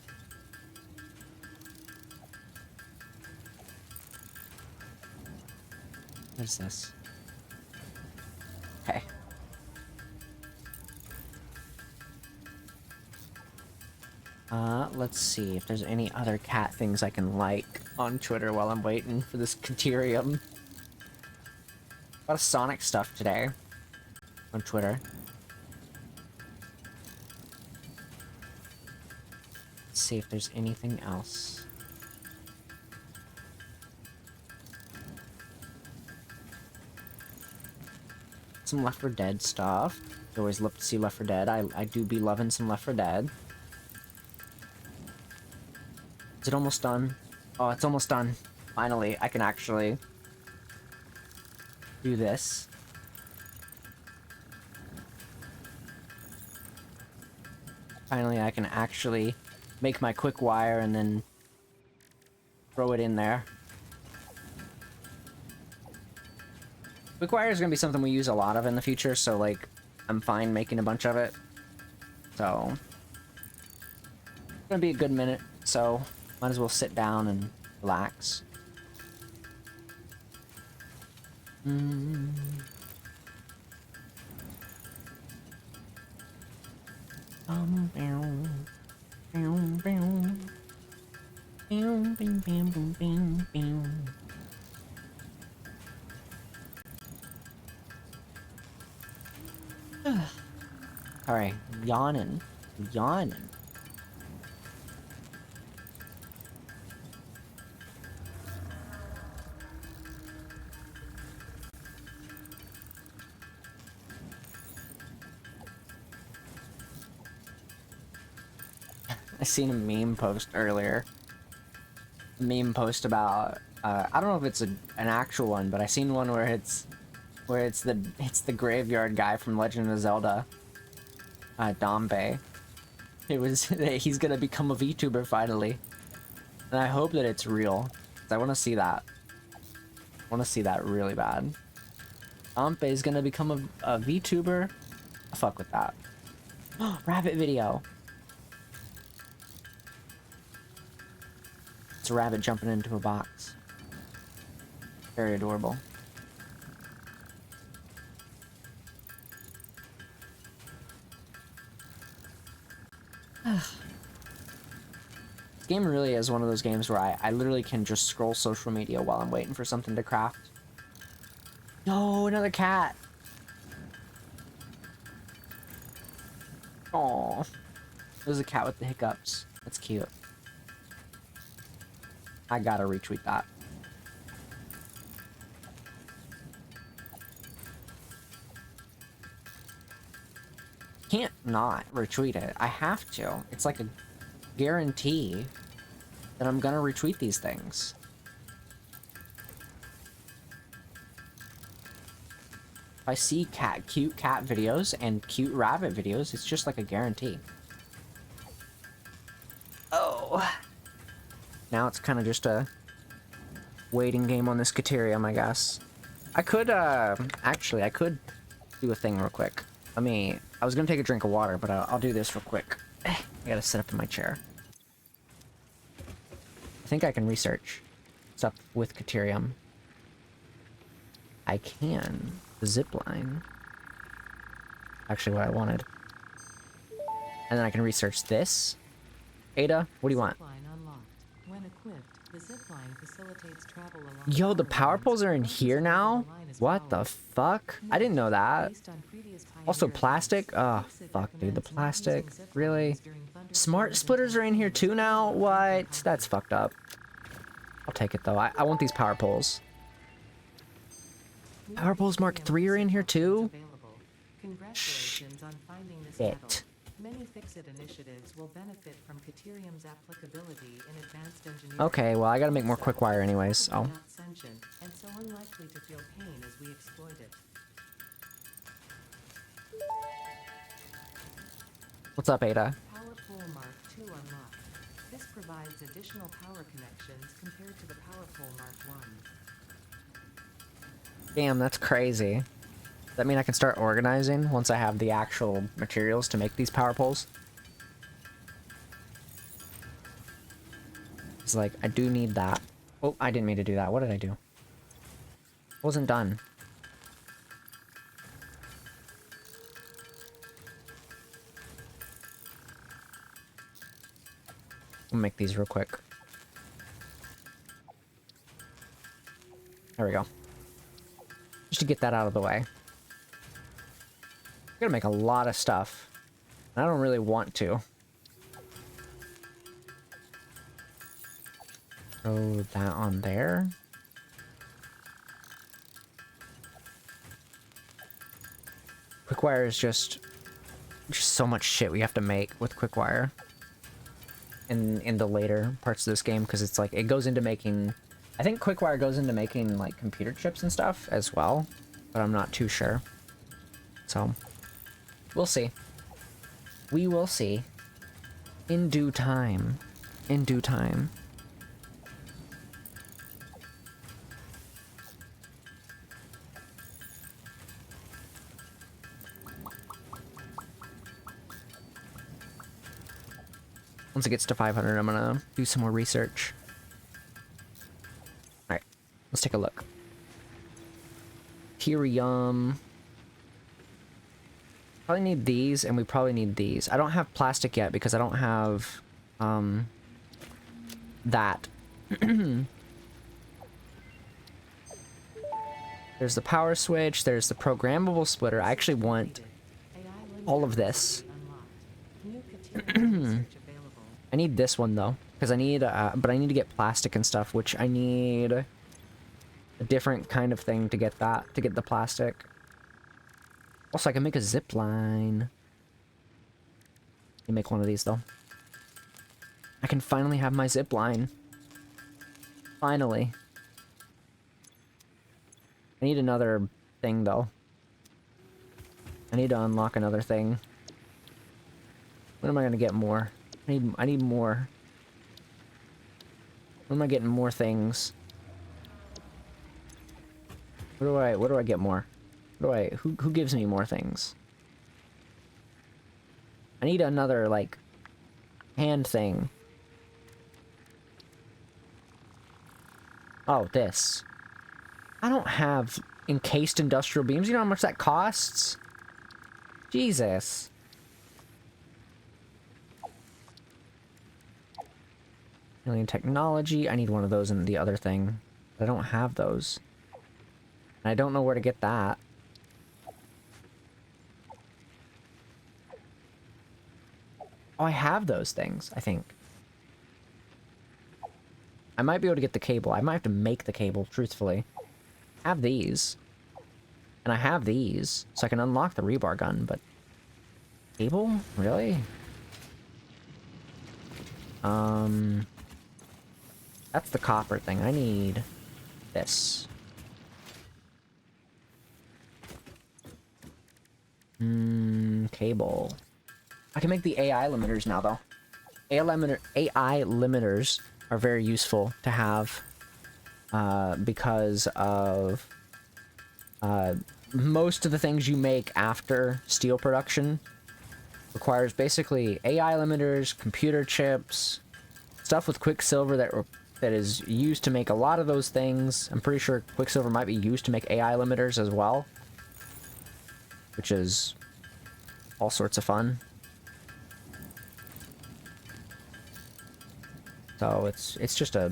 What is this? Okay. Let's see if there's any other cat things I can like on Twitter while I'm waiting for this Caterium. A lot of Sonic stuff today on Twitter. Let's see if there's anything else. Some Left 4 Dead stuff. I always love to see Left 4 Dead. I do be loving some Left 4 Dead. Is it almost done? Oh, it's almost done. Finally, I can actually do this. Finally, I can actually make my quick wire and then throw it in there. Quick wire is going to be something we use a lot of in the future, so like, I'm fine making a bunch of it. So, it's going to be a good minute, so might as well sit down and relax. Alright, yawning. Yawning. I seen a meme post earlier. A meme post about I don't know if it's an actual one, but I seen one where it's the graveyard guy from Legend of Zelda. Dombe. It was he's gonna become a VTuber finally. And I hope that it's real. 'Cause I wanna see that. I wanna see that really bad. Dombe is gonna become a VTuber. I fuck with that. Rabbit video. It's a rabbit jumping into a box. Very adorable. This game really is one of those games where I literally can just scroll social media while I'm waiting for something to craft. No, another cat! Aww. There's a cat with the hiccups. That's cute. I gotta retweet that. Can't not retweet it. I have to. It's like a guarantee that I'm gonna retweet these things. If I see cute cat videos and cute rabbit videos, it's just like a guarantee. now it's kind of just a waiting game on this Caterium, I guess. I could, actually, I could do a thing real quick. I was gonna take a drink of water, but I'll do this real quick. I gotta sit up in my chair. I think I can research stuff with Caterium. I can. The zipline. Actually, what I wanted. And then I can research this. Ada, what do you want? Zipline unlocked. When equipped, the zipline facilitates travel along Yo, the power lines poles are in once here the now? line is What the powered. fuck? I didn't know that. Based on previous Also Pioneer plastic? events, Oh, Fixit fuck, dude. The recommends not plastic. using ziplines Really? during thunderstorms Smart and splitters are in here too now? typhoons. What? That's fucked up. I'll take it though. I want these power poles. New Power poles Mark Caterium III are in here options too? available. Congratulations on finding this Shit. metal. Many Fixit initiatives will benefit from Caterium's applicability in advanced engineering. Okay, well, I gotta make more Also, quick wire it's anyways, probably so. not sentient, and so unlikely to feel pain as we exploit it. What's up, Ada? Power Pole Mark II unlocked. This provides additional power connections compared to the Power Pole Mark I. Damn, that's crazy. Does that mean I can start organizing once I have the actual materials to make these power poles? It's like, I do need that. Oh, I didn't mean to do that. What did I do? Wasn't done. I'll make these real quick. There we go. Just to get that out of the way. I'm gonna make a lot of stuff. I don't really want to. Throw that on there. Quickwire is just so much shit we have to make with Quickwire in the later parts of this game, because it's like it goes into making, I think Quickwire goes into making like computer chips and stuff as well, but I'm not too sure. So we'll see. We will see in due time. In due time. Once it gets to 500, I'm gonna do some more research. Alright, let's take a look. Tyrium. Probably need these, and we probably need these. I don't have plastic yet because I don't have, that. There's the power switch, there's the programmable splitter. I actually want all of this. I need this one though, because I need, but I need to get plastic and stuff, which I need a different kind of thing to get that, to get the plastic. Also, I can make a zip line. Let me make one of these though. I can finally have my zip line. Finally. I need another thing though. I need to unlock another thing. When am I gonna get more? I need more. When am I getting more things? Where do I get more? Who gives me more things? I need another, like, hand thing. Oh, this. I don't have encased industrial beams. You know how much that costs? Jesus. Alien technology. I need one of those in the other thing. I don't have those. And I don't know where to get that. Oh, I have those things, I think. I might be able to get the cable. I might have to make the cable, truthfully. I have these. And I have these, so I can unlock the rebar gun, but... Cable? Really? That's the copper thing. I need this. Cable. I can make the AI limiters now, though. AI limiters are very useful to have because of most of the things you make after steel production requires basically AI limiters, computer chips, stuff with Quicksilver that is used to make a lot of those things. I'm pretty sure Quicksilver might be used to make AI limiters as well, which is all sorts of fun. So it's just a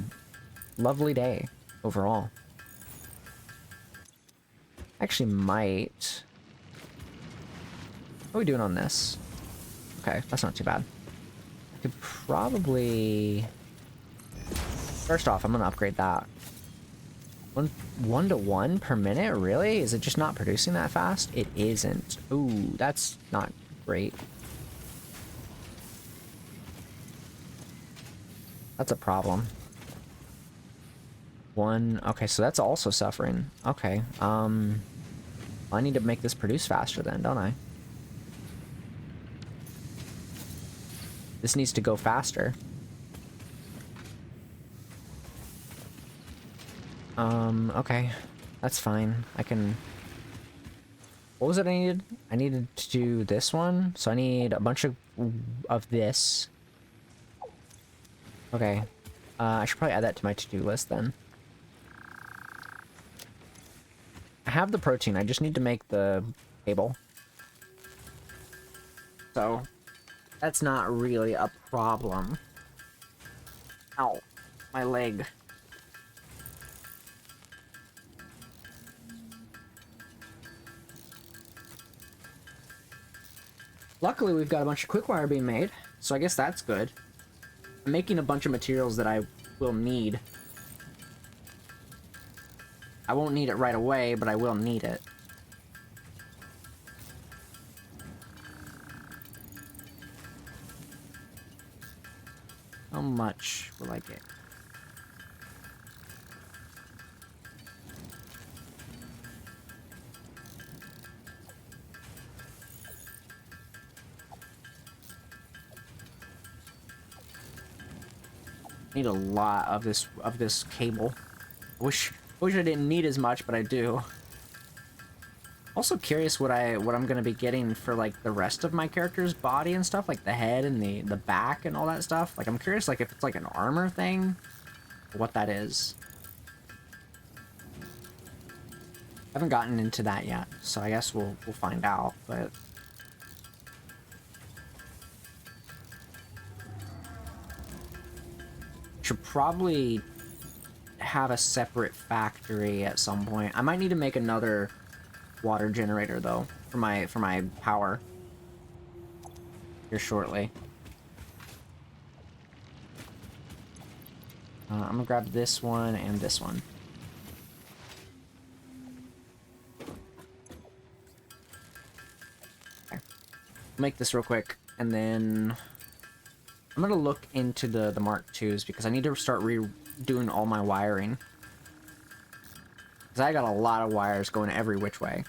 lovely day overall. Actually might... What are we doing on this? Okay, that's not too bad. I could probably... First off, I'm gonna upgrade that. 1 to 1 per minute? Really? Is it just not producing that fast? It isn't. Ooh, that's not great. That's a problem. 1... Okay, so that's also suffering. Okay, I need to make this produce faster then, don't I? This needs to go faster. Okay. That's fine. I can... What was it I needed? I needed to do this one, so I need a bunch of this. Okay. I should probably add that to my to-do list then. I have the protein, I just need to make the cable. So, that's not really a problem. Ow. My leg. Luckily, we've got a bunch of quick wire being made, so I guess that's good. I'm making a bunch of materials that I will need. I won't need it right away, but I will need it. How much will I get? Need a lot of this cable. Wish I didn't need as much, but I do. Also curious what I'm gonna be getting for like the rest of my character's body and stuff, like the head and the back and all that stuff. Like I'm curious like if it's like an armor thing, or what that is. I haven't gotten into that yet, so I guess we'll find out, but should probably have a separate factory at some point. I might need to make another water generator though for my power here shortly. I'm gonna grab this one and this one. Okay. Make this real quick and then I'm gonna look into the Mark IIs because I need to start redoing all my wiring. Because I got a lot of wires going every which way.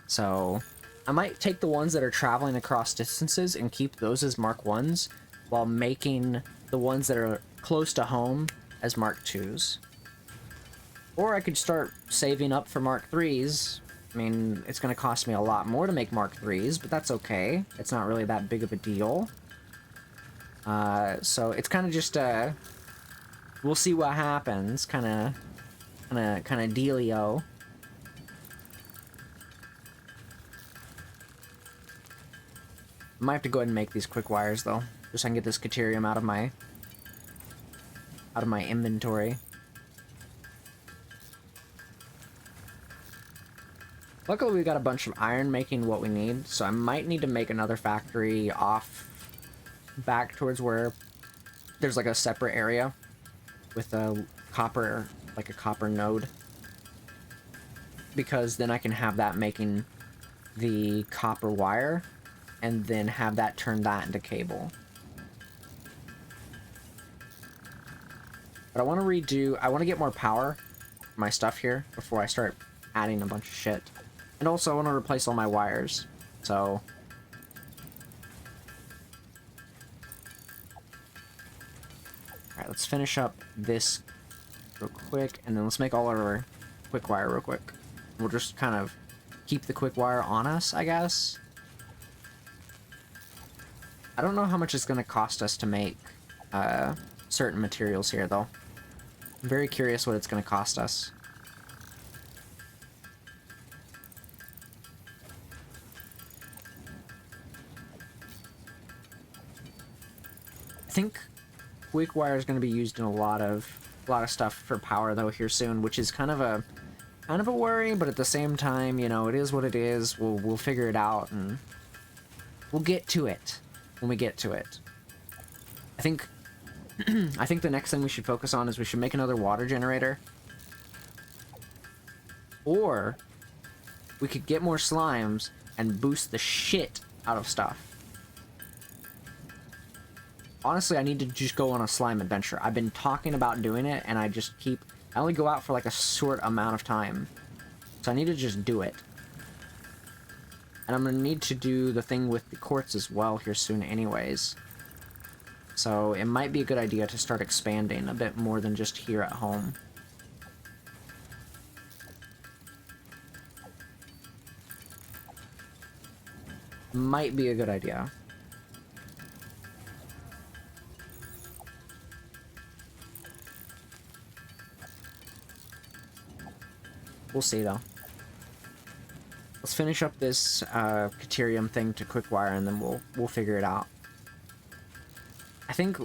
So I might take the ones that are traveling across distances and keep those as Mark 1s while making the ones that are close to home as Mark 2s. Or I could start saving up for Mark 3s. I mean, it's going to cost me a lot more to make Mark 3s, but that's okay. It's not really that big of a deal. So it's kind of just we'll see what happens, kind of dealio. I might have to go ahead and make these quick wires though, just so I can get this Caterium out of my inventory. Luckily we got a bunch of iron making what we need, so I might need to make another factory off back towards where there's like a separate area with a copper, like a copper node, because then I can have that making the copper wire and then have that turn that into cable. But I want to get more power for my stuff here before I start adding a bunch of shit. And also I want to replace all my wires, so Alright, let's finish up this real quick, and then let's make all our quick wire real quick. We'll just kind of keep the quick wire on us, I guess. I don't know how much it's going to cost us to make certain materials here, though. I'm very curious what it's going to cost us. I think quick wire is going to be used in a lot of stuff for power though here soon, which is kind of a worry, but at the same time, you know, it is what it is. We'll figure it out, and we'll get to it when we get to it. I think I think the next thing we should focus on is we should make another water generator, or we could get more slimes and boost the shit out of stuff. Honestly, I need to just go on a slime adventure. I've been talking about doing it, and I only go out for like a short amount of time. So I need to just do it. And I'm gonna need to do the thing with the quartz as well here soon anyways. So it might be a good idea to start expanding a bit more than just here at home. Might be a good idea. We'll see, though. Let's finish up this Caterium thing to quick wire, and then we'll figure it out. I think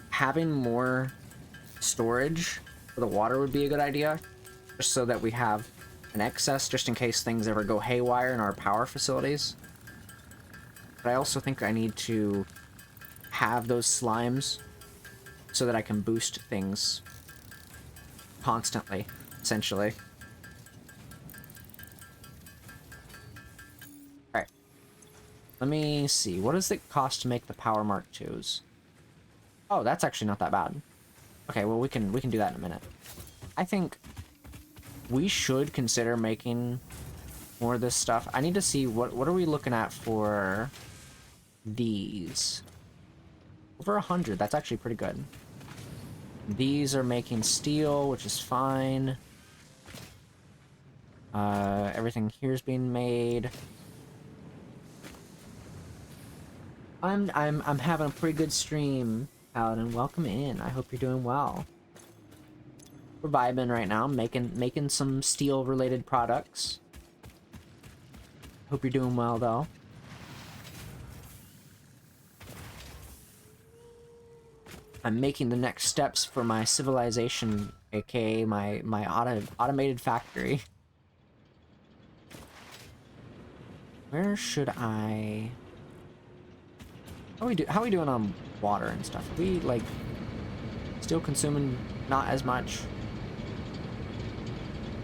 having more storage for the water would be a good idea, just so that we have an excess, just in case things ever go haywire in our power facilities. But I also think I need to have those slimes so that I can boost things constantly. Essentially. Alright. Let me see. What does it cost to make the Power Mark IIs? Oh, that's actually not that bad. Okay, well we can do that in a minute. I think we should consider making more of this stuff. I need to see what are we looking at for these. Over 100, that's actually pretty good. These are making steel, which is fine. Everything here's being made. I'm having a pretty good stream, Paladin. Welcome in. I hope you're doing well. We're vibing right now, making some steel related products. Hope you're doing well though. I'm making the next steps for my civilization, aka my automated factory. Where should I... How are we doing on water and stuff? Are we, like, still consuming not as much?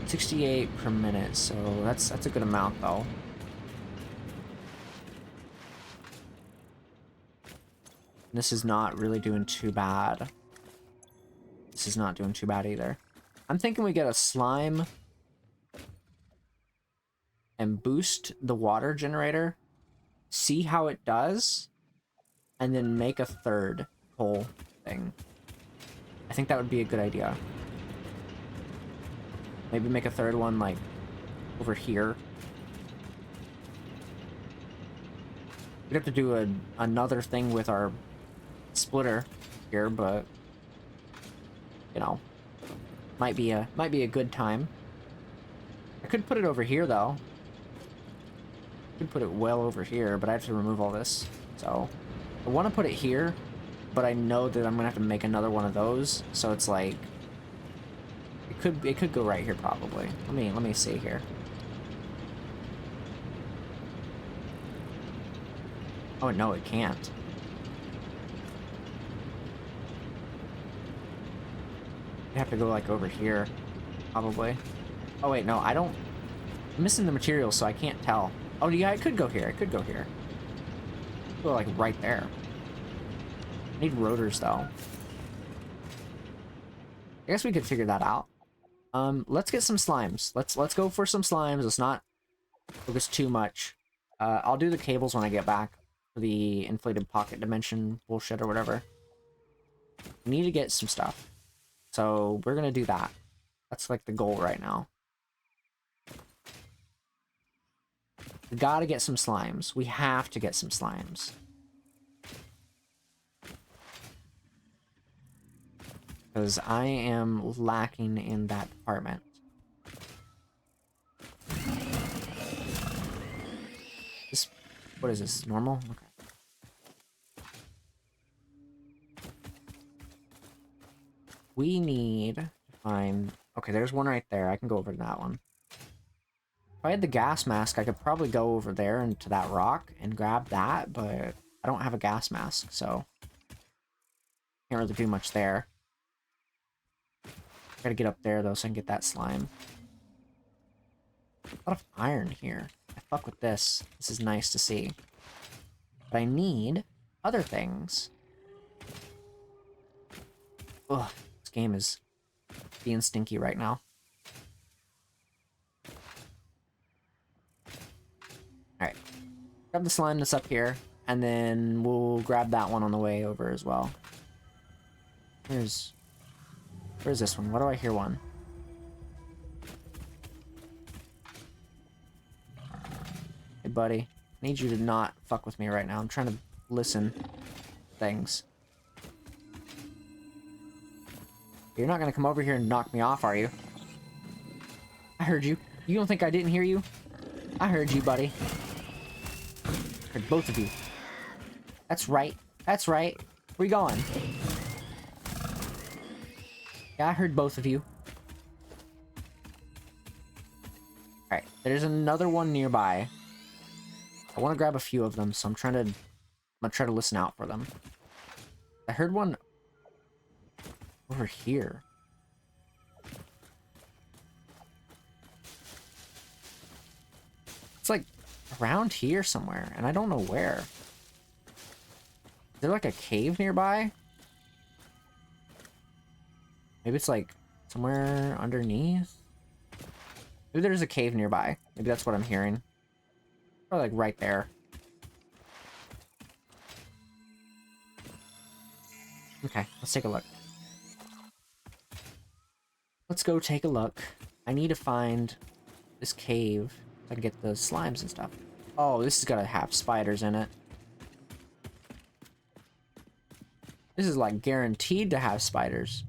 68 per minute, so that's a good amount, though. This is not really doing too bad. This is not doing too bad either. I'm thinking we get a slime and boost the water generator, see how it does, and then make a third whole thing. I think that would be a good idea. Maybe make a third one, like, over here. We'd have to do another thing with our splitter here, but, you know, might be a good time. I could put it over here, though. Could put it well over here, but I have to remove all this. So I want to put it here, but I know that I'm gonna have to make another one of those. So it's like it could go right here probably. Let me see here. Oh no, it can't. You have to go like over here, probably. Oh wait, no, I'm missing the materials, so I can't tell. Oh yeah, it could go here. It could go here. Go like right there. I need rotors though. I guess we could figure that out. Let's get some slimes. Let's go for some slimes. Let's not focus too much. I'll do the cables when I get back for the inflated pocket dimension bullshit or whatever. We need to get some stuff. So we're gonna do that. That's like the goal right now. We gotta get some slimes. We have to get some slimes. Because I am lacking in that department. This, what is this? Normal? Okay. We need to find... Okay, there's one right there. I can go over to that one. If I had the gas mask, I could probably go over there into that rock and grab that, but I don't have a gas mask, so... Can't really do much there. Gotta get up there, though, so I can get that slime. A lot of iron here. I fuck with this. This is nice to see. But I need other things. Ugh, this game is being stinky right now. Alright. Grab the slime that's up here, and then we'll grab that one on the way over as well. Where's this one? Why do I hear one? Hey, buddy. I need you to not fuck with me right now. I'm trying to listen to things. You're not gonna come over here and knock me off, are you? I heard you. You don't think I didn't hear you? I heard you, buddy. Heard both of you. That's right. That's right. Where you going? Yeah, I heard both of you. Alright, there's another one nearby. I want to grab a few of them, so I'm gonna try to listen out for them. I heard one over here. It's like around here somewhere, and I don't know where. Is there like a cave nearby? Maybe it's like somewhere underneath? Maybe there's a cave nearby. Maybe that's what I'm hearing. Or like right there. Okay, let's take a look. Let's go take a look. I need to find this cave so I can get the slimes and stuff. Oh, this is gonna have spiders in it. This is like guaranteed to have spiders.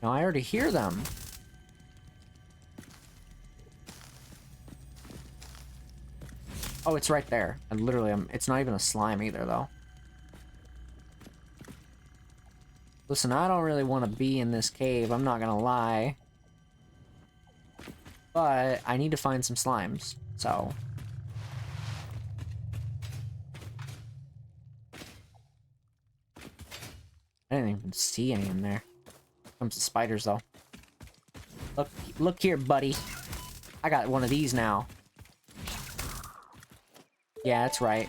No, I already hear them. Oh, it's right there. And literally, it's not even a slime either, though. Listen, I don't really want to be in this cave, I'm not gonna lie. But I need to find some slimes, so... I didn't even see any in there. Comes to spiders, though. Look here, buddy. I got one of these now. Yeah, that's right.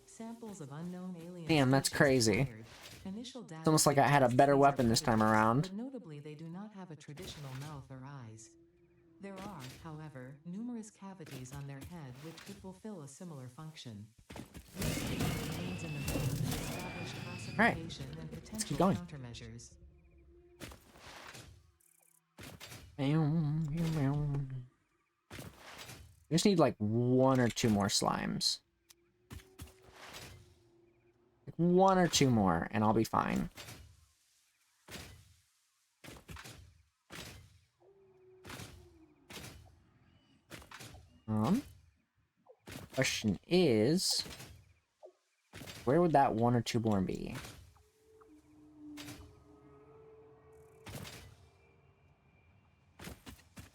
Samples of unknown alien Damn, that's species crazy. acquired. Initial data It's almost like I had a suggests better these are weapon this time predators, around. But notably, they do not have a traditional mouth or eyes. There are, however, numerous cavities on their head which could fulfill a similar function. Research remains in the middle to establish classification and Let's keep potential going. countermeasures. We just need like 1 or 2 more slimes. Like 1 or 2 more, and I'll be fine. Question is, where would that 1 or 2 more be?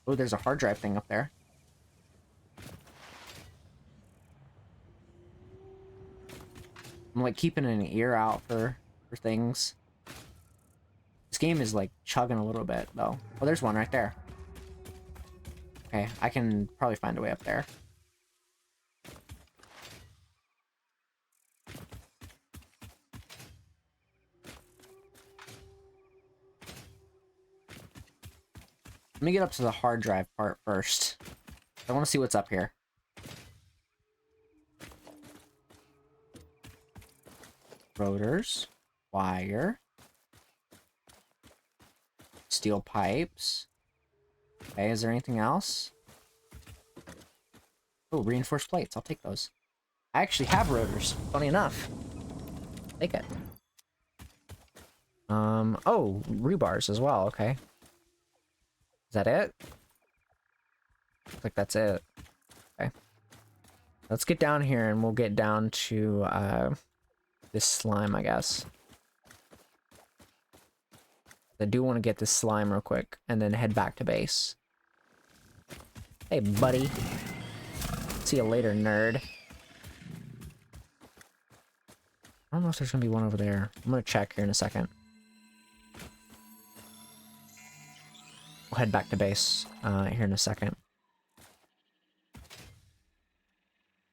Oh, there's a hard drive thing up there. I'm like keeping an ear out for things. This game is like chugging a little bit though. Oh, there's one right there. Okay, I can probably find a way up there. Let me get up to the hard drive part first. I want to see what's up here. Rotors, wire, steel pipes. Okay, is there anything else? Oh, reinforced plates. I'll take those. I actually have rotors. Funny enough. Take it. Oh, rebars as well. Okay. Is that it? Looks like that's it. Okay. Let's get down here and we'll get down to, this slime, I guess. I do want to get this slime real quick and then head back to base. Hey, buddy. See you later, nerd. I don't know if there's gonna be one over there. I'm gonna check here in a second. We'll head back to base here in a second.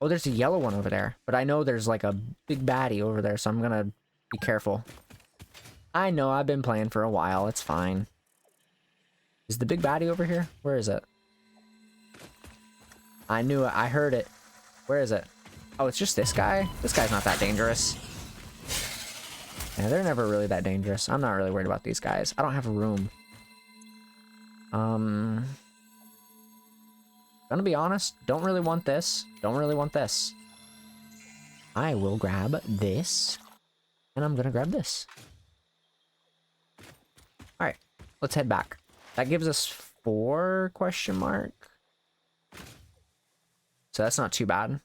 Oh, there's a yellow one over there. But I know there's like a big baddie over there, so I'm gonna be careful. I know, I've been playing for a while. It's fine. Is the big baddie over here? Where is it? I knew it. I heard it. Where is it? Oh, it's just this guy? This guy's not that dangerous. Yeah, they're never really that dangerous. I'm not really worried about these guys. I don't have a room. Gonna be honest, don't really want this. Don't really want this. I will grab this. And I'm gonna grab this. Alright, let's head back. That gives us 4 question mark. So that's not too bad.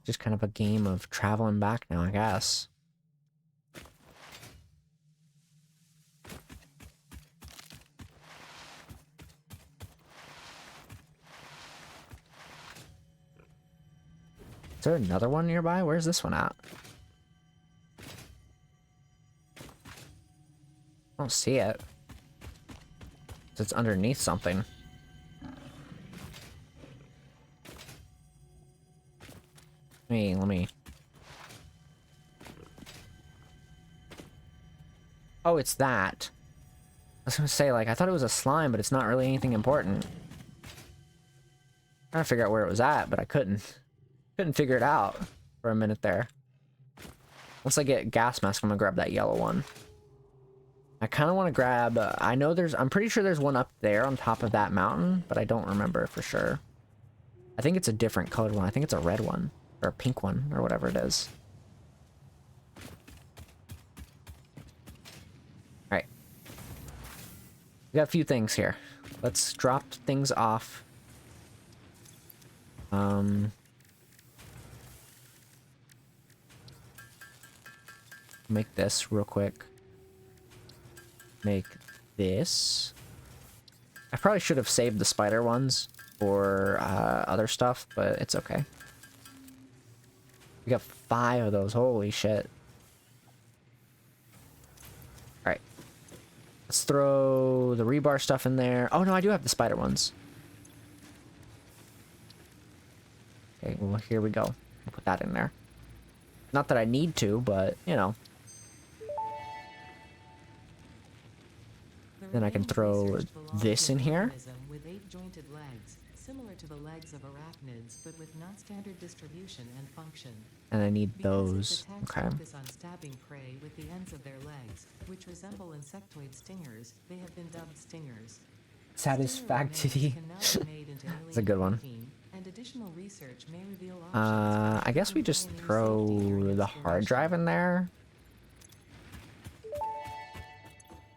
Just kind of a game of traveling back now, I guess. Is there another one nearby? Where's this one at? I don't see it. It's underneath something. Let me. Oh, it's that. I was gonna say, like, I thought it was a slime, but it's not really anything important. Trying to figure out where it was at, but I couldn't. Couldn't figure it out for a minute there. Once I get gas mask, I'm gonna grab that yellow one. I kind of want to grab, I'm pretty sure there's one up there on top of that mountain, but I don't remember for sure. I think it's a different colored one. I think it's a red one, or a pink one, or whatever it is. Alright. We got a few things here. Let's drop things off. Make this real quick. Make this. I probably should have saved the spider ones for other stuff, but it's okay. We got 5 of those. Holy shit. Alright. Let's throw the rebar stuff in there. Oh no, I do have the spider ones. Okay, well, here we go. I'll put that in there. Not that I need to, but, you know. Then I can throw this in here. With 8-jointed legs, similar to the legs of arachnids, but with non-standard distribution and function. And I need Because those. its attacks Okay. focus on stabbing prey with the ends of their legs, which resemble insectoid stingers. They have been dubbed stingers. Satisfactory. It's That's a good one. And additional research may reveal options I guess we just throw the hard drive in there.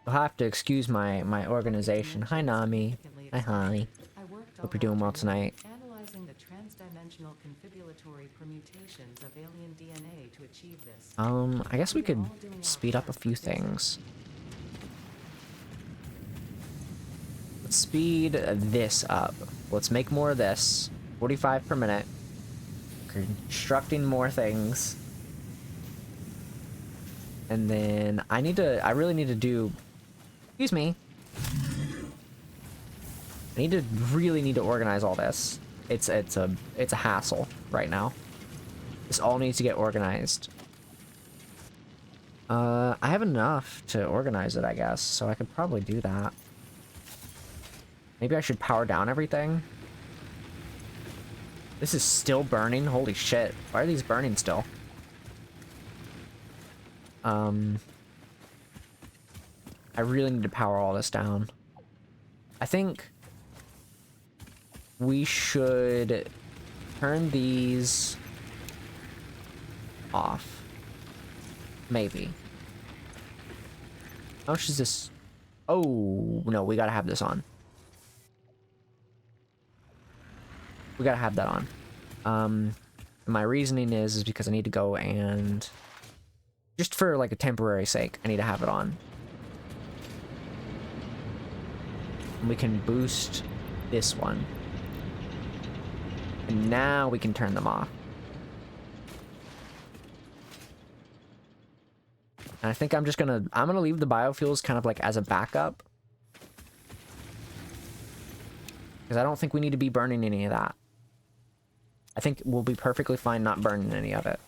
You'll have to excuse my organization. Hi, Nami. Hi, Honey. Hope you're doing well tonight. Analyzing the transdimensional confibulatory permutations of alien DNA to achieve this. I guess we could speed up a few things. Let's speed this up. Let's make more of this. 45 per minute. Constructing more things. And then I really need to do, excuse me. Really need to organize all this. It's a hassle right now. This all needs to get organized. I have enough to organize it, I guess, so I could probably do that. Maybe I should power down everything. This is still burning? Holy shit. Why are these burning still? I really need to power all this down. I think we should turn these off. Maybe. How much is this? Oh, no, we gotta have this on. We gotta have that on. My reasoning is because I need to go and... just for, like, a temporary sake, I need to have it on. And we can boost this one. And now we can turn them off. And I think I'm gonna leave the biofuels kind of like as a backup. Because I don't think we need to be burning any of that. I think we'll be perfectly fine not burning any of it.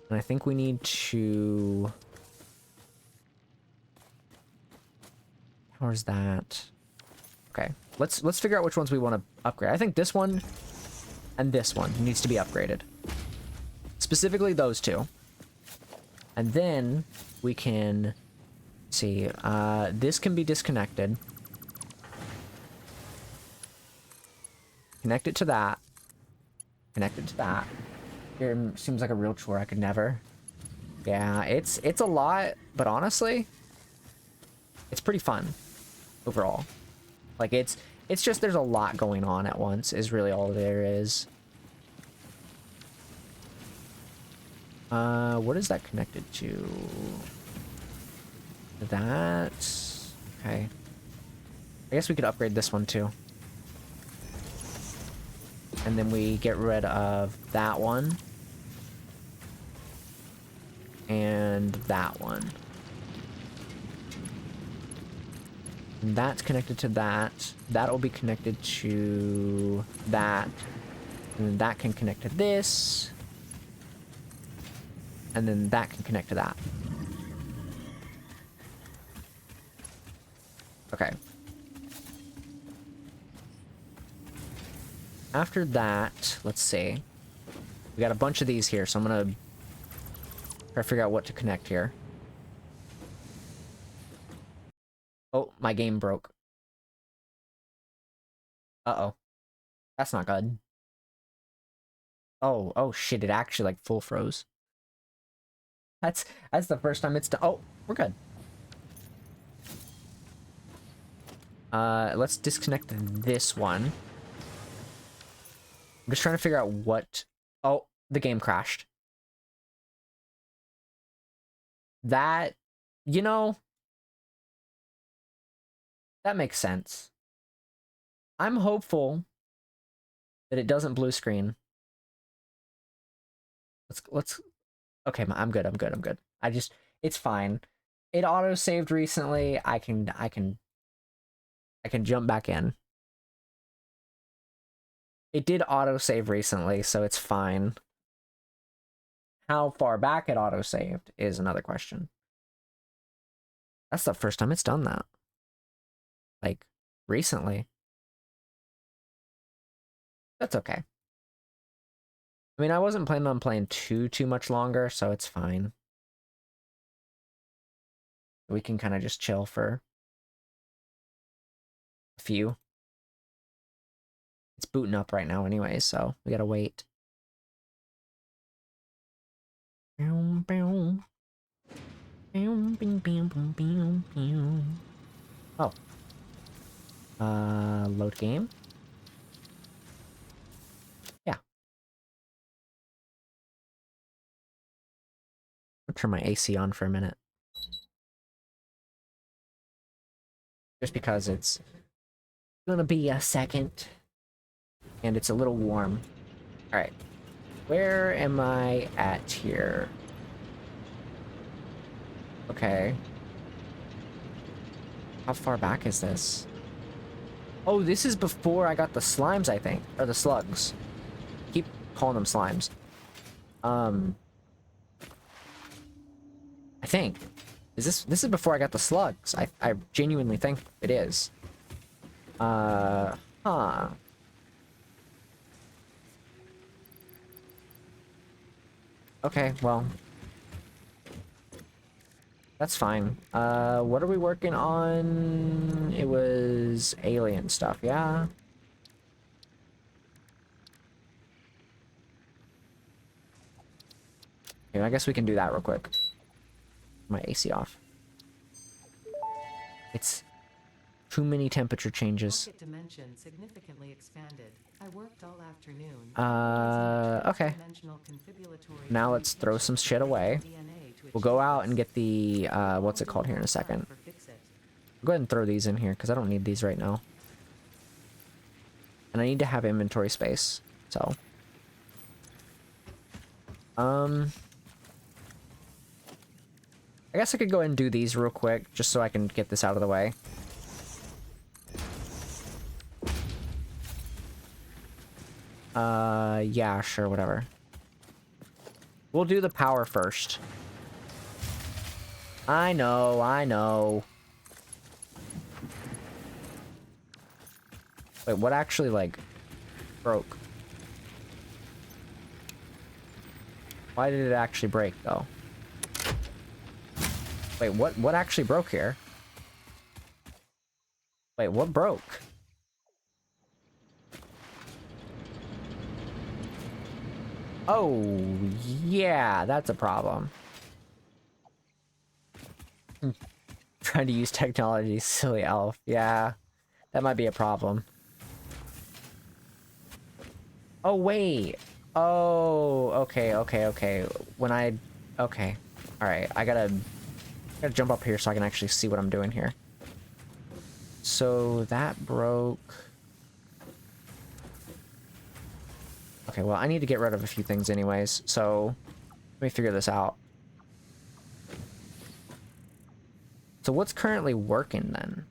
And I think we need to... How's that? Okay, let's figure out which ones we want to upgrade. I think this one and this one needs to be upgraded. Specifically those two. And then we can see, this can be disconnected. Connect it to that. Connect it to that. It seems like a real chore. I could never. Yeah, it's a lot, but honestly, it's pretty fun overall. Like it's just there's a lot going on at once is really all there is. What is that connected to? That. Okay. I guess we could upgrade this one too. And then we get rid of that one. And that one. And that's connected to that. That'll be connected to that. And then that can connect to this. And then that can connect to that. Okay. After that, let's see. We got a bunch of these here, so I'm gonna try to figure out what to connect here. Oh, my game broke. Uh-oh. That's not good. Oh shit, it actually like full froze. That's the first time it's done. Oh, we're good. Let's disconnect this one. I'm just trying to figure out what... Oh, the game crashed. That, you know, that makes sense. I'm hopeful that it doesn't blue screen. Let's okay, I'm good. It's fine. It auto saved recently. I can jump back in. It did auto save recently, so it's fine. How far back it auto saved is another question. That's the first time it's done that. Like recently. That's okay. I mean, I wasn't planning on playing too much longer, so it's fine. We can kind of just chill for a few. It's booting up right now anyway, so we gotta wait. Oh. Load game? Yeah. I'll turn my AC on for a minute. Just because it's Gonna be a second. And it's a little warm. Alright. Where am I at here? Okay. How far back is this? Oh, this is before I got the slimes, I think. Or the slugs. Keep calling them slimes. I think. This is before I got the slugs. I genuinely think it is. Huh. Okay, well. That's fine. What are we working on? It was alien stuff, yeah? Okay, I guess we can do that real quick. My AC off. It's too many temperature changes. Pocket dimension significantly expanded. I worked all afternoon. Okay. Now let's throw some shit away. We'll go out and get the, what's it called here in a second. I'll go ahead and throw these in here, because I don't need these right now. And I need to have inventory space, so. I guess I could go ahead and do these real quick, just so I can get this out of the way. Yeah, sure, whatever. We'll do the power first. I know, I know. Wait, what actually, like, broke? Why did it actually break, though? Wait, what actually broke here? Wait, what broke? Oh, yeah, that's a problem. Trying to use technology, silly elf. Yeah, that might be a problem. Oh, wait. Oh, okay. Okay. Alright, I gotta jump up here so I can actually see what I'm doing here. So, that broke. Okay, well, I need to get rid of a few things anyways, so let me figure this out. So what's currently working then?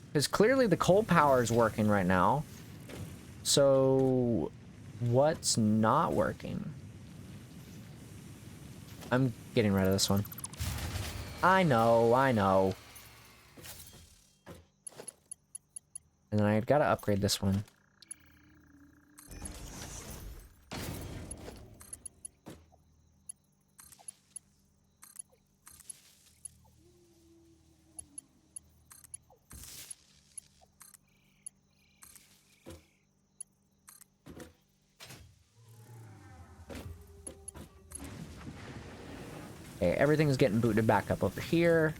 Because clearly the coal power is working right now. So what's not working? I'm getting rid of this one. I know. And then I've got to upgrade this one. Okay, everything's getting booted back up over here.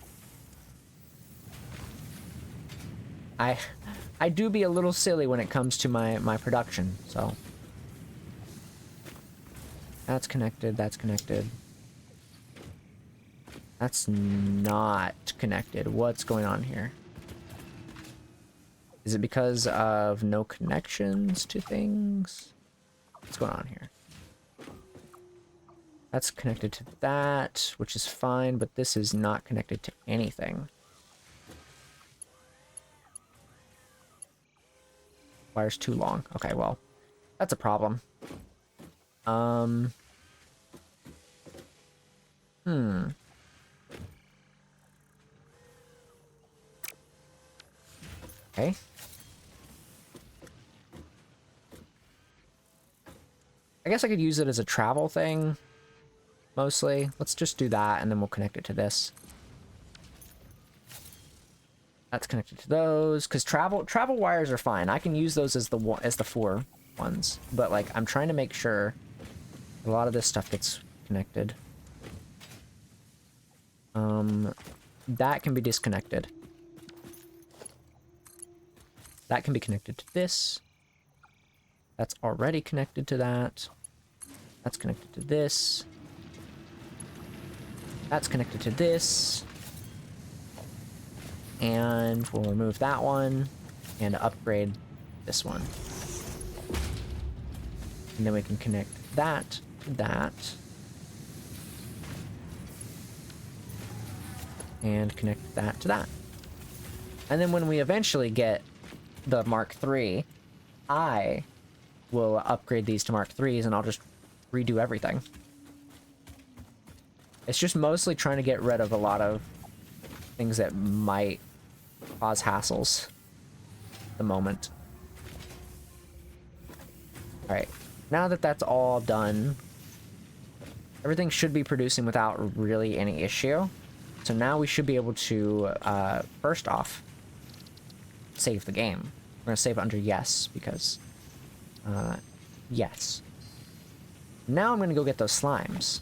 I do be a little silly when it comes to my production, so. That's connected, that's connected. That's not connected. What's going on here? Is it because of no connections to things? What's going on here? That's connected to that, which is fine, but this is not connected to anything. Wire's too long. Okay, well, that's a problem. Okay. I guess I could use it as a travel thing, mostly. Let's just do that, and then we'll connect it to this. That's connected to those, because travel wires are fine. I can use those as the 4 ones, but like I'm trying to make sure a lot of this stuff gets connected. That can be disconnected. That can be connected to this. That's already connected to that. That's connected to this. That's connected to this. and we'll remove that one and upgrade this one. And then we can connect that to that. And connect that to that. And then when we eventually get the Mark III, I will upgrade these to Mark IIIs and I'll just redo everything. It's just mostly trying to get rid of a lot of things that might cause hassles at the moment. Alright, now that that's all done, everything should be producing without really any issue. So now we should be able to, first off, save the game. We're going to save under yes, because, yes. Now I'm going to go get those slimes.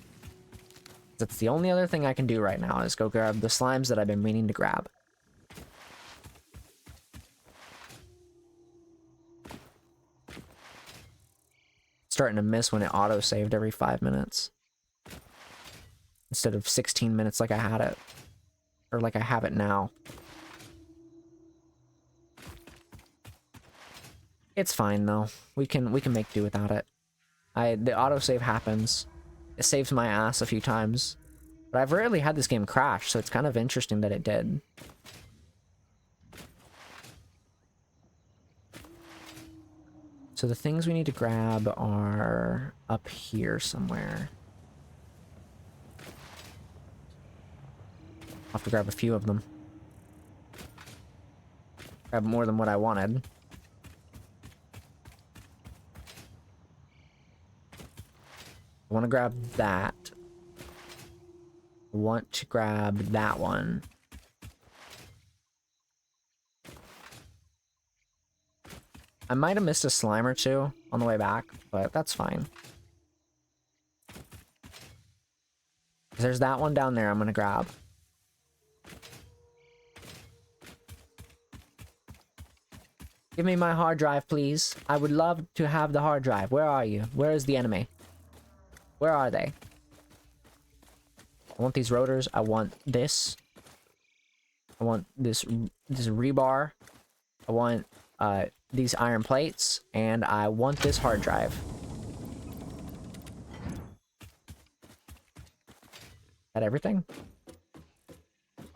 That's the only other thing I can do right now, is go grab the slimes that I've been meaning to grab. Starting to miss when it auto-saved every 5 minutes. Instead of 16 minutes like I had it. Or like I have it now. It's fine though. We can make do without it. The autosave happens. It saves my ass a few times. But I've rarely had this game crash, so it's kind of interesting that it did. So the things we need to grab are up here somewhere. I'll have to grab a few of them. Grab more than what I wanted. I want to grab that. I want to grab that one. I might have missed a slime or two on the way back, but that's fine. There's that one down there I'm going to grab. Give me my hard drive, please. I would love to have the hard drive. Where are you? Where is the enemy? Where are they? I want these rotors. I want this. I want this rebar. I want these iron plates. And I want this hard drive. Is that everything?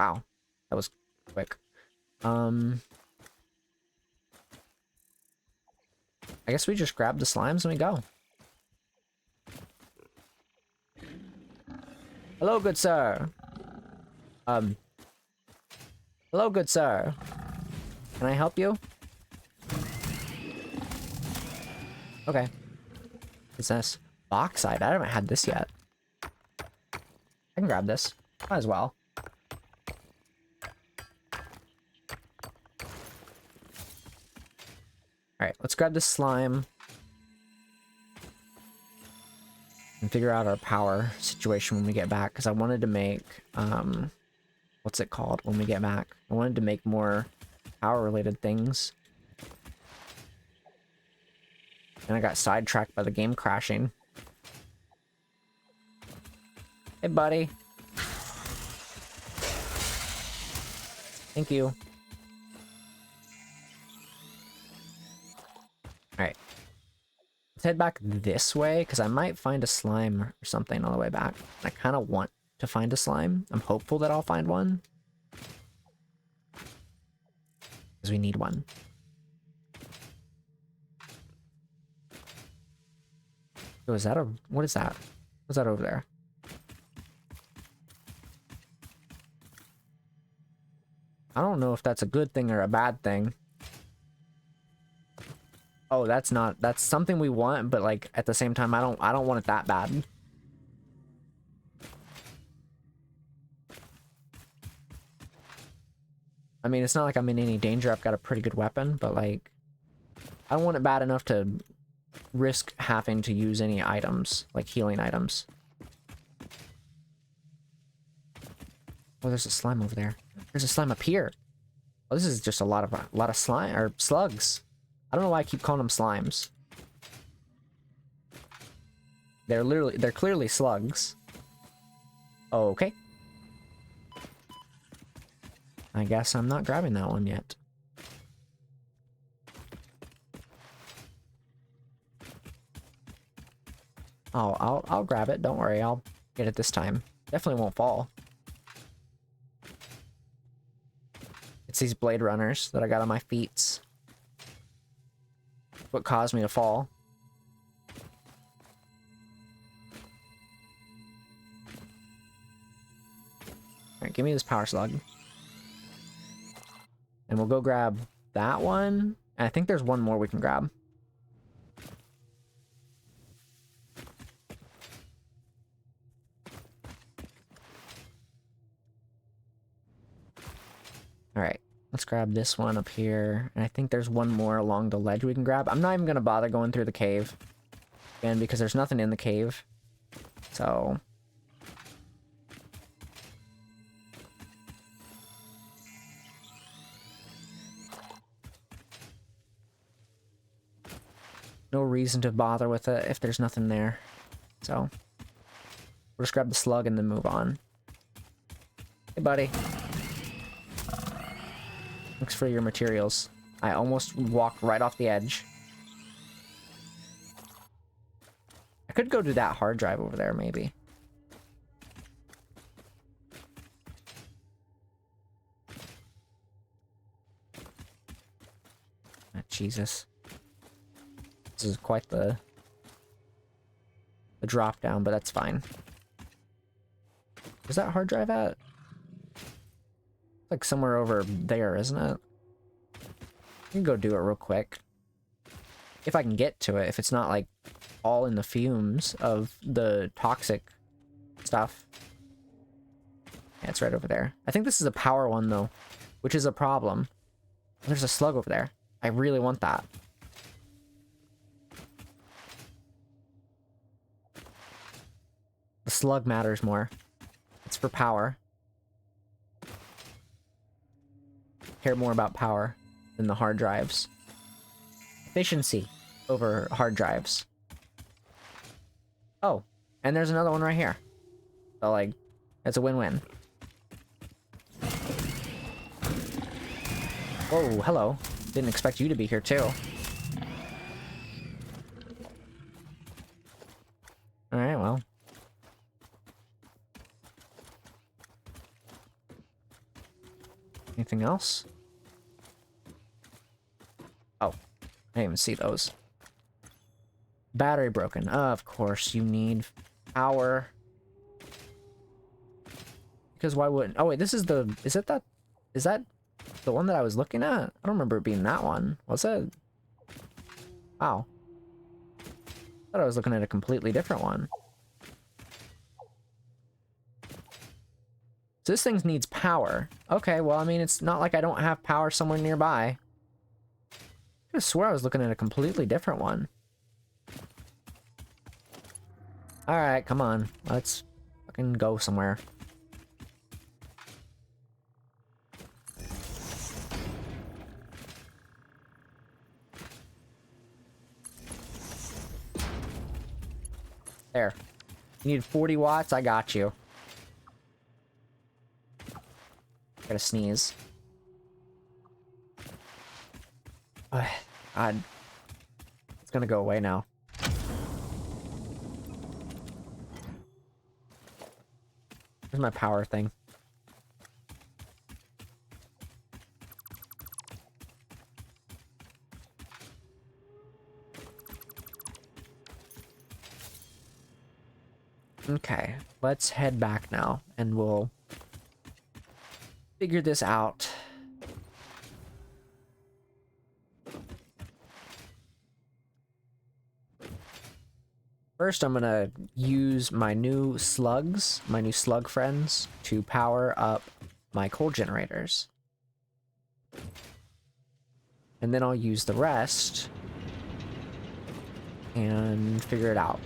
Wow. That was quick. I guess we just grab the slimes and we go. Hello, good sir. Hello, good sir. Can I help you? Okay. What's this? Bauxite. I haven't had this yet. I can grab this. Might as well. Alright, let's grab this slime. And figure out our power situation when we get back. Because I wanted to make, what's it called when we get back? I wanted to make more power-related things. And I got sidetracked by the game crashing. Hey, buddy. Thank you. Alright. Let's head back this way, because I might find a slime or something on the way back. I kind of want to find a slime. I'm hopeful that I'll find one. Because we need one. Oh, is that a... What is that? What's that over there? I don't know if that's a good thing or a bad thing. Oh, that's not... That's something we want, but like at the same time, I don't want it that bad. I mean, it's not like I'm in any danger. I've got a pretty good weapon, but like, I don't want it bad enough to risk having to use any items, like healing items. Oh, there's a slime over there. There's a slime up here. Oh, this is just a lot of slime or slugs. I don't know why I keep calling them slimes. They're clearly slugs. Okay. I guess I'm not grabbing that one yet. Oh, I'll grab it. Don't worry, I'll get it this time. Definitely won't fall. It's these blade runners that I got on my feet. What caused me to fall. Alright, give me this power slug. And we'll go grab that one. And I think there's one more we can grab. Alright, let's grab this one up here. And I think there's one more along the ledge we can grab. I'm not even going to bother going through the cave. Again, because there's nothing in the cave. So... no reason to bother with it if there's nothing there. So... we'll just grab the slug and then move on. Hey, buddy. Thanks for your materials. I almost walked right off the edge. I could go to that hard drive over there, maybe. Ah, Jesus. This is quite the drop down, but that's fine. Where's that hard drive at? Like somewhere over there, isn't it? I can go do it real quick. If I can get to it, if it's not like all in the fumes of the toxic stuff. Yeah, it's right over there. I think this is a power one though, which is a problem. There's a slug over there. I really want that. The slug matters more. It's for power. Care more about power than the hard drives. Efficiency over hard drives. Oh, and there's another one right here. So, like, it's a win-win. Whoa, hello. Didn't expect you to be here, too. Alright, well. Anything else? Oh, I didn't even see those. Battery broken. Of course, you need power. Because why wouldn't... oh, wait, this is the... is it that... is that the one that I was looking at? I don't remember it being that one. Was it? Wow. I thought I was looking at a completely different one. So this thing needs power. Okay, well, I mean, it's not like I don't have power somewhere nearby. I swear I was looking at a completely different one. Alright, come on. Let's fucking go somewhere. There. You need 40 watts? I got you. Gotta sneeze. God. It's gonna go away now. Here's my power thing. Okay, let's head back now, and we'll figure this out. First, I'm gonna use my new slugs, my new slug friends, to power up my coal generators. And then I'll use the rest and figure it out.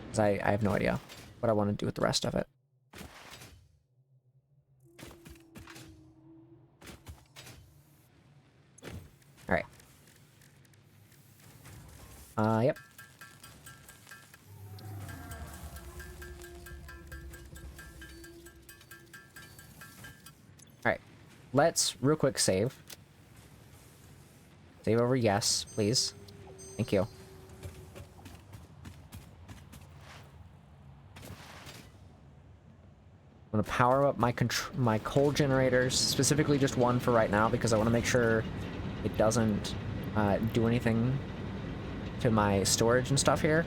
Because I have no idea what I want to do with the rest of it. Alright. Yep. let's real quick save. Save over, yes, please. Thank you. I'm gonna power up my coal generators, specifically just one for right now, because I want to make sure it doesn't do anything to my storage and stuff here.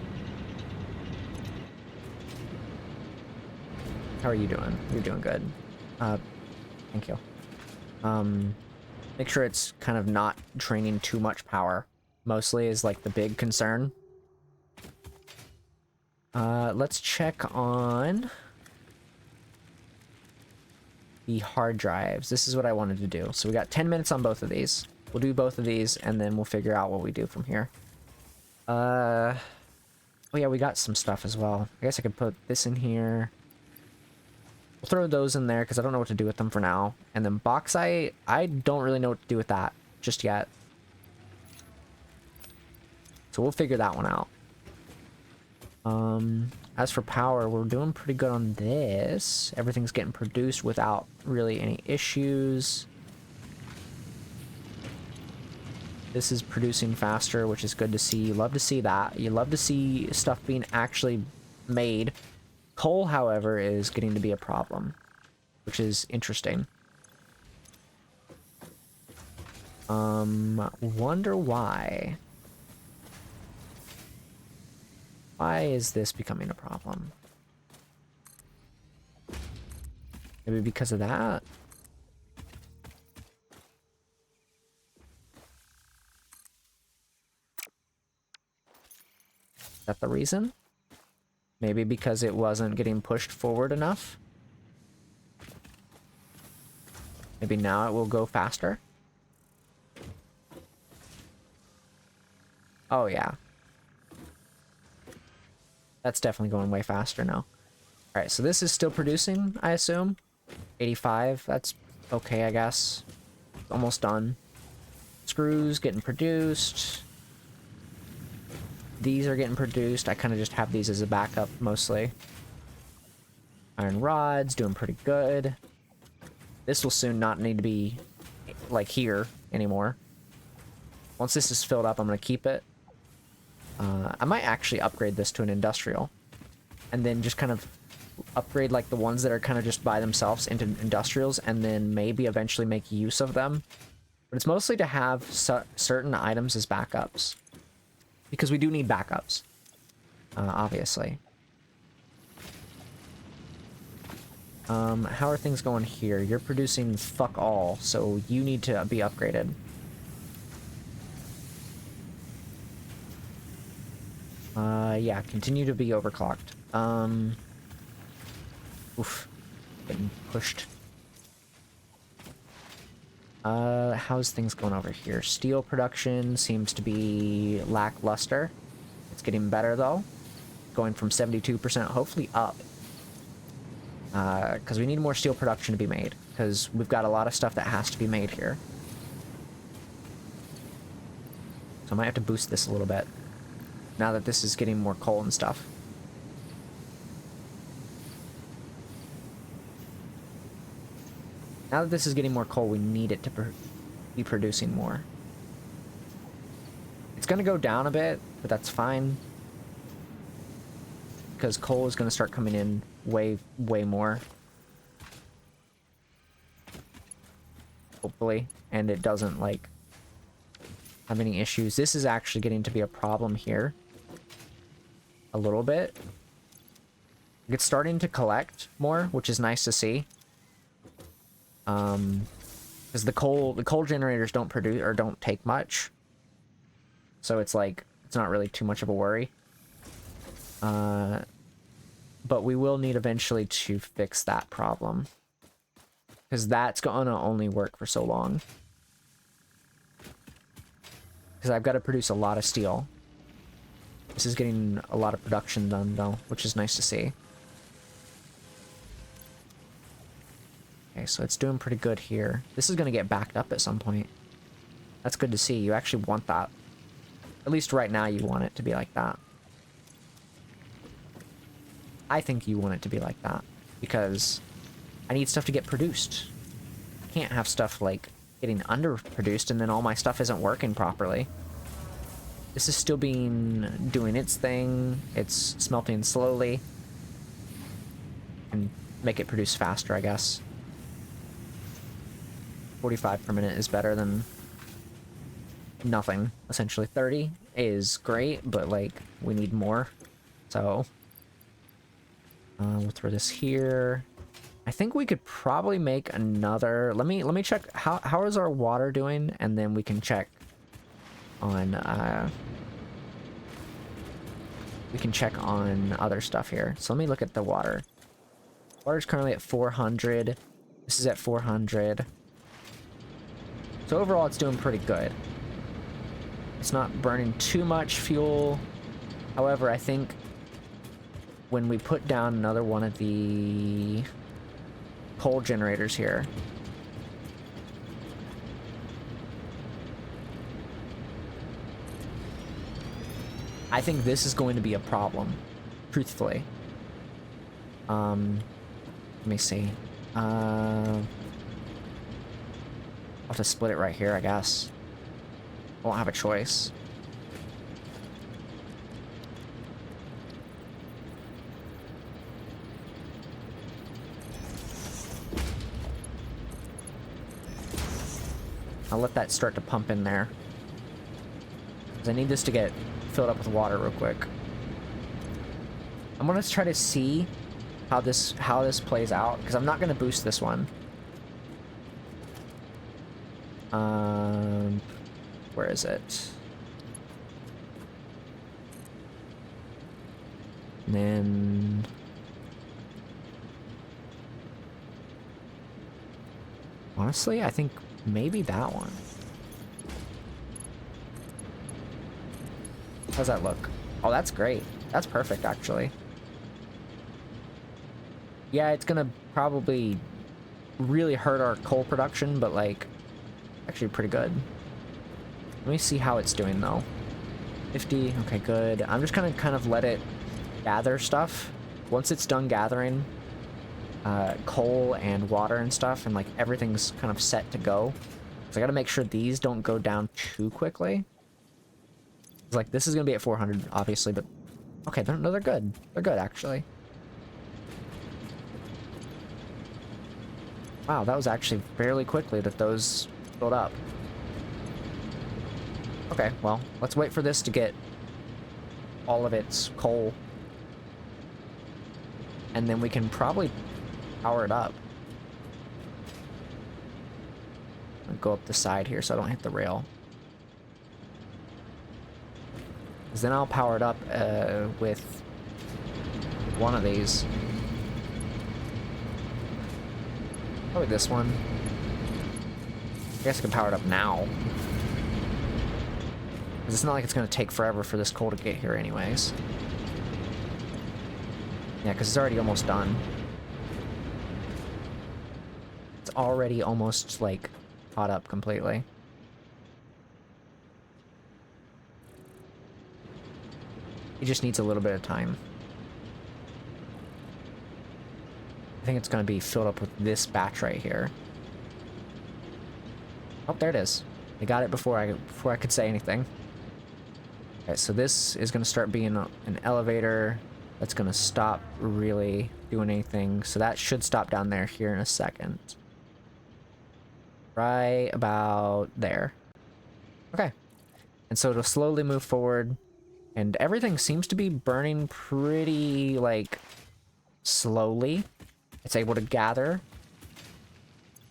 How are you doing? You're doing good. Thank you. Make sure it's kind of not draining too much power. Mostly is like the big concern. Let's check on the hard drives. This is what I wanted to do. So we got 10 minutes on both of these. We'll do both of these and then we'll figure out what we do from here. Oh yeah, we got some stuff as well. I guess I could put this in here. We'll throw those in there because I don't know what to do with them for now. And then bauxite, I don't really know what to do with that just yet. So we'll figure that one out. As for power, we're doing pretty good on this. Everything's getting produced without really any issues. This is producing faster, which is good to see. You love to see that. You love to see stuff being actually made. Coal, however, is getting to be a problem, which is interesting. Wonder why. Why is this becoming a problem? Maybe because of that? Is that the reason? Maybe because it wasn't getting pushed forward enough? Maybe now it will go faster? Oh yeah. That's definitely going way faster now. Alright, so this is still producing, I assume. 85, that's okay, I guess. Almost done. Screws getting produced. These are getting produced. I kind of just have these as a backup, mostly. Iron rods, doing pretty good. This will soon not need to be, like, here anymore. Once this is filled up, I'm going to keep it. I might actually upgrade this to an industrial. And then just kind of upgrade, like, the ones that are kind of just by themselves into industrials, and then maybe eventually make use of them. But it's mostly to have certain items as backups. Because we do need backups. Obviously. How are things going here? You're producing fuck all, so you need to be upgraded. Yeah, continue to be overclocked. Oof. Getting pushed. How's things going over here? Steel production seems to be lackluster. It's getting better, though. Going from 72%, hopefully up. Because we need more steel production to be made. Because we've got a lot of stuff that has to be made here. So I might have to boost this a little bit. Now that this is getting more coal and stuff. Now that this is getting more coal, we need it to be producing more. It's going to go down a bit, but that's fine. Because coal is going to start coming in way, way more. Hopefully. And it doesn't, like, have any issues. This is actually getting to be a problem here. A little bit. It's starting to collect more, which is nice to see. Because the coal generators don't produce or don't take much, so it's like it's not really too much of a worry. But we will need eventually to fix that problem, because that's gonna only work for so long. Because I've got to produce a lot of steel. This is getting a lot of production done though, which is nice to see. Okay, so it's doing pretty good here. This is going to get backed up at some point. That's good to see. You actually want that. At least right now you want it to be like that. I think you want it to be like that. Because I need stuff to get produced. I can't have stuff like getting underproduced and then all my stuff isn't working properly. This is still doing its thing. It's smelting slowly. And make it produce faster, I guess. 45 per minute is better than nothing, essentially. 30 is great, but like we need more. So we'll throw this here. I think we could probably make another. Let me check how is our water doing, and then we can check on we can check on other stuff here. So let me look at the water. Water's currently at 400. This is at 400. So overall, it's doing pretty good. It's not burning too much fuel. However, I think when we put down another one of the coal generators here, I think this is going to be a problem, truthfully. Let me see. I'll have to split it right here, I guess. I won't have a choice. I'll let that start to pump in there, because I need this to get filled up with water real quick. I'm gonna try to see how this plays out, because I'm not gonna boost this one. Where is it? And then honestly, I think maybe that one. How's that look? Oh, that's great. That's perfect, actually. Yeah, it's gonna probably really hurt our coal production, but like, actually pretty good. Let me see how it's doing though. 50, okay, good. I'm just gonna kind of let it gather stuff. Once it's done gathering coal and water and stuff, and like everything's kind of set to go. So I gotta make sure these don't go down too quickly. It's like, this is gonna be at 400, obviously, but okay, no, they're good. They're good, actually. Wow, that was actually fairly quickly that those filled up. Okay, well, let's wait for this to get all of its coal. And then we can probably power it up. I'll go up the side here so I don't hit the rail. Because then I'll power it up with one of these. Probably this one. I guess I can power it up now. Because it's not like it's going to take forever for this coal to get here anyways. Yeah, because it's already almost done. It's already almost, like, caught up completely. It just needs a little bit of time. I think it's going to be filled up with this batch right here. Oh, there it is. I got it before I could say anything. Okay, so this is going to start being an elevator. That's going to stop really doing anything. So that should stop down there here in a second. Right about there. Okay. And so it'll slowly move forward. And everything seems to be burning pretty, like, slowly. It's able to gather.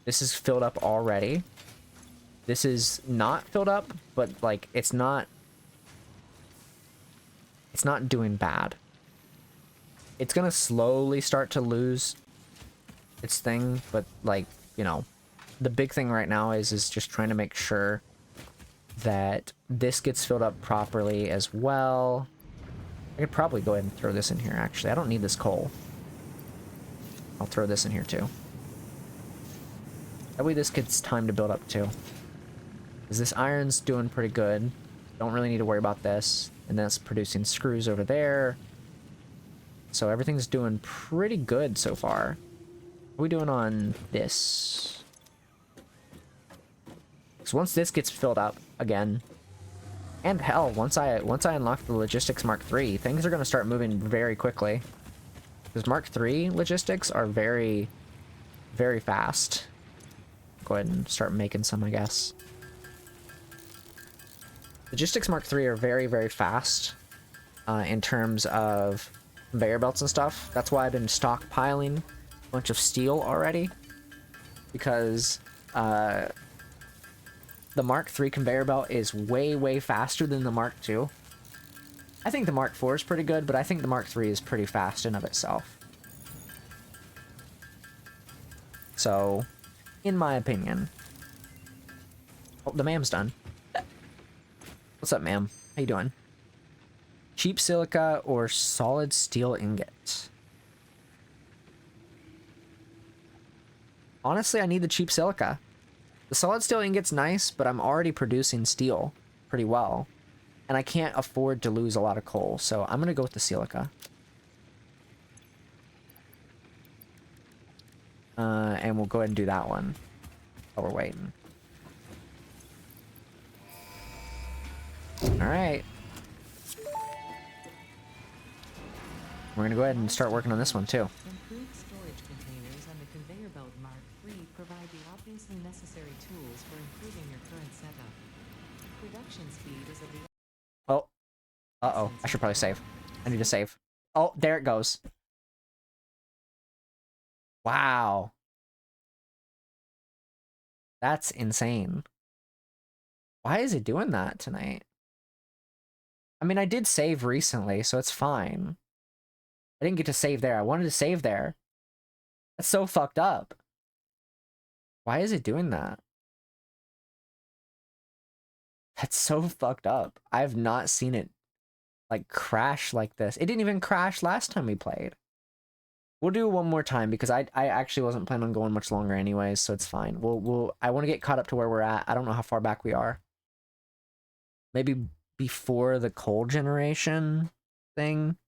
This is filled up already. This is not filled up, but, like, it's not doing bad. It's gonna slowly start to lose its thing, but, like, you know, the big thing right now is just trying to make sure that this gets filled up properly as well. I could probably go ahead and throw this in here, actually. I don't need this coal. I'll throw this in here, too. That way this gets time to build up, too. Because this iron's doing pretty good. Don't really need to worry about this. And that's producing screws over there. So everything's doing pretty good so far. What are we doing on this? So once this gets filled up again, and hell, once I unlock the Logistics Mark III, things are going to start moving very quickly. Because Mark III logistics are very, very fast. Go ahead and start making some, I guess. Logistics Mark III are very, very fast in terms of conveyor belts and stuff. That's why I've been stockpiling a bunch of steel already. Because the Mark III conveyor belt is way, way faster than the Mark II. I think the Mark IV is pretty good, but I think the Mark III is pretty fast in of itself. So, in my opinion... Oh, the ma'am's done. What's up, ma'am? How you doing? Cheap silica or solid steel ingot? Honestly, I need the cheap silica. The solid steel ingot's nice, but I'm already producing steel pretty well. And I can't afford to lose a lot of coal, so I'm going to go with the silica. And we'll go ahead and do that one while we're waiting. Alright. We're going to go ahead and start working on this one, too. Improved storage containers and the conveyor belt Mark III provide the obviously necessary tools for improving your current setup. Production speed is of the... Oh. Uh-oh. I should probably save. I need to save. Oh, there it goes. Wow. That's insane. Why is it doing that tonight? I mean, I did save recently, so it's fine. I didn't get to save there. I wanted to save there. That's so fucked up. Why is it doing that? That's so fucked up. I've not seen it, like, crash like this. It didn't even crash last time we played. We'll do it one more time because I actually wasn't planning on going much longer anyways, so it's fine. I want to get caught up to where we're at. I don't know how far back we are. Maybe before the coal generation thing,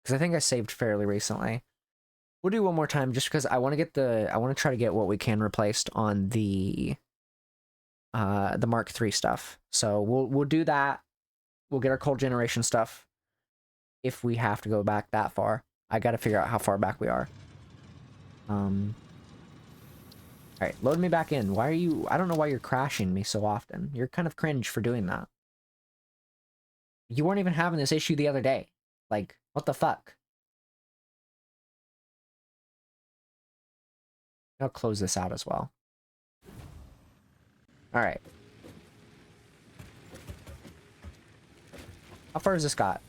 because I think I saved fairly recently. We'll do one more time just because I want to try to get what we can replaced on the Mark III stuff. So we'll do that. We'll get our coal generation stuff if we have to go back that far. I got to figure out how far back we are. All right, load me back in. Why are you... I don't know why you're crashing me so often. You're kind of cringe for doing that. You weren't even having this issue the other day. Like, what the fuck? I'll close this out as well. All right. How far has this got?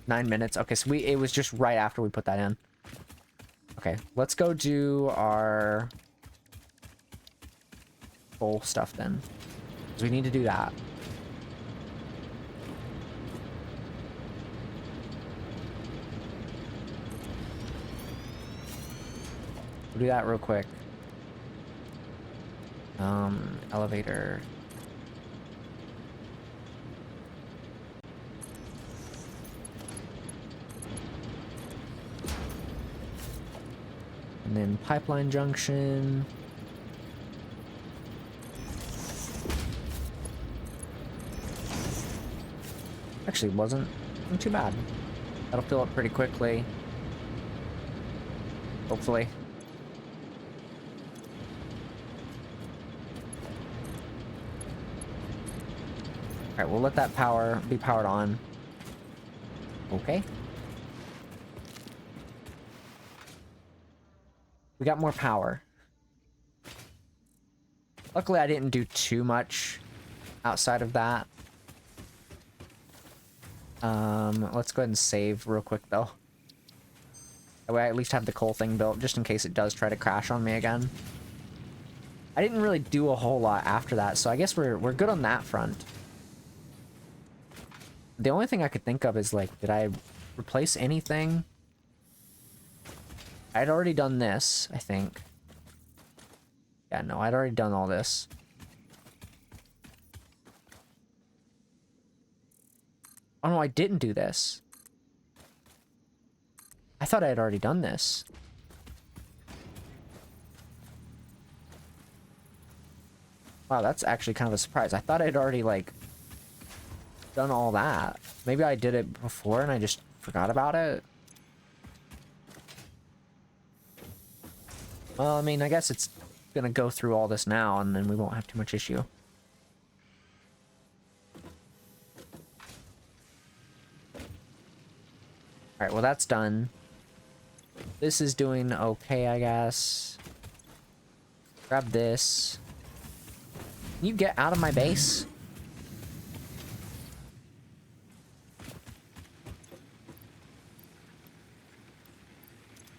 9 minutes. Okay, so it was just right after we put that in. Okay, let's go do our full stuff then. Because we need to do that. We'll do that real quick. Elevator. And then pipeline junction. Actually, wasn't too bad. That'll fill up pretty quickly. Hopefully. Alright, we'll let that be powered on. Okay. We got more power. Luckily, I didn't do too much outside of that. Let's go ahead and save real quick, though. That way I at least have the coal thing built, just in case it does try to crash on me again. I didn't really do a whole lot after that, so I guess we're good on that front. The only thing I could think of is, like, did I replace anything? I'd already done this, I think. Yeah, no, I'd already done all this. Oh, no, I didn't do this. I thought I had already done this. Wow, that's actually kind of a surprise. I thought I'd already, like, done all that. Maybe I did it before and I just forgot about it. Well, I mean, I guess it's gonna go through all this now and then we won't have too much issue. Alright, well that's done. This is doing okay, I guess. Grab this. Can you get out of my base?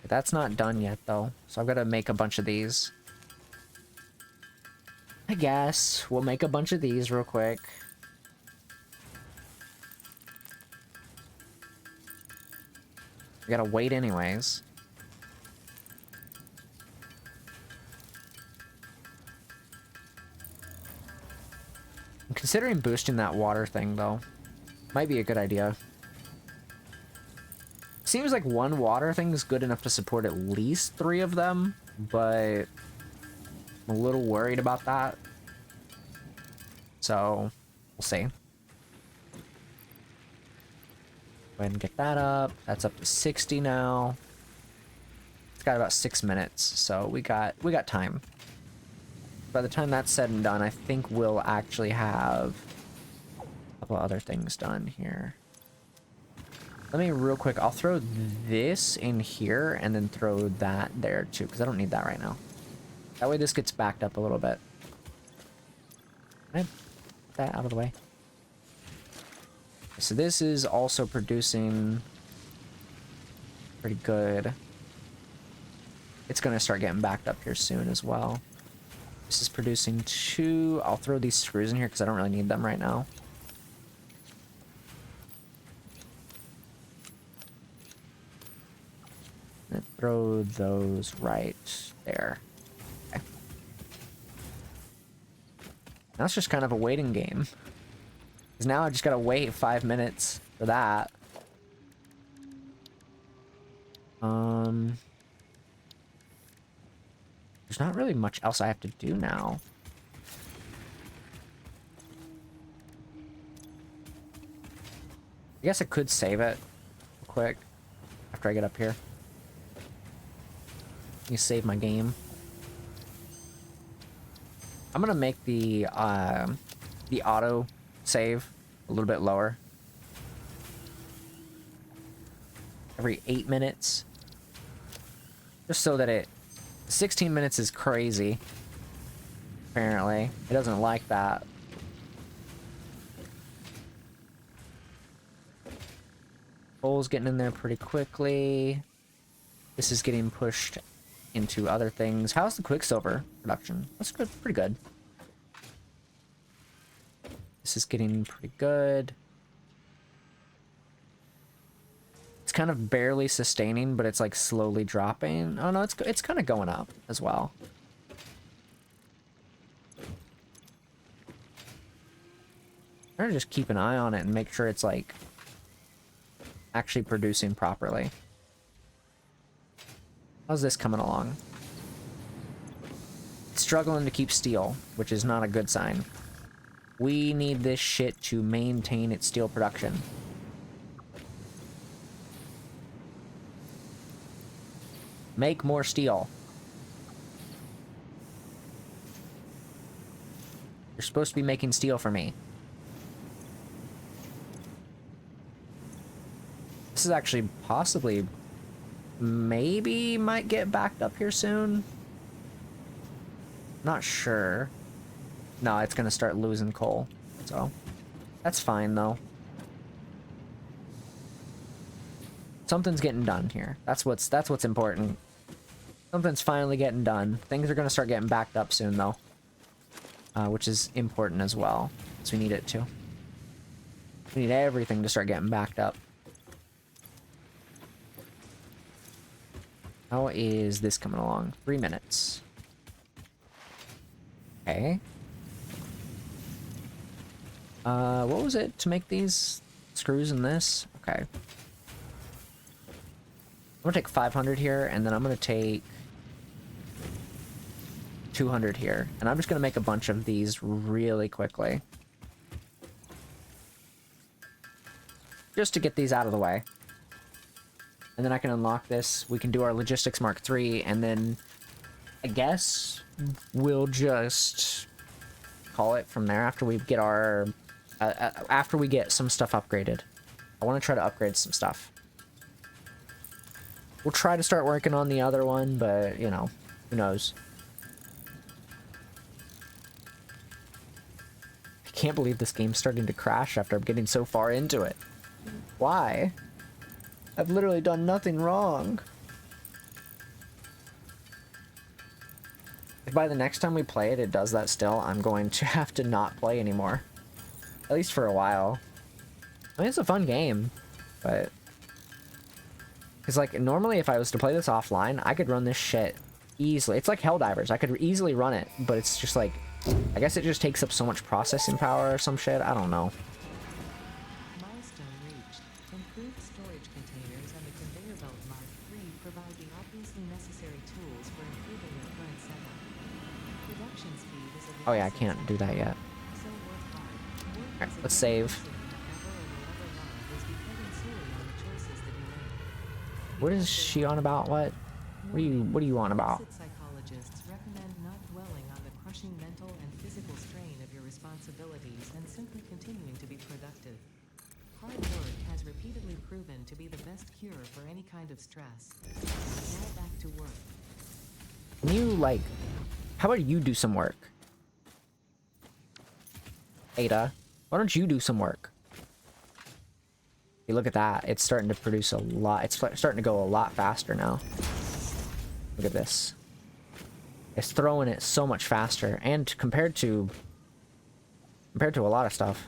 That's not done yet, though. So I've got to make a bunch of these. I guess we'll make a bunch of these real quick. We gotta wait anyways. I'm considering boosting that water thing, though. Might be a good idea. Seems like one water thing is good enough to support at least 3 of them, but I'm a little worried about that. So, we'll see. Go ahead and get that up. That's up to 60 now. It's got about 6 minutes, so we got time. By the time that's said and done, I think we'll actually have a couple other things done here. Let me real quick, I'll throw this in here and then throw that there too, because I don't need that right now. That way this gets backed up a little bit. Can I put that out of the way? So this is also producing pretty good. It's going to start getting backed up here soon as well. This is producing 2. I'll throw these screws in here because I don't really need them right now. And throw those right there. Okay. Now it's just kind of a waiting game. Because now I just gotta wait 5 minutes for that. There's not really much else I have to do now. I guess I could save it real quick after I get up here. You save my game. I'm gonna make the auto save a little bit lower. Every 8 minutes. Just so that it... 16 minutes is crazy. Apparently. It doesn't like that. Coal's getting in there pretty quickly. This is getting pushed into other things. How's the Quicksilver production? That's good, pretty good. This is getting pretty good. It's kind of barely sustaining, but it's like slowly dropping. Oh no, it's kind of going up as well. I'm gonna just keep an eye on it and make sure it's like actually producing properly. How's this coming along? It's struggling to keep steel, which is not a good sign. We need this shit to maintain its steel production. Make more steel. You're supposed to be making steel for me. This is actually possibly... maybe might get backed up here soon. Not sure. No, it's gonna start losing coal. So, that's fine though. Something's getting done here. That's what's important. Something's finally getting done. Things are gonna start getting backed up soon though. Which is important as well. So we need it to. We need everything to start getting backed up. How is this coming along? 3 minutes. Okay. What was it to make these screws in this? Okay. I'm gonna take 500 here, and then I'm gonna take 200 here. And I'm just going to make a bunch of these really quickly. Just to get these out of the way. And then I can unlock this. We can do our Logistics Mark III, and then I guess we'll just call it from there after we get our... after we get some stuff upgraded. I want to try to upgrade some stuff. We'll try to start working on the other one, but, you know, who knows. I can't believe this game's starting to crash after I'm getting so far into it. Why? I've literally done nothing wrong. If by the next time we play it, it does that still, I'm going to have to not play anymore. At least for a while. I mean, it's a fun game, but... Because, like, normally if I was to play this offline, I could run this shit easily. It's like Helldivers. I could easily run it, but it's just like... I guess it just takes up so much processing power or some shit. I don't know. Milestone reached. Improved storage containers and the conveyor belt Mark III provide the obviously necessary tools for improving your current setup. Production speed is a Oh yeah, I can't do that yet. so work hard. Work Alright, is a let's great save. decision whenever or wherever love is dependent solely on the choices that you make. What is she on about? What? What are you on about? Opposite psychologists recommend not dwelling on the crushing mental and physical strain of your responsibilities and simply continuing to be productive. Hard work has repeatedly proven to be the best cure for any kind of stress. Now back to work. Can you, like... How about you do some work? Ada, why don't you do some work? You look at that. It's starting to produce a lot. It's starting to go a lot faster now. Look at this. It's throwing it so much faster. And compared to a lot of stuff.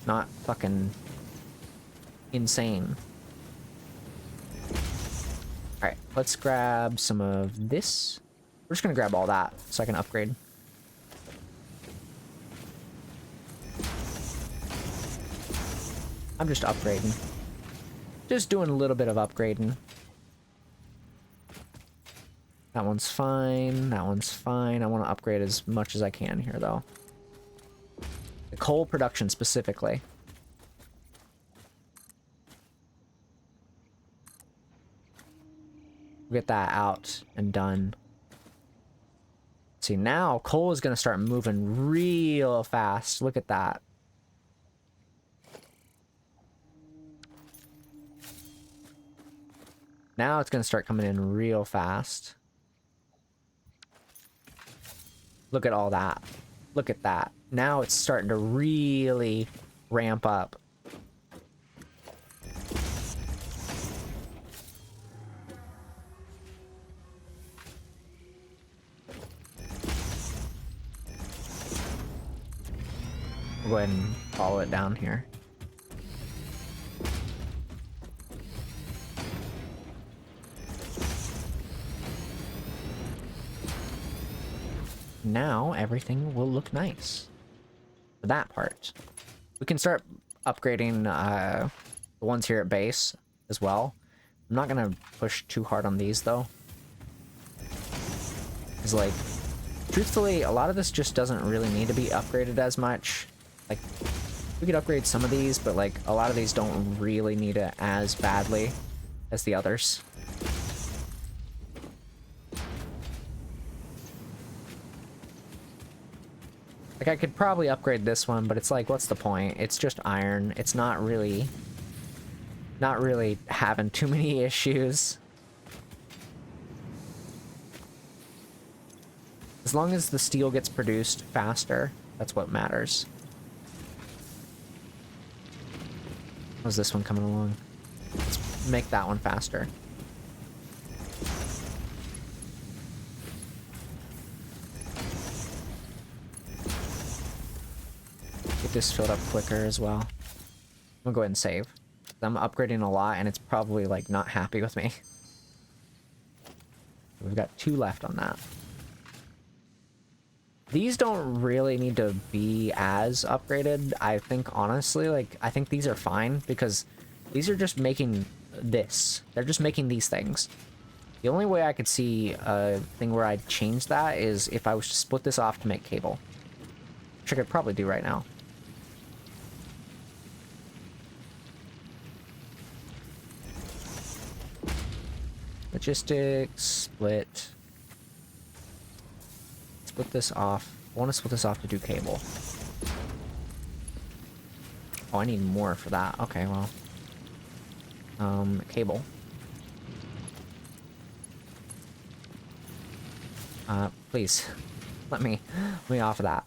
Not fucking insane. Alright, let's grab some of this. We're just gonna grab all that so I can upgrade. I'm just upgrading. Just doing a little bit of upgrading. That one's fine. That one's fine. I want to upgrade as much as I can here, though. The coal production specifically. Get that out and done. See, now coal is going to start moving real fast. Look at that. Now it's going to start coming in real fast. Look at all that. Look at that. Now it's starting to really ramp up. We'll go ahead and follow it down here. Now everything will look nice. For that part. We can start upgrading the ones here at base as well. I'm not gonna push too hard on these though. Because, like, truthfully, a lot of this just doesn't really need to be upgraded as much. Like, we could upgrade some of these, but like a lot of these don't really need it as badly as the others. Like, I could probably upgrade this one, but it's like, what's the point? It's just iron. It's not really having too many issues. As long as the steel gets produced faster, that's what matters. How's this one coming along? Let's make that one faster. Get this filled up quicker as well. I'm gonna go ahead and save. I'm upgrading a lot and it's probably like not happy with me. We've got 2 left on that. These don't really need to be as upgraded. I think, honestly, like, I think these are fine because these are just making this. They're just making these things. The only way I could see a thing where I'd change that is if I was to split this off to make cable. Which I could probably do right now. Logistics, split. Split this off. I want to split this off to do cable. Oh, I need more for that. Okay, well. Cable. Please. Let me off of that.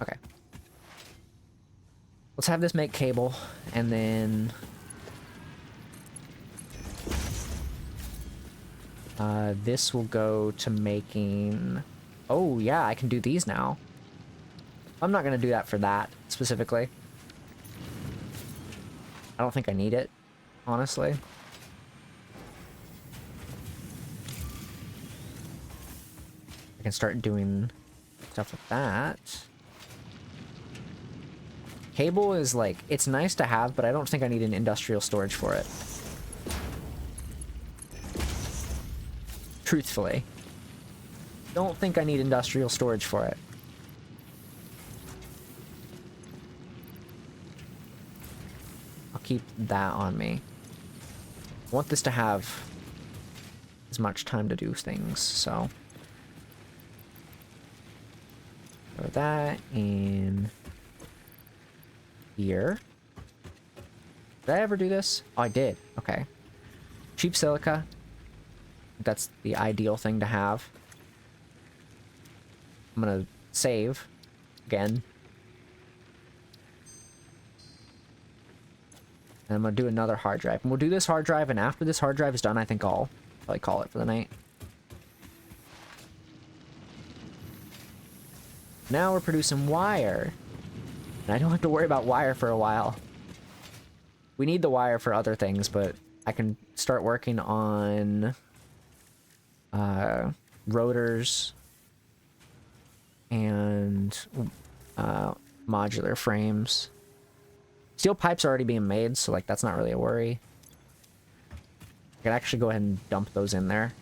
Okay. Let's have this make cable, and then... this will go to making... Oh, yeah, I can do these now. I'm not gonna do that for that, specifically. I don't think I need it, honestly. I can start doing stuff with that. Cable is like, it's nice to have, but I don't think I need an industrial storage for it. Truthfully. Don't think I need industrial storage for it. I'll keep that on me. I want this to have as much time to do things, so... Throw that in here. Did I ever do this? Oh, I did. Okay. Cheap silica. That's the ideal thing to have. I'm gonna save again. And I'm gonna do another hard drive. And we'll do this hard drive, and after this hard drive is done, I think I'll probably call it for the night. Now we're producing wire. And I don't have to worry about wire for a while. We need the wire for other things, but I can start working on rotors and modular frames. Steel pipes are already being made, so like that's not really a worry. I could actually go ahead and dump those in there.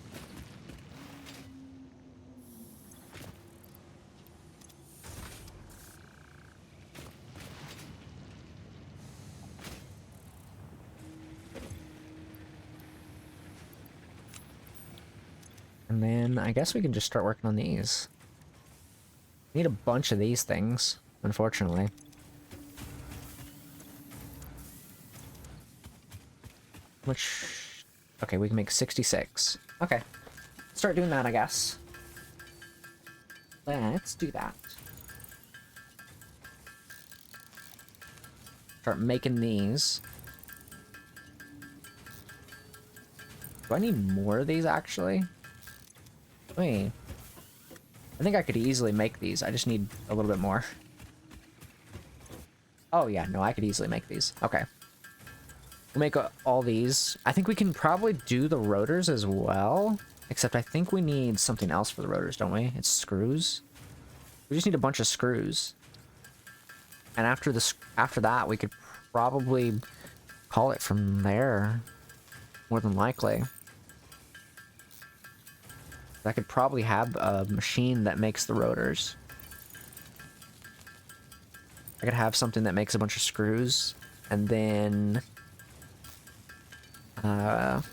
And then I guess we can just start working on these. Need a bunch of these things, unfortunately. Which... Okay, we can make 66. Okay. Start doing that, I guess. Let's do that. Start making these. Do I need more of these, actually? Wait. I think I could easily make these. I just need a little bit more. Oh, yeah. No, I could easily make these. Okay. We'll make all these. I think we can probably do the rotors as well. Except I think we need something else for the rotors, don't we? It's screws. We just need a bunch of screws. And after that, we could probably call it from there. More than likely. I could probably have a machine that makes the rotors. I could have something that makes a bunch of screws, and then... kind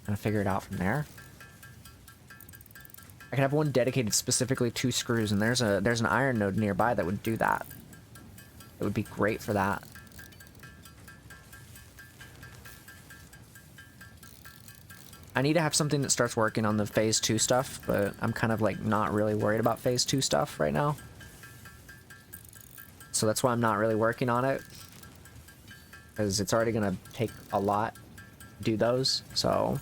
of figure it out from there. I could have one dedicated specifically to screws, and there's an iron node nearby that would do that. It would be great for that. I need to have something that starts working on the phase 2 stuff, but I'm kind of like not really worried about phase 2 stuff right now. So that's why I'm not really working on it. Because it's already gonna take a lot to do those, so...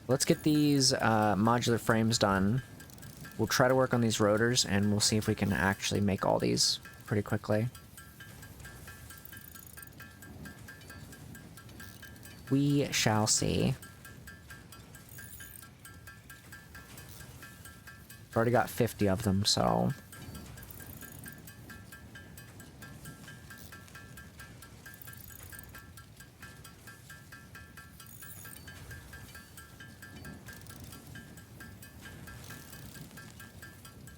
Let's get these modular frames done. We'll try to work on these rotors, and we'll see if we can actually make all these pretty quickly. We shall see. I've already got 50 of them, so...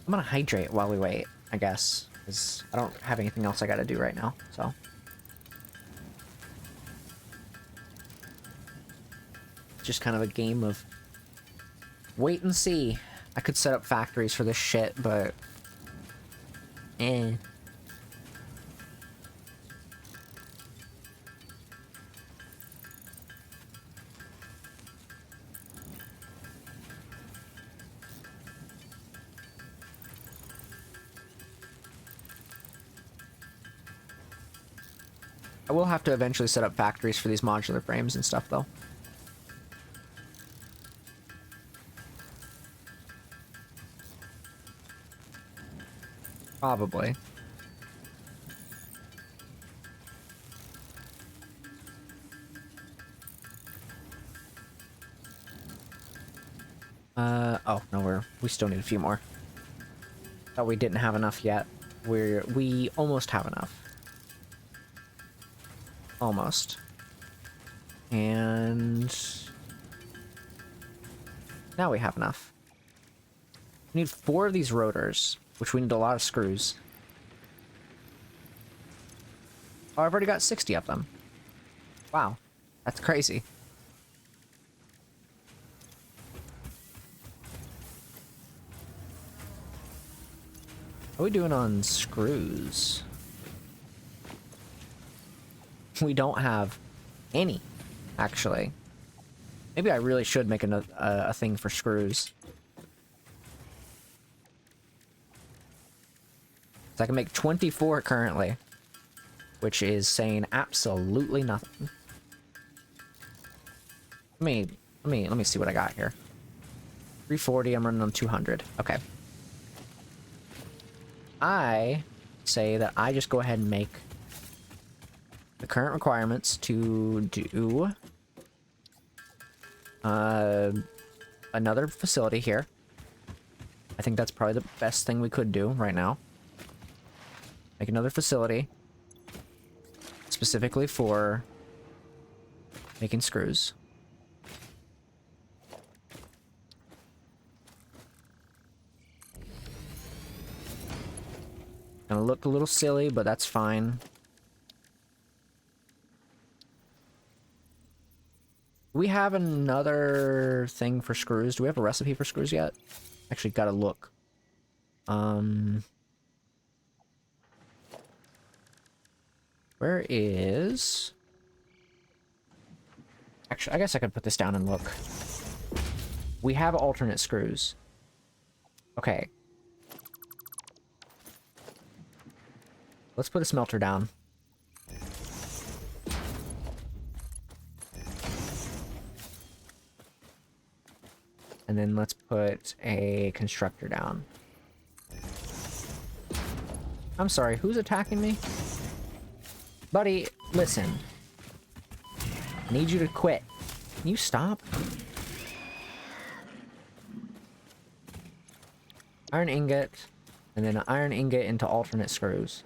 I'm gonna hydrate while we wait, I guess. Because I don't have anything else I gotta do right now, so... Just kind of a game of... wait and see. I could set up factories for this shit, but... eh. I will have to eventually set up factories for these modular frames and stuff, though. Probably. Oh, no, we still need a few more. Thought we didn't have enough yet. We almost have enough. Almost. And... now we have enough. We need 4 of these rotors, which we need a lot of screws. Oh, I've already got 60 of them. Wow. That's crazy. How are we doing on screws? We don't have any, actually. Maybe I really should make a thing for screws. So I can make 24 currently, which is saying absolutely nothing. Let me see what I got here. 340, I'm running on 200. Okay. I say that I just go ahead and make the current requirements to do another facility here. I think that's probably the best thing we could do right now. Make another facility specifically for making screws. Gonna look a little silly, but that's fine. Do we have another thing for screws? Do we have a recipe for screws yet? Actually, gotta look. Where is... actually, I guess I could put this down and look. We have alternate screws. Okay. Let's put a smelter down. And then let's put a constructor down. I'm sorry, who's attacking me? Buddy, listen. I need you to quit. Can you stop? Iron ingot, and then an iron ingot into alternate screws.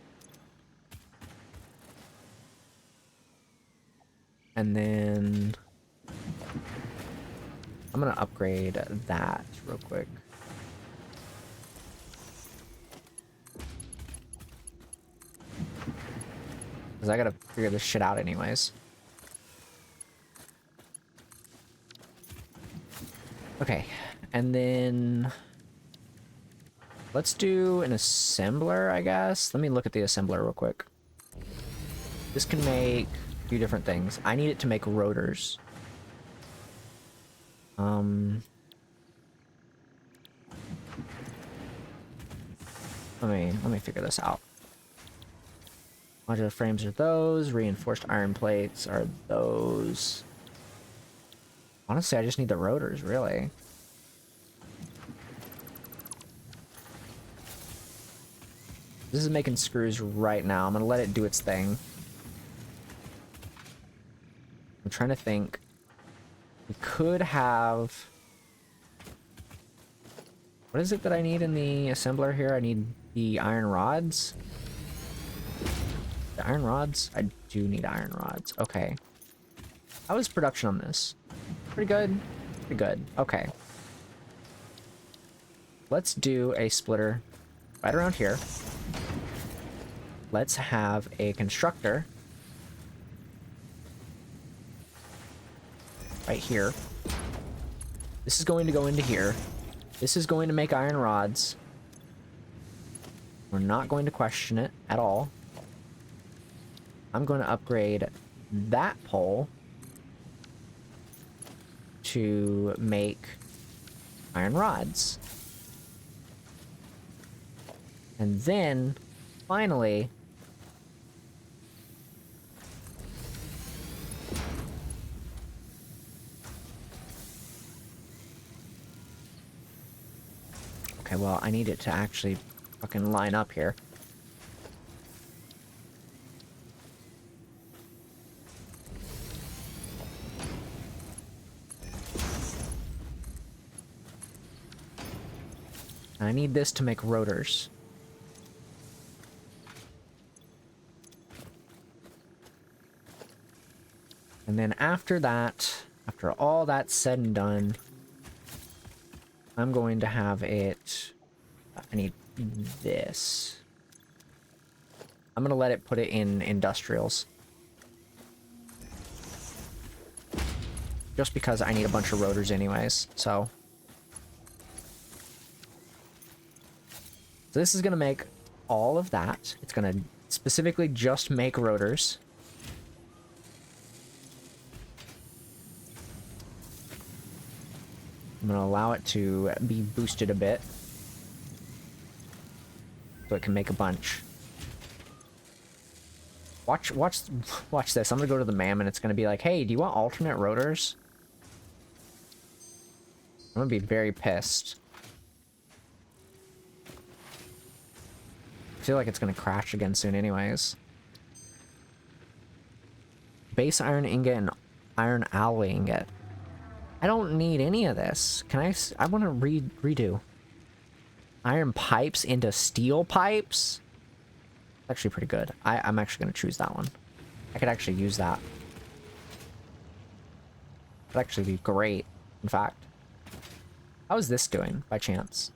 And then... I'm gonna upgrade that real quick. Because I gotta figure this shit out anyways. Okay, and then... let's do an assembler, I guess. Let me look at the assembler real quick. This can make a few different things. I need it to make rotors. Let me figure this out. Modular frames are those. Reinforced iron plates are those. Honestly, I just need the rotors, really. This is making screws right now. I'm gonna let it do its thing. I'm trying to think. We could have What is it that I need in the assembler here? I need the iron rods. The iron rods? I do need iron rods. Okay. How is production on this? Pretty good. Pretty good. Okay. Let's do a splitter right around here. Let's have a constructor right here. This is going to go into here. This is going to make iron rods. We're not going to question it at all. I'm going to upgrade that pole to make iron rods. And then, finally, okay, well, I need it to actually fucking line up here. And I need this to make rotors. And then after that, after all that's said and done, I'm going to have it... I need this. I'm going to let it put it in industrials. Just because I need a bunch of rotors anyways, so... So this is going to make all of that. It's going to specifically just make rotors. I'm going to allow it to be boosted a bit. So it can make a bunch. Watch this. I'm going to go to the MAM and it's going to be like, hey, do you want alternate rotors? I'm going to be very pissed. I feel like it's going to crash again soon anyways. Base iron ingot and iron alloy ingot. I don't need any of this. Can I want to redo. Iron pipes into steel pipes? Actually pretty good. I'm actually going to choose that one. I could actually use that. That'd actually be great, in fact. How is this doing, by chance?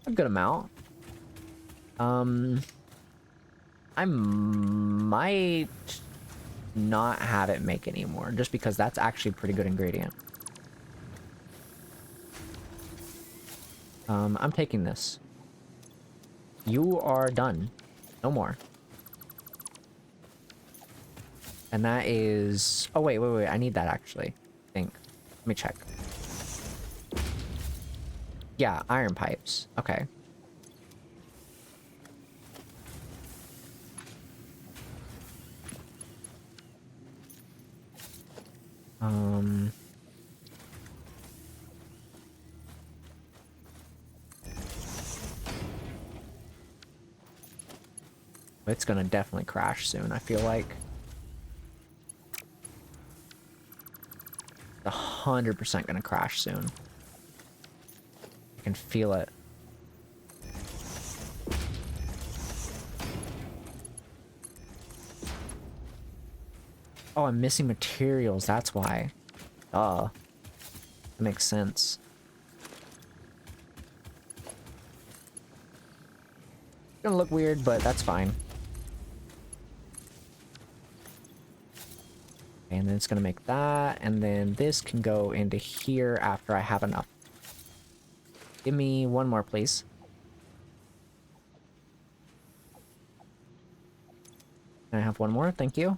A good amount. I might not have it make anymore, just because that's actually a pretty good ingredient. I'm taking this. You are done. No more. And that is... Oh, wait. I need that, actually. I think. Let me check. Yeah, iron pipes. Okay. It's gonna definitely crash soon, I feel like. 100% gonna crash soon. I can feel it. Oh, I'm missing materials, that's why. Duh. That makes sense. It's gonna look weird, but that's fine. And then it's gonna make that, and then this can go into here after I have enough. Give me one more, please. Can I have one more? Thank you.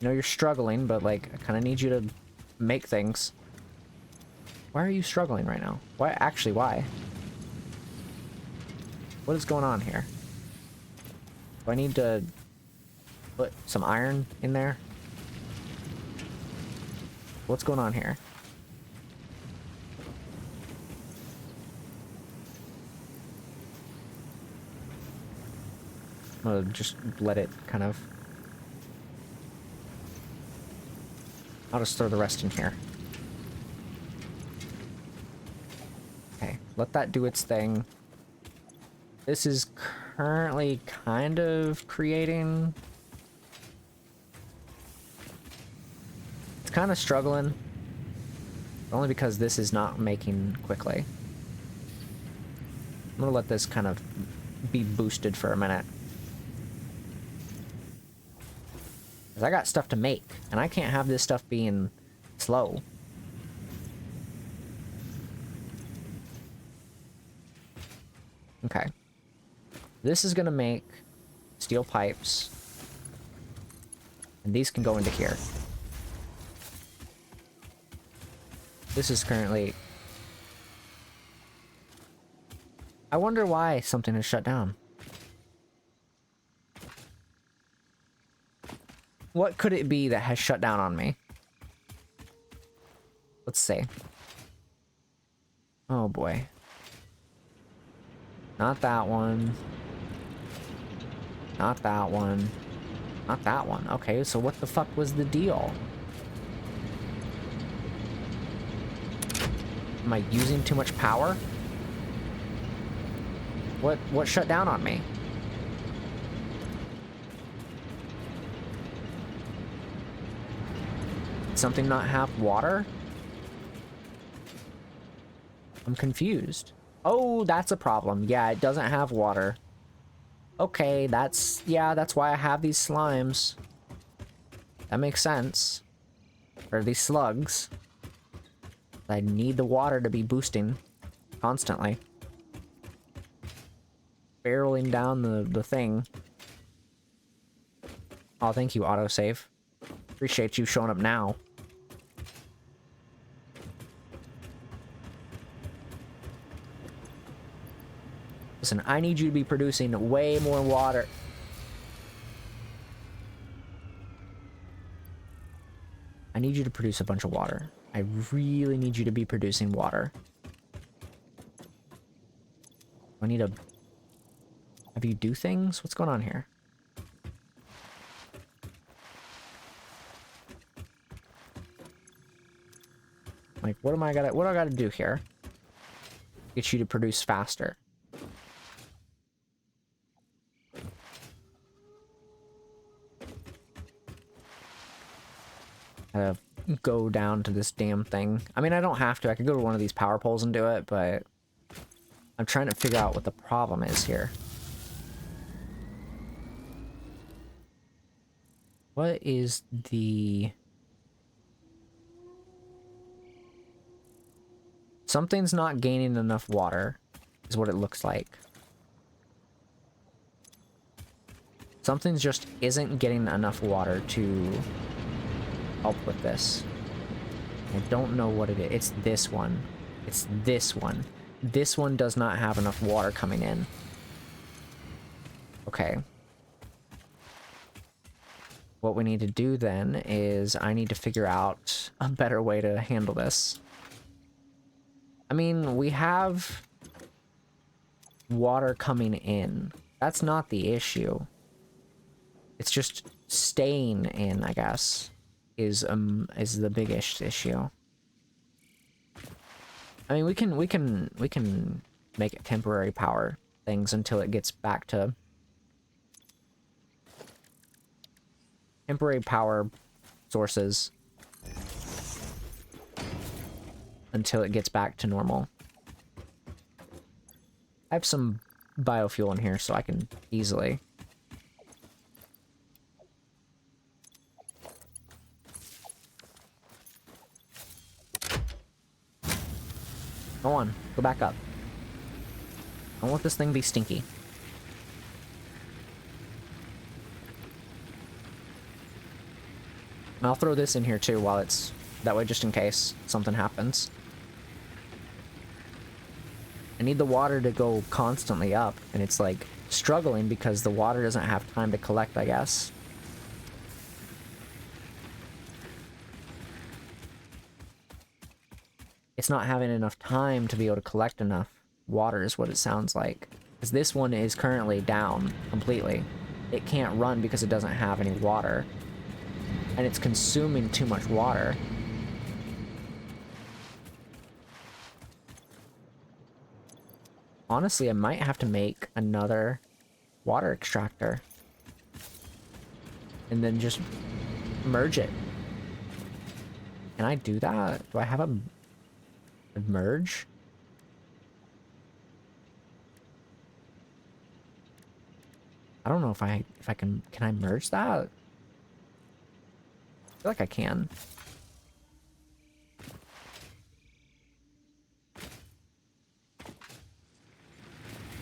I know you're struggling, but, like, I kind of need you to make things. Why are you struggling right now? Why? Actually, why? What is going on here? Do I need to put some iron in there? What's going on here? I'll just let it kind of... I'll just throw the rest in here. let that do its thing. This is currently kind of creating... It's kind of struggling. Only because this is not making quickly. I'm gonna let this kind of be boosted for a minute. Because I got stuff to make, and I can't have this stuff being slow. Okay. This is gonna make steel pipes. And these can go into here. This is currently... I wonder why something is shut down. What could it be that has shut down on me? Let's see. Oh boy. Not that one. Not that one. Not that one. Okay, so what the fuck was the deal? Am I using too much power? What shut down on me? Did something not have water? I'm confused. Oh, that's a problem. Yeah, it doesn't have water. Okay, that's why I have these slimes. That makes sense. Or these slugs. I need the water to be boosting constantly. Barreling down the thing. Oh, thank you, autosave. Appreciate you showing up now. Listen, I need you to be producing way more water. I need you to produce a bunch of water. I really need you to be producing water. I need to have you do things? What's going on here? Like, what do I gotta do here? Get you to produce faster. Go down to this damn thing. I mean, I don't have to. I could go to one of these power poles and do it, but I'm trying to figure out what the problem is here. What is the... Something's not gaining enough water, is what it looks like. Something just isn't getting enough water to help with this. I don't know what it is. It's this one. It's this one. This one does not have enough water coming in. Okay. What we need to do then is I need to figure out a better way to handle this. I mean, we have water coming in. That's not the issue. It's just staying in, I guess, is the biggest issue. I mean, we can make it temporary power things until it gets back to temporary power sources until it gets back to normal. I have some biofuel in here, so I can easily. Go on, go back up. I don't want this thing to be stinky. And I'll throw this in here too while it's that way, just in case something happens. I need the water to go constantly up, and it's like struggling because the water doesn't have time to collect, I guess. It's not having enough time to be able to collect enough water is what it sounds like. Because this one is currently down completely. It can't run because it doesn't have any water. And it's consuming too much water. Honestly, I might have to make another water extractor. And then just merge it. Can I do that? Do I have a merge? I don't know if I can I merge that? I feel like I can.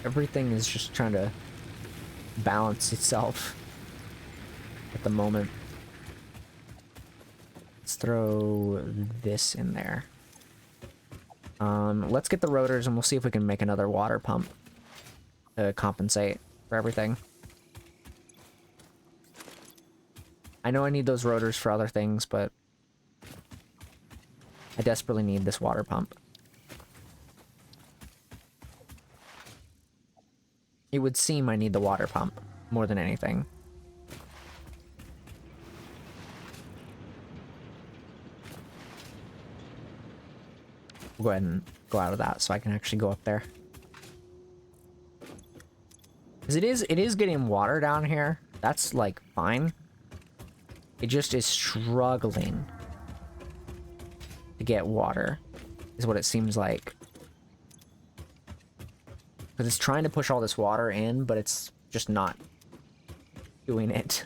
Everything is just trying to balance itself at the moment. Let's throw this in there. Let's get the rotors and we'll see if we can make another water pump to compensate for everything. I know I need those rotors for other things, but I desperately need this water pump. It would seem I need the water pump more than anything. We'll go ahead and go out of that so I can actually go up there. Because it is getting water down here. That's like fine. It just is struggling to get water, is what it seems like. Because it's trying to push all this water in, but it's just not doing it.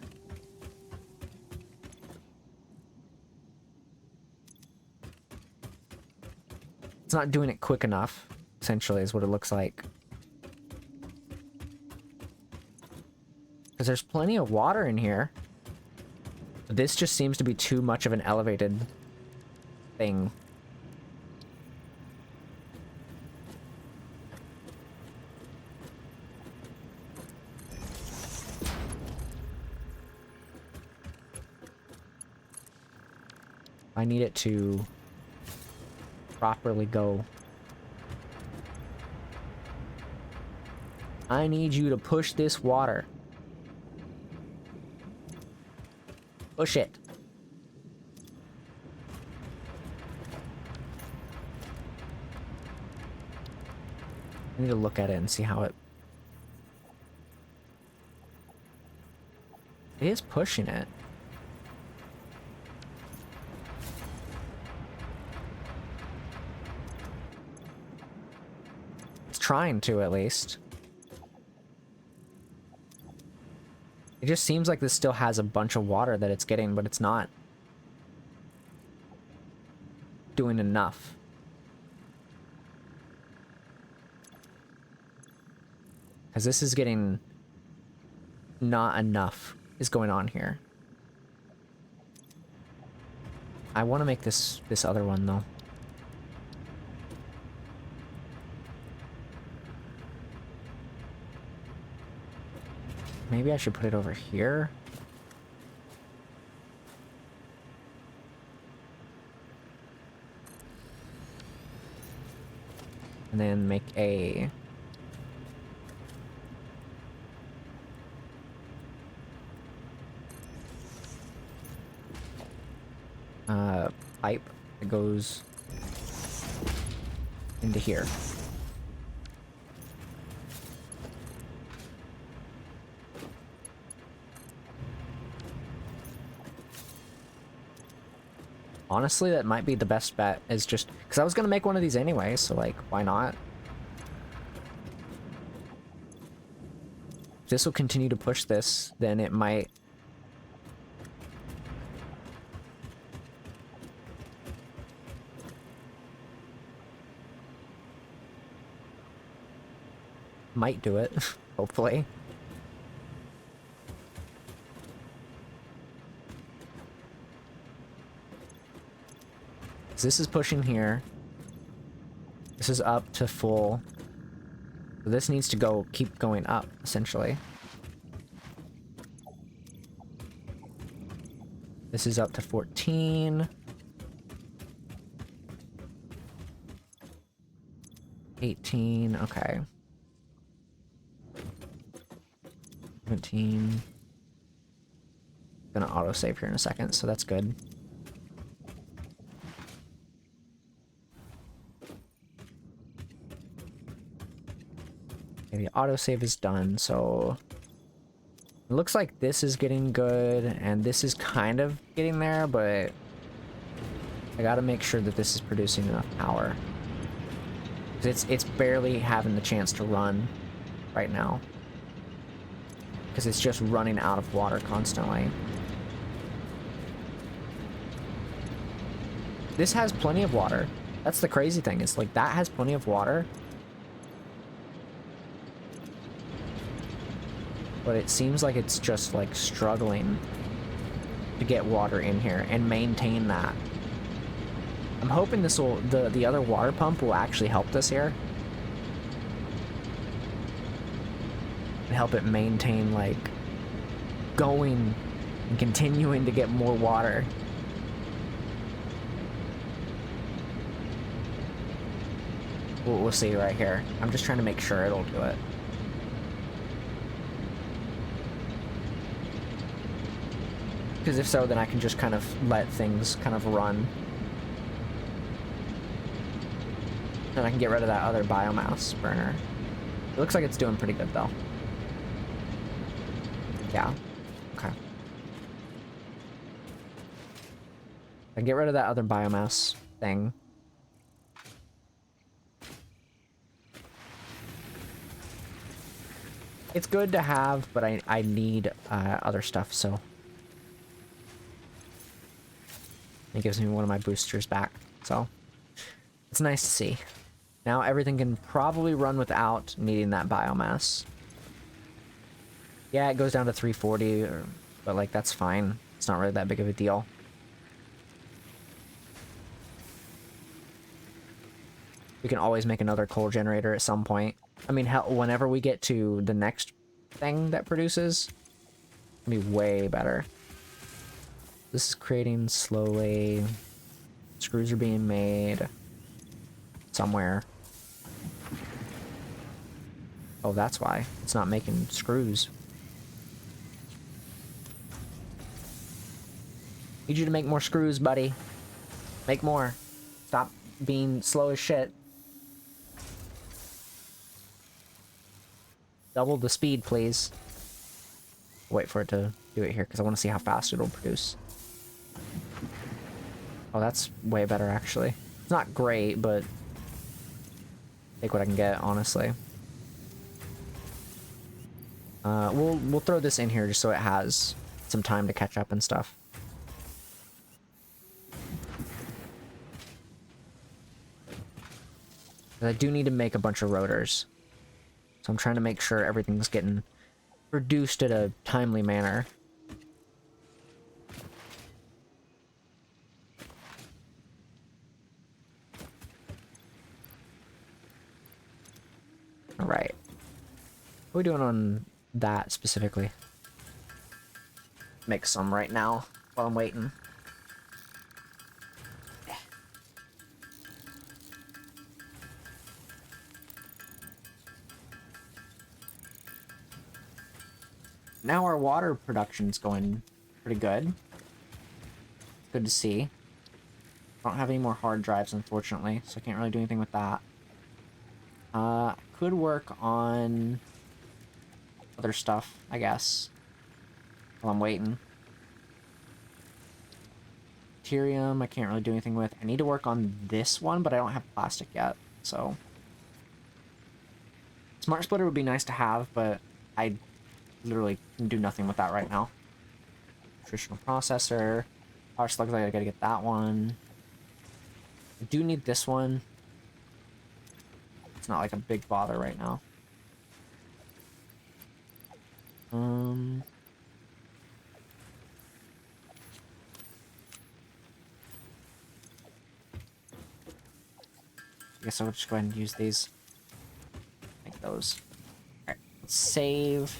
It's not doing it quick enough, essentially, is what it looks like. Because there's plenty of water in here. But this just seems to be too much of an elevated thing. I need it to properly go. I need you to push this water. Push it. I need to look at it and see how it... It is pushing it. Trying to, at least. It just seems like this still has a bunch of water that it's getting, but it's not doing enough. Because this is getting not enough is going on here. I want to make this other one, though. Maybe I should put it over here. And then make a... pipe that goes into here. Honestly, that might be the best bet, is just... Because I was going to make one of these anyway, so, like, why not? If this will continue to push this, then it might... Might do it, hopefully. This is pushing here. This is up to full. So this needs to keep going up, essentially. This is up to 14. 18, okay. 17. Gonna autosave here in a second, so that's good. Okay, autosave is done, so it looks like this is getting good, and this is kind of getting there, but I gotta make sure that this is producing enough power. 'Cause it's barely having the chance to run right now. Because it's just running out of water constantly. This has plenty of water. That's the crazy thing, is like that has plenty of water. But it seems like it's just like struggling to get water in here and maintain that. I'm hoping this will, the other water pump will actually help this here. And help it maintain like going and continuing to get more water. We'll see right here. I'm just trying to make sure it'll do it. Because if so, then I can just kind of let things kind of run. And I can get rid of that other biomass burner. It looks like it's doing pretty good, though. Yeah. Okay. I can get rid of that other biomass thing. It's good to have, but I need other stuff, so... It gives me one of my boosters back, so... It's nice to see. Now everything can probably run without needing that biomass. Yeah, it goes down to 340, but like, that's fine. It's not really that big of a deal. We can always make another coal generator at some point. I mean, hell, whenever we get to the next thing that produces, it'll be way better. This is creating slowly. Screws are being made somewhere. Oh, that's why. It's not making screws. Need you to make more screws, buddy. Make more. Stop being slow as shit. Double the speed, please. Wait for it to do it here, because I want to see how fast it'll produce. Oh, that's way better, actually. It's not great, but... take what I can get, honestly. We'll throw this in here just so it has some time to catch up and stuff. I do need to make a bunch of rotors. So I'm trying to make sure everything's getting produced at a timely manner. Alright. What are we doing on that specifically? Make some right now while I'm waiting. Now our water production's going pretty good. Good to see. I don't have any more hard drives, unfortunately, so I can't really do anything with that. Could work on other stuff, I guess, while I'm waiting. Deuterium, I can't really do anything with. I need to work on this one, but I don't have plastic yet, so... Smart splitter would be nice to have, but I literally can do nothing with that right now. Nutritional processor. Power slugs, I gotta get that one. I do need this one. It's not like a big bother right now. I guess I'll just go ahead and use these. Make those. Alright, let's save.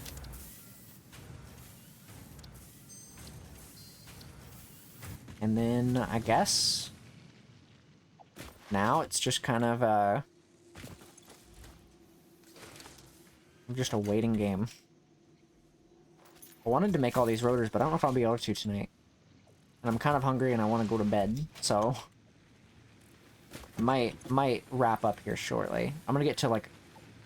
And then, I guess... now it's just kind of, just a waiting game. I wanted to make all these rotors, but I don't know if I'll be able to tonight. And I'm kind of hungry and I want to go to bed, so... might wrap up here shortly. I'm gonna get to, like,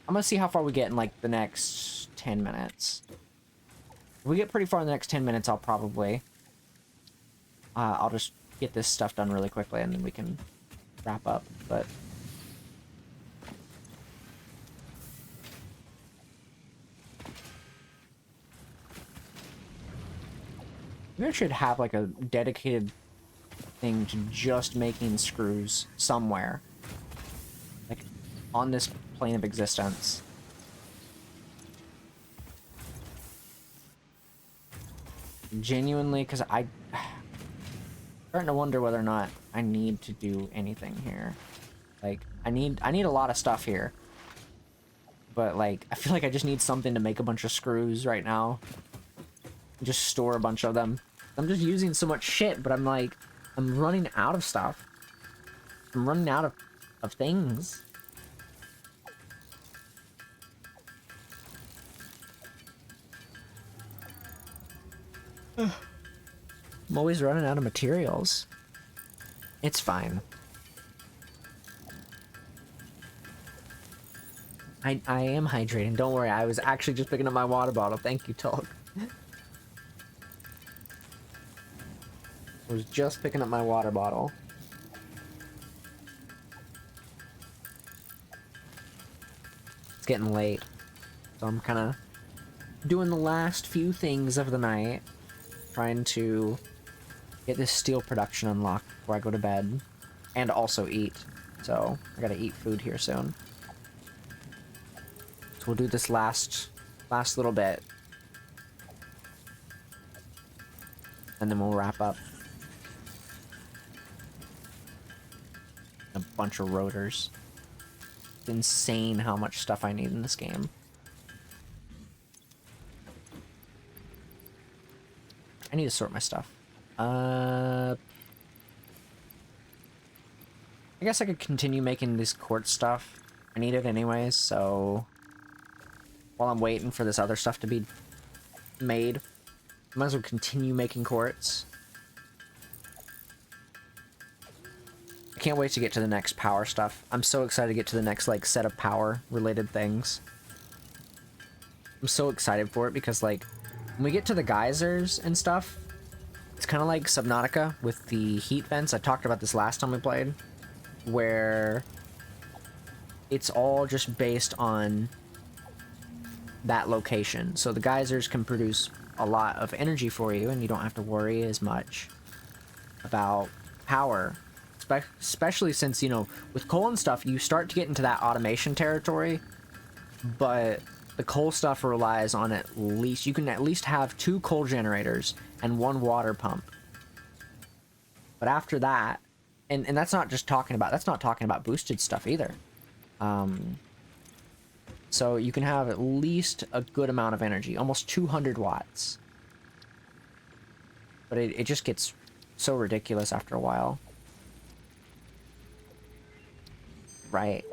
I'm gonna see how far we get in like the next 10 minutes. If we get pretty far in the next 10 minutes, I'll probably I'll just get this stuff done really quickly and then we can wrap up. But we should have like a dedicated thing to just making screws somewhere, like on this plane of existence. Genuinely, because I'm starting to wonder whether or not I need to do anything here. Like, I need a lot of stuff here, but like I feel like I just need something to make a bunch of screws right now. Just store a bunch of them. I'm just using so much shit, but I'm like, I'm running out of stuff. I'm running out of things. I'm always running out of materials. It's fine. I am hydrating. Don't worry. I was actually just picking up my water bottle. Thank you, Tulk. I was just picking up my water bottle. It's getting late, so I'm kind of doing the last few things of the night, trying to get this steel production unlocked before I go to bed, and also eat. So I gotta eat food here soon. So we'll do this last little bit, and then we'll wrap up. A bunch of rotors. It's insane how much stuff I need in this game. I need to sort my stuff. I guess I could continue making this quartz stuff. I need it anyways, so while I'm waiting for this other stuff to be made, I might as well continue making quartz. I can't wait to get to the next power stuff. I'm so excited to get to the next like set of power related things. I'm so excited for it because like when we get to the geysers and stuff, it's kind of like Subnautica with the heat vents. I talked about this last time we played, where it's all just based on that location. So the geysers can produce a lot of energy for you and you don't have to worry as much about power. Especially since, you know, with coal and stuff, you start to get into that automation territory, but the coal stuff relies on at least, you can at least have 2 coal generators and 1 water pump. But after that, and that's not just talking about, that's not talking about boosted stuff either. So you can have at least a good amount of energy, almost 200 watts. But it just gets so ridiculous after a while. Right.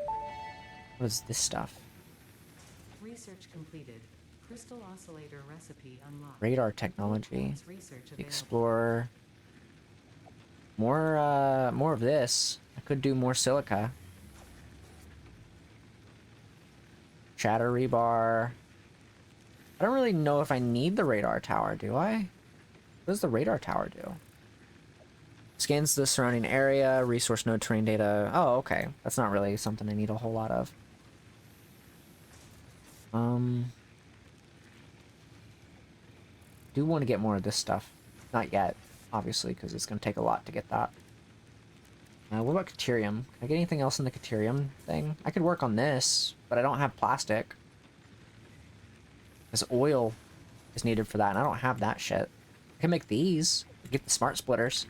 What is this stuff? Research completed. Crystal oscillator recipe unlocked. Radar technology. Advanced research available. Explorer. More of this. I could do more silica. Shatter rebar. I don't really know if I need the radar tower, do I? What does the radar tower do? Scans the surrounding area, resource node terrain data. Oh, okay. That's not really something I need a whole lot of. Do want to get more of this stuff. Not yet, obviously, because it's going to take a lot to get that. What about Caterium? Can I get anything else in the Caterium thing? I could work on this, but I don't have plastic. Because oil is needed for that, and I don't have that shit. I can make these. Get the smart splitters.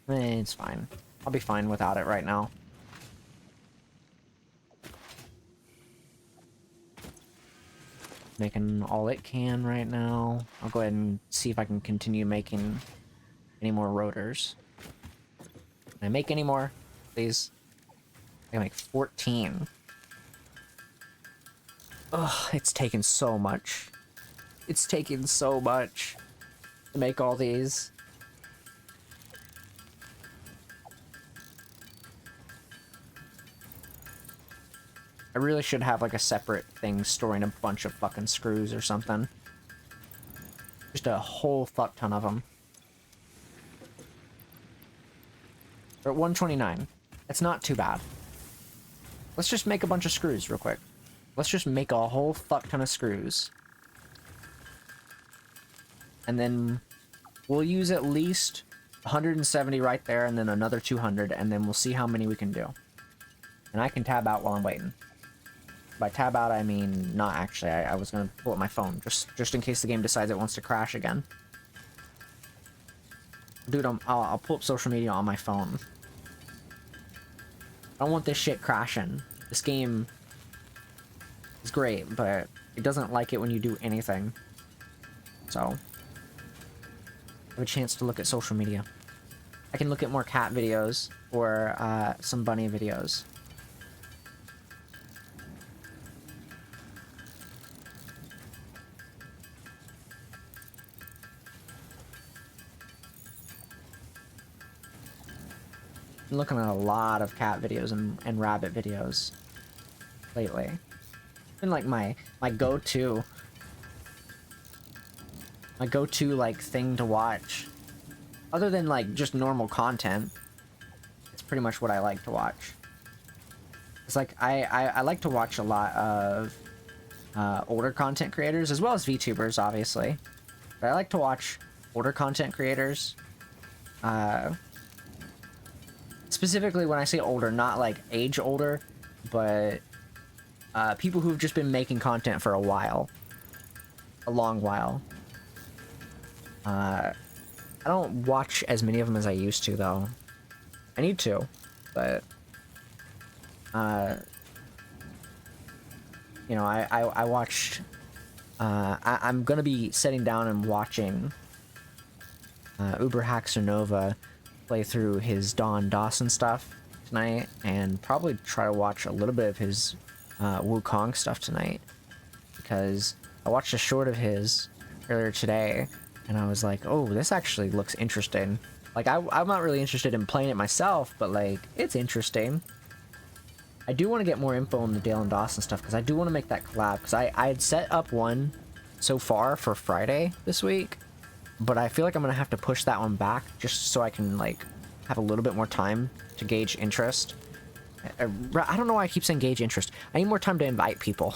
It's fine. I'll be fine without it right now. Making all it can right now. I'll go ahead and see if I can continue making any more rotors. Can I make any more, please? I can make 14. Ugh, it's taken so much. It's taken so much to make all these. I really should have like a separate thing storing a bunch of fucking screws or something. Just a whole fuck ton of them. We're at 129. It's not too bad. Let's just make a bunch of screws real quick. Let's just make a whole fuck ton of screws. And then we'll use at least 170 right there and then another 200 and then we'll see how many we can do. And I can tab out while I'm waiting. By tab out, I mean not actually. I was gonna pull up my phone just in case the game decides it wants to crash again. Dude, I'll pull up social media on my phone. I don't want this shit crashing. This game is great, but it doesn't like it when you do anything. So, I have a chance to look at social media. I can look at more cat videos or some bunny videos. I'm looking at a lot of cat videos and rabbit videos lately. It's been like my go-to like thing to watch. Other than like just normal content, it's pretty much what I like to watch. It's like I like to watch a lot of older content creators as well as VTubers, obviously. But I like to watch older content creators. Specifically when I say older, not like age older, but people who've just been making content for a while. A long while. I don't watch as many of them as I used to, though. I need to, but... you know, I watched... I'm gonna be sitting down and watching Uberhaxernova play through his Don Dawson stuff tonight, and probably try to watch a little bit of his Wukong stuff tonight, because I watched a short of his earlier today, and I was like, oh, this actually looks interesting. Like, I'm not really interested in playing it myself, but like, it's interesting. I do want to get more info on the Dale and Dawson stuff, because I do want to make that collab, because I had set up one so far for Friday this week, but I feel like I'm going to have to push that one back just so I can, like, have a little bit more time to gauge interest. I don't know why I keep saying gauge interest. I need more time to invite people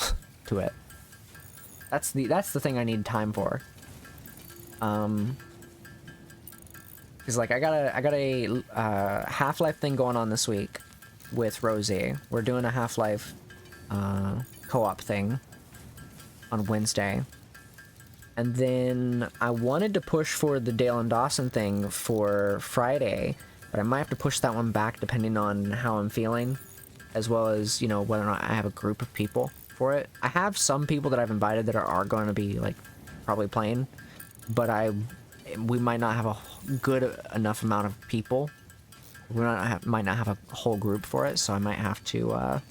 to it. That's the thing I need time for. Because, like, I got a Half-Life thing going on this week with Rosie. We're doing a Half-Life co-op thing on Wednesday. And then I wanted to push for the Dale and Dawson thing for Friday, but I might have to push that one back depending on how I'm feeling, as well as, you know, whether or not I have a group of people for it. I have some people that I've invited that are going to be, like, probably playing, but we might not have a good enough amount of people. We might not have a whole group for it, so I might have to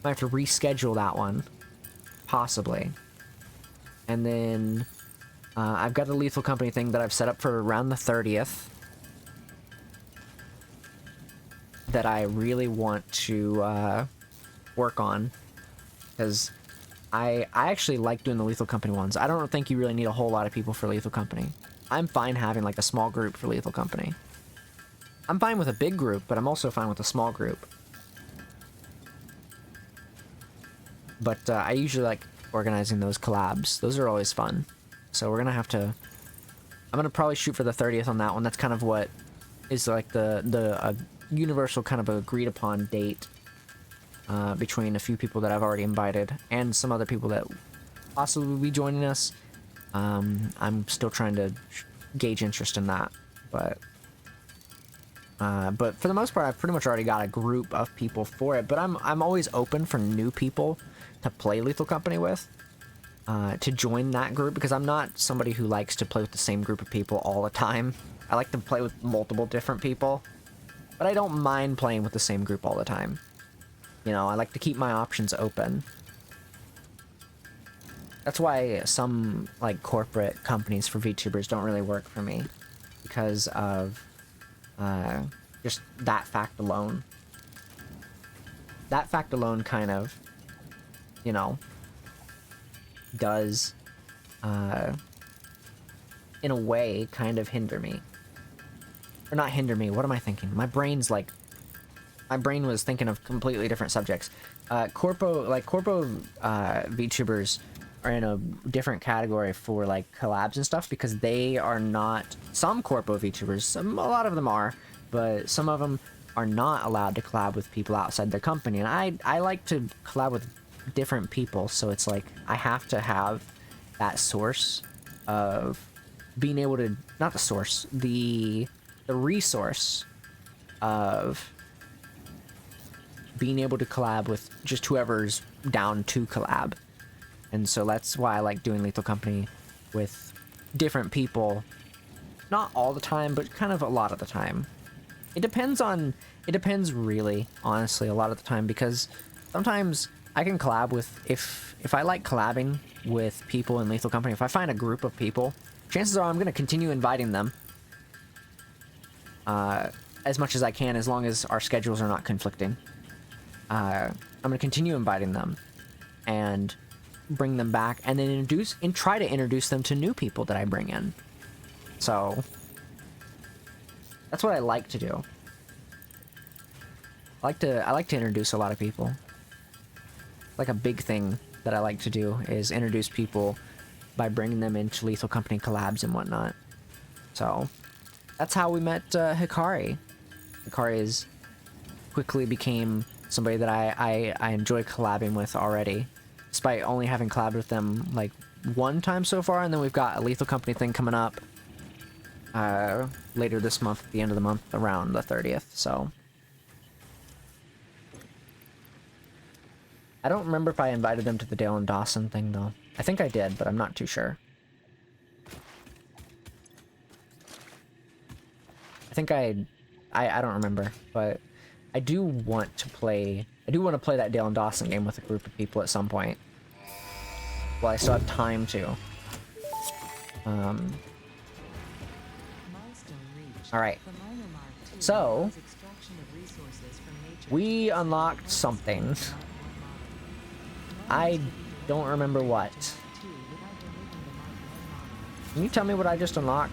reschedule that one, possibly. And then I've got a Lethal Company thing that I've set up for around the 30th that I really want to work on, because I actually like doing the Lethal Company ones. I don't think you really need a whole lot of people for Lethal Company. I'm fine having like a small group for Lethal Company. I'm fine with a big group, but I'm also fine with a small group. But I usually like organizing those collabs. Those are always fun. So we're gonna have to... I'm gonna probably shoot for the 30th on that one. That's kind of what is like the universal kind of agreed upon date between a few people that I've already invited and some other people that possibly will be joining us. I'm still trying to gauge interest in that, but for the most part, I've pretty much already got a group of people for it. But I'm always open for new people to play Lethal Company with, to join that group, because I'm not somebody who likes to play with the same group of people all the time. I like to play with multiple different people, but I don't mind playing with the same group all the time. You know, I like to keep my options open. That's why some, like, corporate companies for VTubers don't really work for me, because of just that fact alone. that fact alone kind of, you know, does, in a way, kind of hinder me. Or not hinder me, what am I thinking? My brain was thinking of completely different subjects. Corpo VTubers are in a different category for like collabs and stuff because they are not, some Corpo VTubers, a lot of them are, but some of them are not allowed to collab with people outside their company. And I like to collab with different people, so it's like I have to have that source of being able to, not the source, the resource of being able to collab with just whoever's down to collab. And so that's why I like doing Lethal Company with different people. Not all the time, but kind of a lot of the time. It depends really, honestly, a lot of the time, because sometimes I can collab with, if I like collabing with people in Lethal Company, if I find a group of people, chances are I'm going to continue inviting them as much as I can, as long as our schedules are not conflicting. I'm going to continue inviting them and bring them back, and then try to introduce them to new people that I bring in. So that's what I like to do. I like to introduce a lot of people. Like a big thing that I like to do is introduce people by bringing them into Lethal Company collabs and whatnot. So that's how we met Hikari. Hikari quickly became somebody that I enjoy collabing with already, despite only having collabed with them like one time so far, and then we've got a Lethal Company thing coming up later this month, at the end of the month, around the 30th, so. I don't remember if I invited them to the Dale and Dawson thing, though. I think I did, but I'm not too sure. I think I don't remember, but I do want to play that Dale and Dawson game with a group of people at some point. Well, I still have time to. Alright. So, we unlocked something. I don't remember what. Can you tell me what I just unlocked?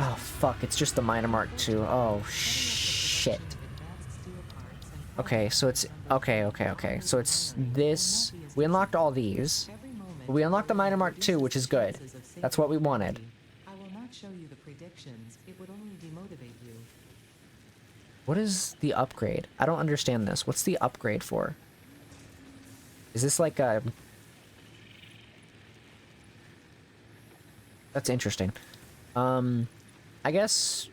Oh, fuck, it's just the Minor Mark II. Oh, shit. Okay, so it's... Okay. So it's this... We unlocked all these. We unlocked the Minor Mark II, which is good. That's what we wanted. I will not show you the predictions. It would only demotivate you. What is the upgrade? I don't understand this. What's the upgrade for? Is this like a... That's interesting. I guess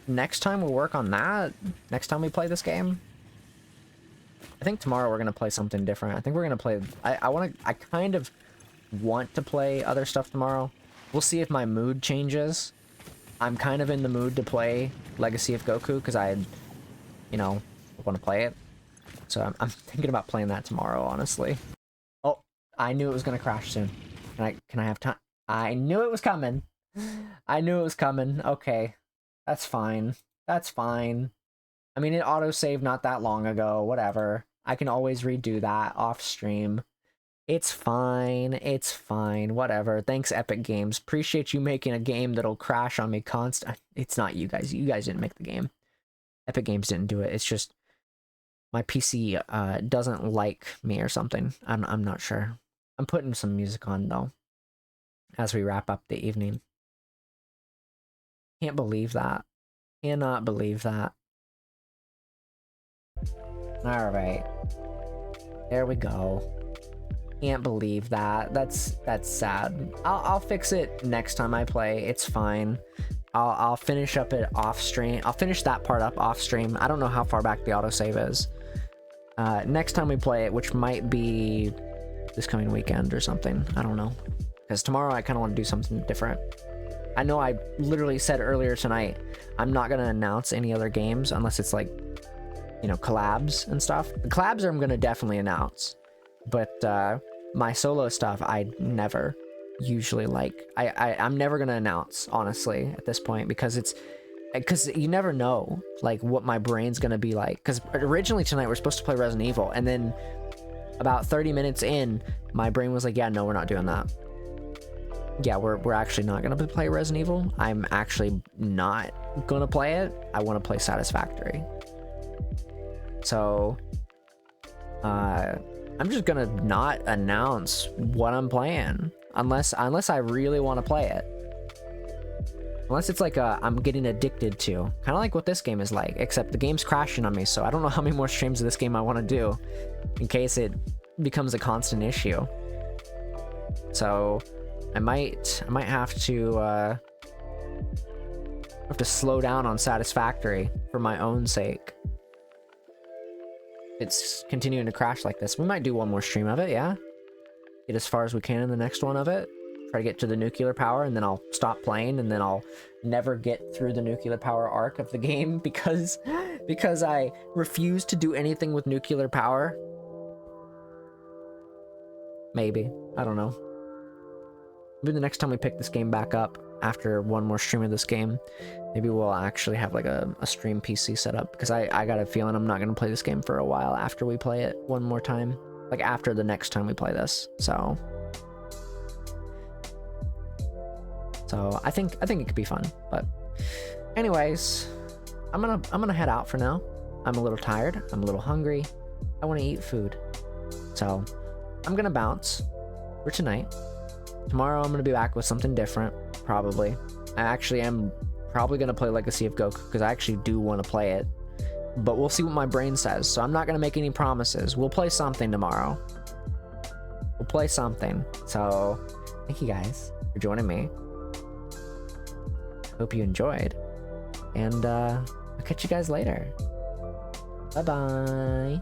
next time we'll work on that. Next time we play this game. I think tomorrow we're gonna play something different. I think we're gonna play... I kind of want to play other stuff tomorrow. We'll see if my mood changes. I'm kind of in the mood to play Legacy of Goku because I, you know, want to play it. So I'm thinking about playing that tomorrow, honestly. Oh, I knew it was gonna crash soon. Can I have time? I knew it was coming. I knew it was coming. Okay. That's fine. That's fine. I mean, it autosaved not that long ago. Whatever. I can always redo that off stream. It's fine. It's fine. Whatever. Thanks, Epic Games. Appreciate you making a game that'll crash on me constant. It's not you guys. You guys didn't make the game. Epic Games didn't do it. It's just my PC doesn't like me or something. I'm not sure. I'm putting some music on though as we wrap up the evening. Can't believe that. Cannot believe that. Alright. There we go. Can't believe that. That's sad. I'll fix it next time I play. It's fine. I'll finish up it off stream. I'll finish that part up off stream. I don't know how far back the autosave is. Next time we play it, which might be this coming weekend or something. I don't know. Because tomorrow I kind of want to do something different. I know I literally said earlier tonight, I'm not going to announce any other games unless it's like, you know, collabs and stuff. The collabs I'm going to definitely announce. But my solo stuff, I never usually like. I'm never going to announce, honestly, at this point, because because you never know like what my brain's gonna be like. Because originally tonight we're supposed to play Resident Evil, and then about 30 minutes in, my brain was like, yeah, no, we're not doing that. Yeah, we're actually not gonna play Resident Evil. I'm actually not gonna play it. I want to play Satisfactory. So I'm just gonna not announce what I'm playing unless I really want to play it. Unless it's like I'm getting addicted to, kind of like what this game is like, except the game's crashing on me, so I don't know how many more streams of this game I want to do in case it becomes a constant issue. So I might have to slow down on Satisfactory for my own sake. It's continuing to crash like this. We might do one more stream of it, yeah? Get as far as we can in the next one of it. Try to get to the nuclear power, and then I'll stop playing, and then I'll never get through the nuclear power arc of the game because I refuse to do anything with nuclear power. Maybe. I don't know. Maybe the next time we pick this game back up after one more stream of this game, maybe we'll actually have like a stream PC set up, because I got a feeling I'm not going to play this game for a while after we play it one more time. Like after the next time we play this. So I think it could be fun. But anyways, I'm gonna head out for now. I'm a little tired. I'm a little hungry. I want to eat food. So I'm gonna bounce for tonight. Tomorrow I'm gonna be back with something different, probably. I actually am probably gonna play Legacy of Goku, because I actually do want to play it. But we'll see what my brain says. So I'm not gonna make any promises. We'll play something tomorrow. We'll play something. So thank you guys for joining me. Hope you enjoyed, and I'll catch you guys later. Bye bye.